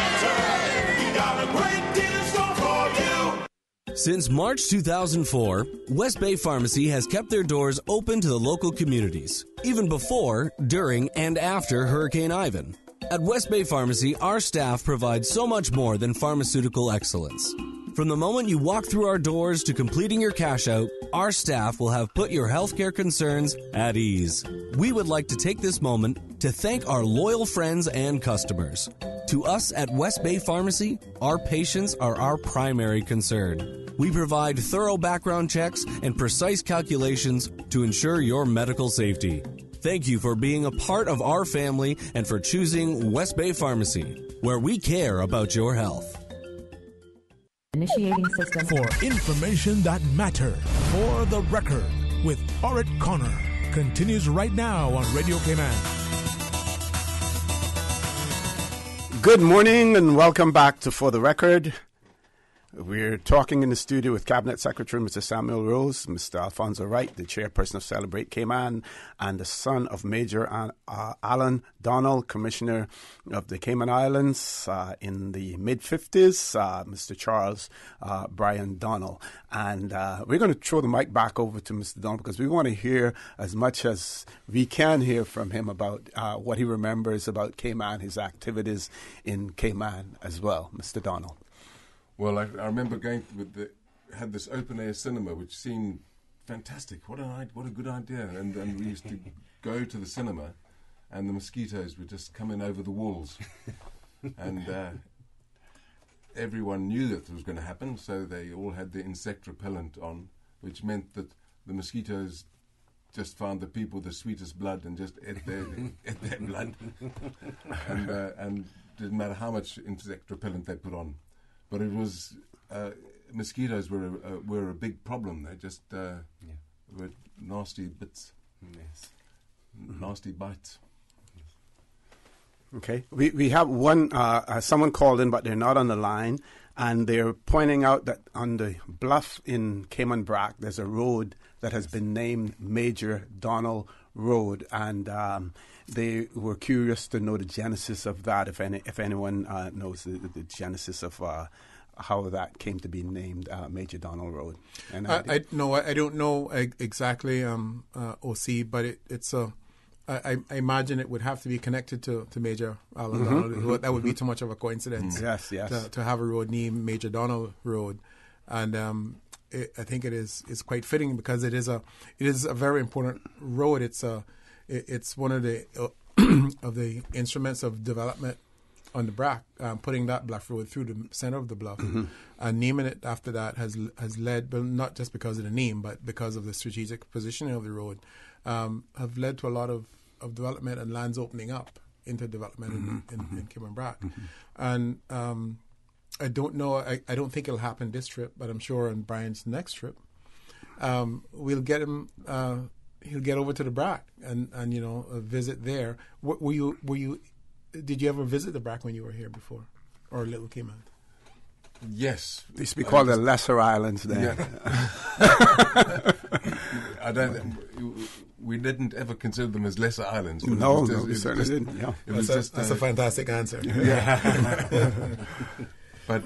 [SPEAKER 10] Since March 2004, West Bay Pharmacy has kept their doors open to the local communities, even before, during, and after Hurricane Ivan. At West Bay Pharmacy, our staff provides so much more than pharmaceutical excellence. From the moment you walk through our doors to completing your cash out, our staff will have put your healthcare concerns at ease. We would like to take this moment to thank our loyal friends and customers. To us at West Bay Pharmacy, our patients are our primary concern. We provide thorough background checks and precise calculations to ensure your medical safety. Thank you for being a part of our family and for choosing West Bay Pharmacy, where we care about your health.
[SPEAKER 14] Initiating system.
[SPEAKER 2] For information that matter, For the Record with Orrett Connor continues right now on Radio Cayman.
[SPEAKER 5] Good morning and welcome back to For the Record. We're talking in the studio with Cabinet Secretary Mr. Samuel Rose, Mr. Alfonso Wright, the chairperson of Celebrate Cayman, and the son of Major Alan Donnell, Commissioner of the Cayman Islands in the mid-50s, Mr. Charles Brian Donnell. And we're going to throw the mic back over to Mr. Donnell because we want to hear as much as we can hear from him about what he remembers about Cayman, his activities in Cayman as well. Mr. Donnell.
[SPEAKER 6] Well, I remember going had this open-air cinema, which seemed fantastic. What a good idea. And we used to go to the cinema, and the mosquitoes would just come in over the walls. And everyone knew that it was going to happen, so they all had the insect repellent on, which meant that the mosquitoes just found the people the sweetest blood and just ate their blood. And didn't matter how much insect repellent they put on. But it was mosquitoes were a big problem. They just were nasty bits, nasty bites.
[SPEAKER 5] Okay, we have one. Someone called in, but they're not on the line, and they're pointing out that on the bluff in Cayman Brac, there's a road that has been named Major Donnell Road, and they were curious to know the genesis of that, if anyone knows the genesis of how that came to be named Major Donnell Road. And
[SPEAKER 7] I don't know exactly, OC, but it's a. I imagine it would have to be connected to Major Alan Donnell. That would be too much of a coincidence.
[SPEAKER 5] Yes.
[SPEAKER 7] To have a road named Major Donnell Road, and I think it is quite fitting because it is a very important road. It's one of the of the instruments of development on the Brac, putting that bluff road through the center of the bluff, and naming it after that has led, but not just because of the name, but because of the strategic positioning of the road, have led to a lot of development and lands opening up into development in Cayman Brac. And I don't know, I don't think it'll happen this trip, but I'm sure on Brian's next trip, we'll get him. He'll get over to the Brac and visit there. Were you? Did you ever visit the Brac when you were here before, or Little Cayman?
[SPEAKER 6] Yes,
[SPEAKER 5] they used to be called the Lesser Islands then.
[SPEAKER 6] Yeah. We didn't ever consider them as lesser islands.
[SPEAKER 5] No, we certainly didn't. Yeah.
[SPEAKER 7] That's a fantastic answer.
[SPEAKER 6] Yeah. But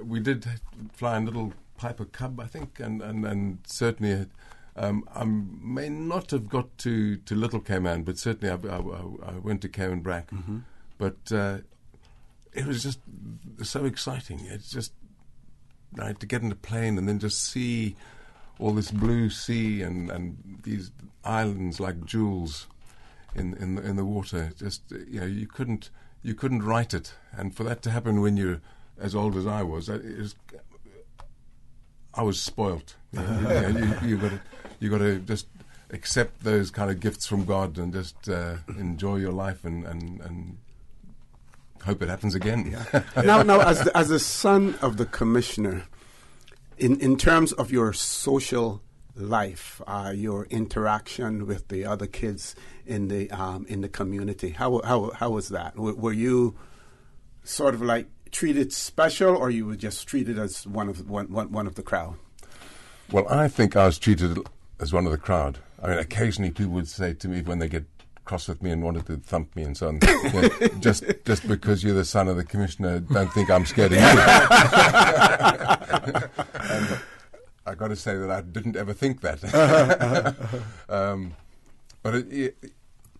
[SPEAKER 6] we did fly a little Piper Cub, I think, and certainly. I may not have got to Little Cayman, but certainly I went to Cayman Brac. But it was just so exciting. It's just to get in a plane and then just see all this blue sea and these islands like jewels in the water. Just you couldn't write it, and for that to happen when you're as old as I was, I was spoilt. You got to just accept those kind of gifts from God and just enjoy your life and hope it happens again.
[SPEAKER 5] Yeah. now, as the son of the commissioner, in terms of your social life, your interaction with the other kids in the community, how was that? Were you sort of like treated special, or you were just treated as one of the crowd?
[SPEAKER 6] Well, I think I was treated as one of the crowd. I mean, occasionally people would say to me when they get cross with me and wanted to thump me and so on, just because you're the son of the commissioner, don't think I'm scared of you. And I got to say that I didn't ever think that. But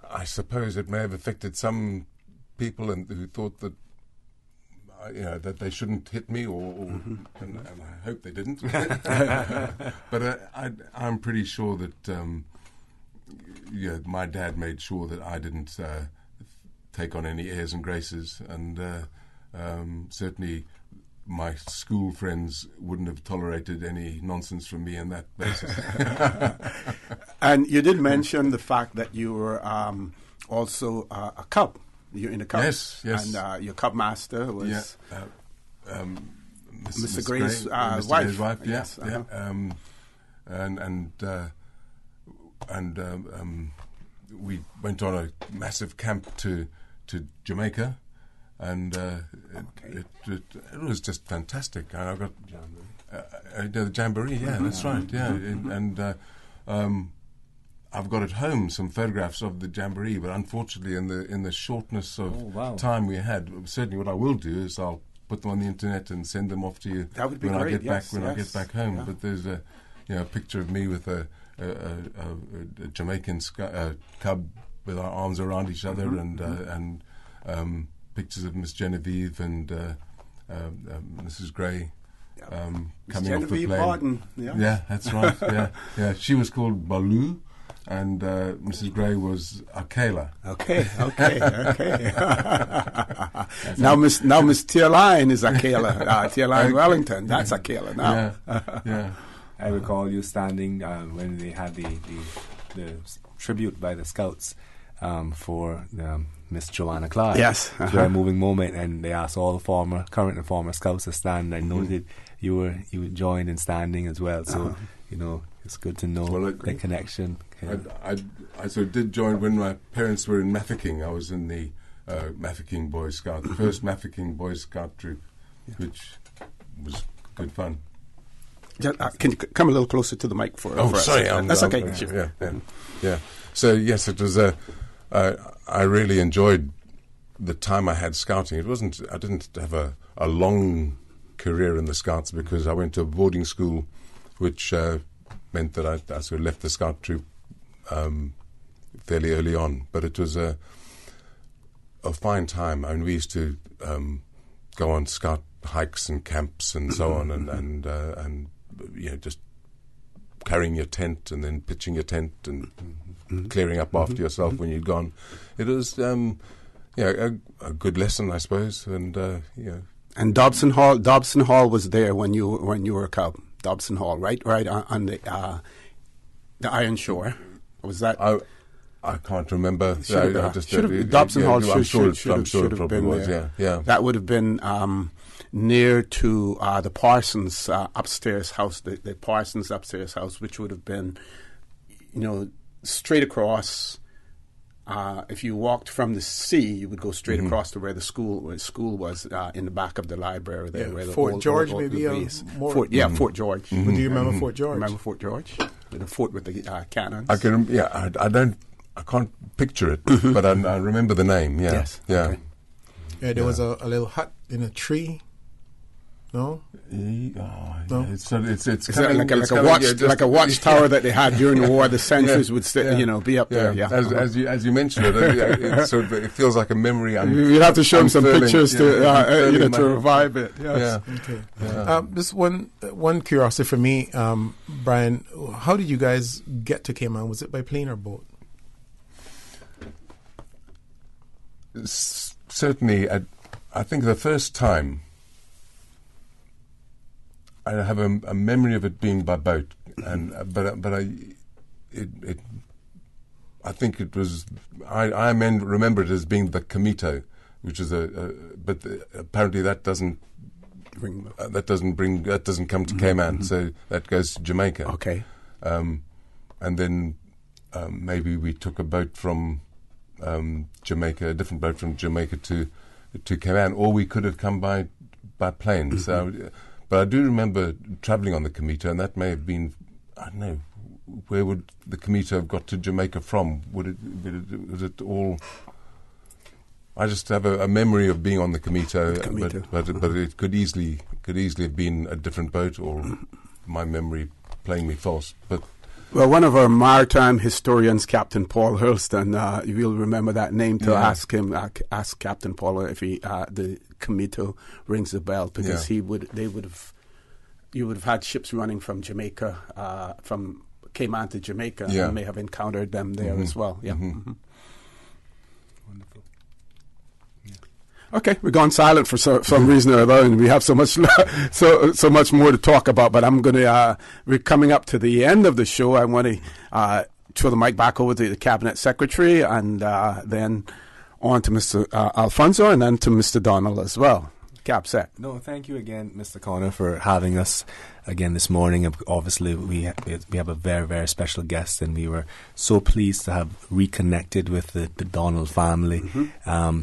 [SPEAKER 6] I suppose it may have affected some people and who thought that that they shouldn't hit me, and I hope they didn't. But I'm pretty sure that my dad made sure that I didn't take on any airs and graces, and certainly my school friends wouldn't have tolerated any nonsense from me on that basis.
[SPEAKER 5] And you did mention the fact that you were also a cub. You're in the Cubs.
[SPEAKER 6] Yes.
[SPEAKER 5] And your Cub master was Mr. Gray's
[SPEAKER 6] Mr.
[SPEAKER 5] wife.
[SPEAKER 6] Gray's wife. Yeah,
[SPEAKER 5] Yes,
[SPEAKER 6] and we went on a massive camp to Jamaica, and it was just fantastic. And I got the jamboree. Yeah, that's right. Yeah, and I've got at home some photographs of the jamboree, but unfortunately, in the shortness of time we had, certainly what I will do is I'll put them on the internet and send them off to you
[SPEAKER 5] that would be
[SPEAKER 6] when
[SPEAKER 5] great.
[SPEAKER 6] I get back home. Yeah. But there's a picture of me with a Jamaican cub with our arms around each other, and pictures of Miss Genevieve and Mrs. Gray. Coming off the plane.
[SPEAKER 5] Martin,
[SPEAKER 6] yeah, that's right. Yeah. She was called Baloo, and Mrs. Gray was Akela.
[SPEAKER 5] Okay. Now Miss Tierline is Akela. Tierline Wellington. That's Akela now.
[SPEAKER 6] Yeah.
[SPEAKER 9] I recall you standing when they had the tribute by the Scouts for Miss Joanna Clark.
[SPEAKER 5] Yes.
[SPEAKER 9] It's a very moving moment, and they asked all the current and former Scouts to stand. I noted you joined in standing as well. So it's good to know the connection.
[SPEAKER 6] I sort of did join when my parents were in Mafeking. I was in the Mafeking Boy Scout, the first Mafeking Boy Scout troop, which was good fun.
[SPEAKER 5] Can you come a little closer to the mic for us?
[SPEAKER 6] Sorry.
[SPEAKER 5] That's okay. Sure.
[SPEAKER 6] Yeah. So yes, it was. I really enjoyed the time I had scouting. I didn't have a long career in the Scouts because I went to a boarding school, which meant that I sort of left the Scout troop fairly early on. But it was a fine time. I mean, we used to go on Scout hikes and camps and so on, and just carrying your tent and then pitching your tent and clearing up after yourself when you'd gone. It was a good lesson, I suppose, and
[SPEAKER 5] And Dobson Hall was there when you were a cub. Dobson Hall, right on the Iron Shore. Was that?
[SPEAKER 6] I can't remember.
[SPEAKER 5] Dobson Hall should have been there.
[SPEAKER 6] Yeah.
[SPEAKER 5] That would have been near to the Parsons upstairs house, the Parsons upstairs house, which would have been, straight across. If you walked from the sea, you would go straight across to where the school was in the back of the library there.
[SPEAKER 7] Yeah,
[SPEAKER 5] where the
[SPEAKER 7] Fort George, maybe.
[SPEAKER 5] Fort George.
[SPEAKER 7] Do you remember Fort George?
[SPEAKER 5] Remember Fort George? The fort with the cannons.
[SPEAKER 6] I can't picture it, but I remember the name. Yeah.
[SPEAKER 5] Yes.
[SPEAKER 6] Yeah.
[SPEAKER 5] Okay.
[SPEAKER 7] Yeah, there was a little hut in a tree. No.
[SPEAKER 6] No. It's
[SPEAKER 5] like a watchtower that they had during the war. The sentries would be up there. Yeah.
[SPEAKER 6] As you mentioned it, it feels like a memory.
[SPEAKER 5] You'd have to show them some pictures to revive it. Yes.
[SPEAKER 7] Yeah. Okay. Yeah. Just one curiosity for me, Brian. How did you guys get to Cayman? Was it by plane or boat?
[SPEAKER 6] Certainly, I think the first time. I have a memory of it being by boat, but I think it was. I remember it as being the Comito, which is but apparently that doesn't come to Cayman, so that goes to Jamaica.
[SPEAKER 5] Okay,
[SPEAKER 6] and then maybe we took a boat from Jamaica, a different boat from Jamaica to Cayman, or we could have come by plane. So. But I do remember travelling on the Comito, and that may have been, I don't know, where would the Comito have got to Jamaica from? Was it all? I just have a memory of being on the Comito, but it could easily have been a different boat, or my memory playing me false. But
[SPEAKER 5] Well, one of our maritime historians, Captain Paul Hurlston, you'll remember that name to ask Captain Paul if the Comito rings the bell, because you would have had ships running from Jamaica, from Cayman to Jamaica, and may have encountered them there as well. Yeah. Mm-hmm.
[SPEAKER 9] Wonderful.
[SPEAKER 5] Okay, we're gone silent for some reason or other, and we have so much more to talk about. But I'm going to we're coming up to the end of the show. I want to throw the mic back over to the Cabinet Secretary, and then on to Mr. Alfonso, and then to Mr. Donald as well. Cap set.
[SPEAKER 9] No, thank you again, Mr. Connor, for having us again this morning. Obviously, we have a very, very special guest, and we were so pleased to have reconnected with the Donald family. Mm-hmm.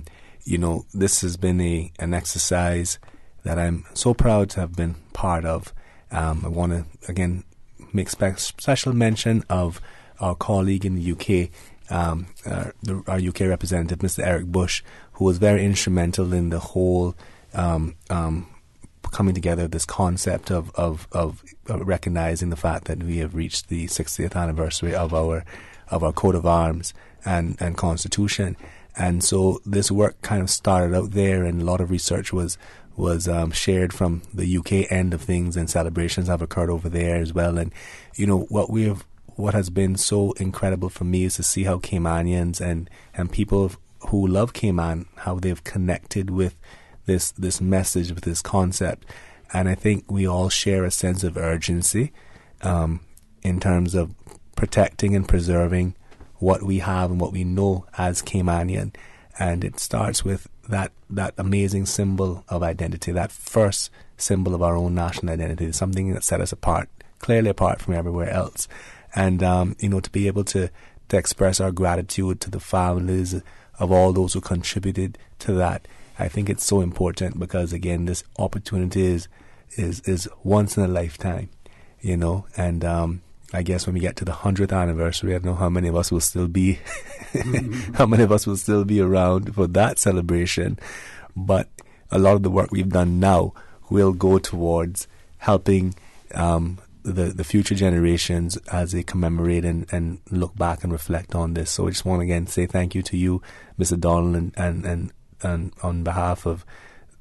[SPEAKER 9] This has been an exercise that I'm so proud to have been part of. I want to, again, make special mention of our colleague in the UK, our UK representative, Mr. Eric Bush, who was very instrumental in the whole coming together of this concept of recognizing the fact that we have reached the 60th anniversary of our coat of arms and Constitution. And so this work kind of started out there, and a lot of research was shared from the UK end of things, and celebrations have occurred over there as well. And what has been so incredible for me is to see how Caymanians and people who love Cayman, how they've connected with this message, with this concept. And I think we all share a sense of urgency in terms of protecting and preserving what we have and what we know as Caymanian. And it starts with that amazing symbol of identity, that first symbol of our own national identity, something that set us apart, clearly apart from everywhere else. And, to be able to express our gratitude to the families of all those who contributed to that, I think it's so important, because, again, this opportunity is once in a lifetime, and I guess when we get to the 100th anniversary, I don't know how many of us will still be around for that celebration. But a lot of the work we've done now will go towards helping the future generations as they commemorate and look back and reflect on this. So I just want to again say thank you to you, Mr. Donald, and on behalf of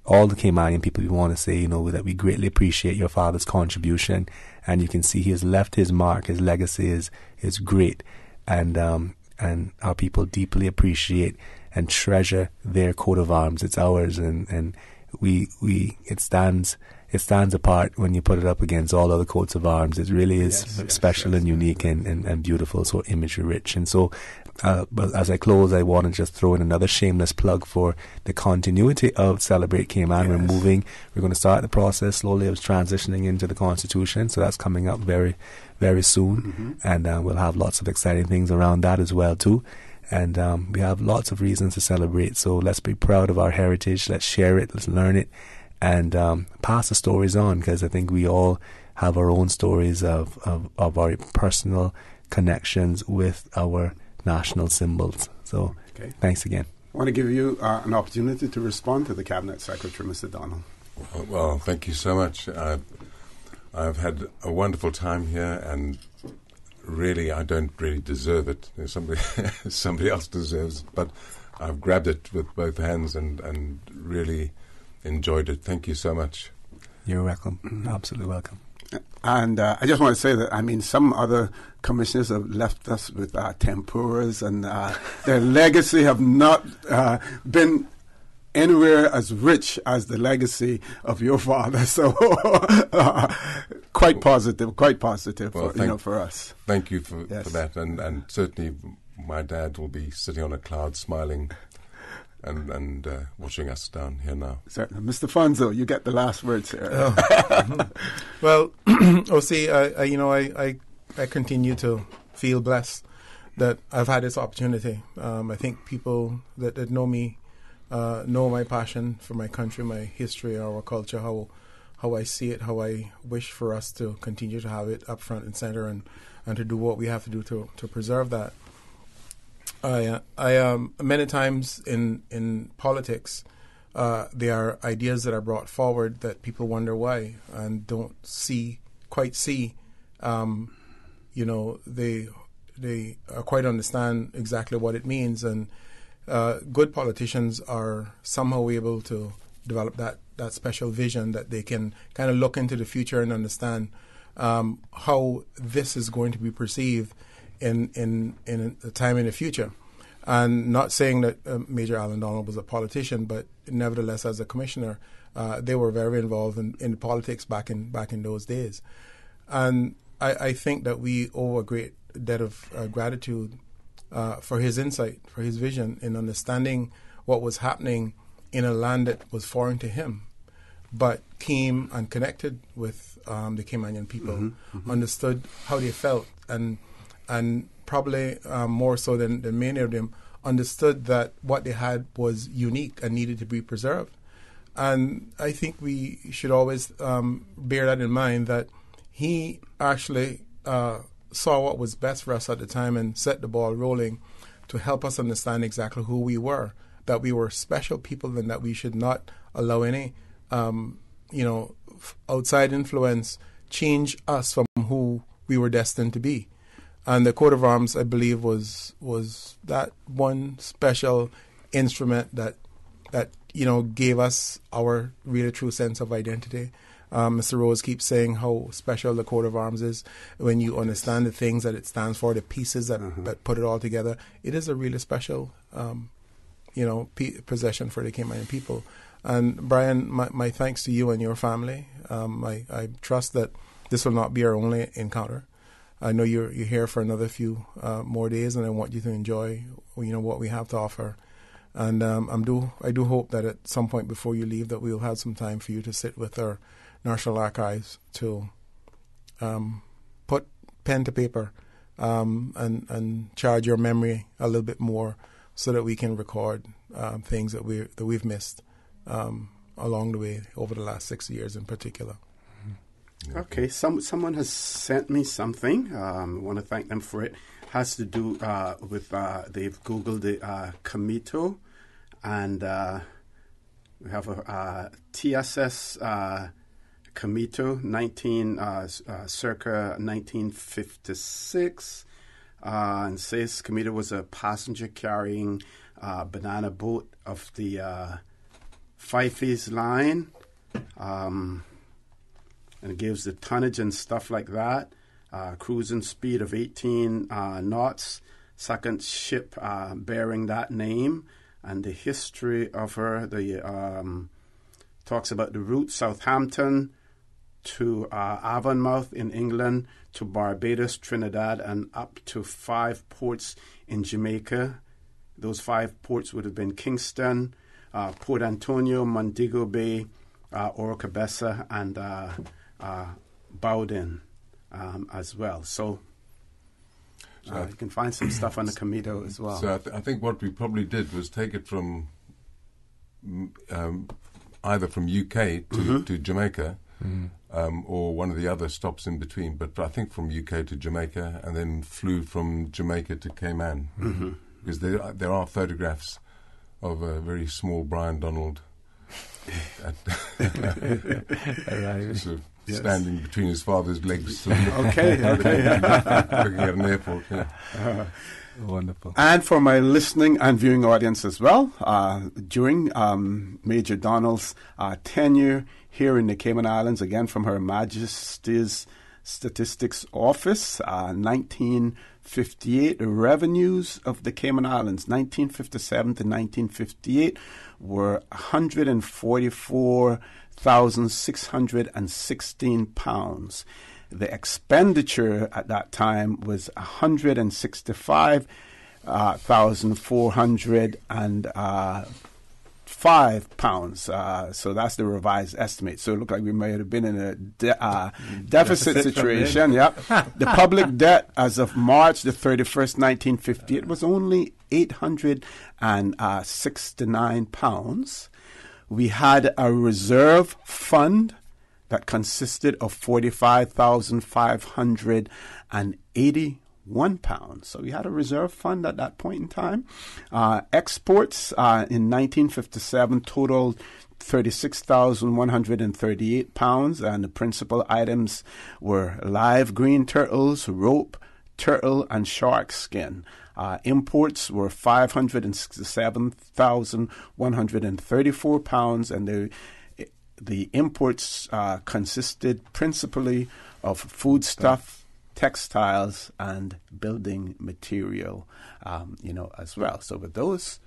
[SPEAKER 9] all the Caymanian people, we want to say, that we greatly appreciate your father's contribution, and you can see he has left his mark. His legacy is great, and our people deeply appreciate and treasure their coat of arms. It's ours, and it stands apart when you put it up against all other coats of arms. It really is special and unique and beautiful, so imagery rich. And so, but as I close, I want to just throw in another shameless plug for the continuity of Celebrate Cayman. We're going to start the process slowly of transitioning into the Constitution, so that's coming up very, very soon. And we'll have lots of exciting things around that as well too. And we have lots of reasons to celebrate, so let's be proud of our heritage, let's share it, let's learn it, and pass the stories on, because I think we all have our own stories of our personal connections with our national symbols. So thanks again.
[SPEAKER 5] I want to give you an opportunity to respond to the Cabinet Secretary, Mr. Donald.
[SPEAKER 6] Well, thank you so much. I've had a wonderful time here, and really, I don't really deserve it. Somebody else deserves it, but I've grabbed it with both hands and really enjoyed it. Thank you so much.
[SPEAKER 9] You're welcome. Absolutely welcome.
[SPEAKER 5] And I just want to say that, some other commissioners have left us with tempuras, and their legacy have not been anywhere as rich as the legacy of your father. So quite positive for us.
[SPEAKER 6] Thank you for that. And certainly my dad will be sitting on a cloud smiling and watching us down here now.
[SPEAKER 5] Certainly. Mr. Fonzo, you get the last words here.
[SPEAKER 7] Well, I continue to feel blessed that I've had this opportunity. I think people that know me know my passion for my country, my history, our culture, how I see it, how I wish for us to continue to have it up front and center, and to do what we have to do to preserve that. I many times in politics, there are ideas that are brought forward that people wonder why and don't quite see they quite understand exactly what it means, and good politicians are somehow able to develop that special vision that they can kind of look into the future and understand how this is going to be perceived in a time in the future. And not saying that Major Alan Donald was a politician, but nevertheless, as a commissioner, they were very involved in politics back in those days. And I think that we owe a great debt of gratitude for his insight, for his vision in understanding what was happening in a land that was foreign to him, but came and connected with the Caymanian people, understood how they felt, and probably more so than many of them, understood that what they had was unique and needed to be preserved. And I think we should always bear that in mind, that he actually saw what was best for us at the time and set the ball rolling to help us understand exactly who we were, that we were special people, and that we should not allow any outside influence change us from who we were destined to be. And the coat of arms, I believe, was that one special instrument that gave us our really true sense of identity. Mr. Rose keeps saying how special the coat of arms is when you understand the things that it stands for, the pieces that put it all together. It is a really special, possession for the Caymanian people. And Brian, my thanks to you and your family. I trust that this will not be our only encounter. I know you're here for another few more days, and I want you to enjoy, what we have to offer. And I do hope that at some point before you leave, that we'll have some time for you to sit with our National Archives to put pen to paper and charge your memory a little bit more, so that we can record things that we've missed along the way over the last 6 years in particular.
[SPEAKER 5] Okay, someone has sent me something. I want to thank them for it. Has to do with they've Googled the Comito, and we have a TSS Comito, circa 1956, and says Comito was a passenger-carrying banana boat of the Fifes line. And it gives the tonnage and stuff like that. Cruising speed of 18 knots. Second ship bearing that name. And the history of her, talks about the route: Southampton to Avonmouth in England, to Barbados, Trinidad, and up to 5 ports in Jamaica. Those 5 ports would have been Kingston, Port Antonio, Montego Bay, Orocabessa, and Bowden as well. So you can find some stuff on the Comito as well.
[SPEAKER 6] So I think what we probably did was take it from either from UK to Jamaica, or one of the other stops in between. But I think from UK to Jamaica, and then flew from Jamaica to Cayman, because there are photographs of a very small Brian Donald sort of standing between his father's legs.
[SPEAKER 5] Okay.
[SPEAKER 6] Looking at an airport. Yeah.
[SPEAKER 9] Wonderful.
[SPEAKER 5] And for my listening and viewing audience as well, during Major Donald's tenure here in the Cayman Islands, again from Her Majesty's Statistics Office, 1958, the revenues of the Cayman Islands, 1957 to 1958, were £144,616. The expenditure at that time was £165,405. So that's the revised estimate. So it looked like we might have been in a deficit situation. Yep. The public debt as of March the 31st, 1958 was only £869. We had a reserve fund that consisted of £45,581. So we had a reserve fund at that point in time. Exports in 1957 totaled £36,138, and the principal items were live green turtles, rope, turtle, and shark skin. Imports were £567,134, and the imports consisted principally of foodstuff, textiles, and building material, as well. So with those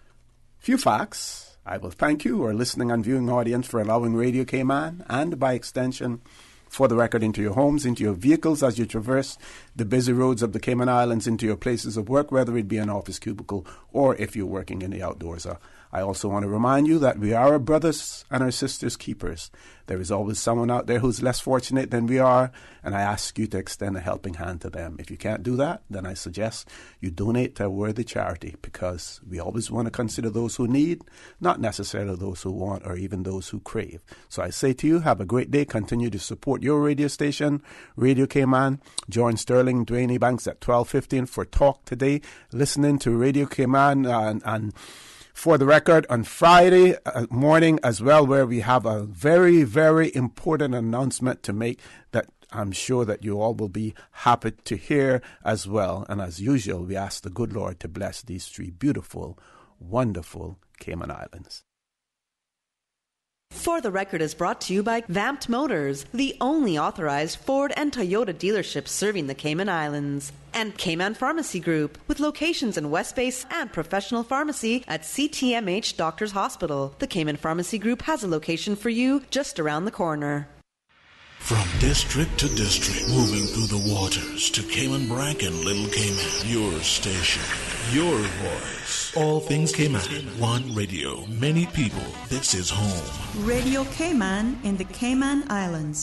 [SPEAKER 5] few facts, I will thank you, our listening and viewing audience, for allowing Radio Cayman, and by extension, For the Record, into your homes, into your vehicles as you traverse the busy roads of the Cayman Islands, into your places of work, whether it be an office cubicle or if you're working in the outdoors. I also want to remind you that we are our brothers and our sisters' keepers. There is always someone out there who's less fortunate than we are, and I ask you to extend a helping hand to them. If you can't do that, then I suggest you donate to a worthy charity, because we always want to consider those who need, not necessarily those who want or even those who crave. So I say to you, have a great day. Continue to support your radio station, Radio Cayman. Join Sterling Dwayne Banks at 12:15 for Talk Today. Listening to Radio Cayman and For the Record on Friday morning as well, where we have a very, very important announcement to make that I'm sure that you all will be happy to hear as well. And as usual, we ask the good Lord to bless these three beautiful, wonderful Cayman Islands.
[SPEAKER 13] For the Record is brought to you by Vamped Motors, the only authorized Ford and Toyota dealership serving the Cayman Islands. And Cayman Pharmacy Group, with locations in West Base and professional pharmacy at CTMH Doctors Hospital. The Cayman Pharmacy Group has a location for you just around the corner.
[SPEAKER 19] From district to district, moving through the waters to Cayman Brac and Little Cayman. Your station, your voice. All things Cayman. One radio, many people. This is home.
[SPEAKER 20] Radio Cayman in the Cayman Islands.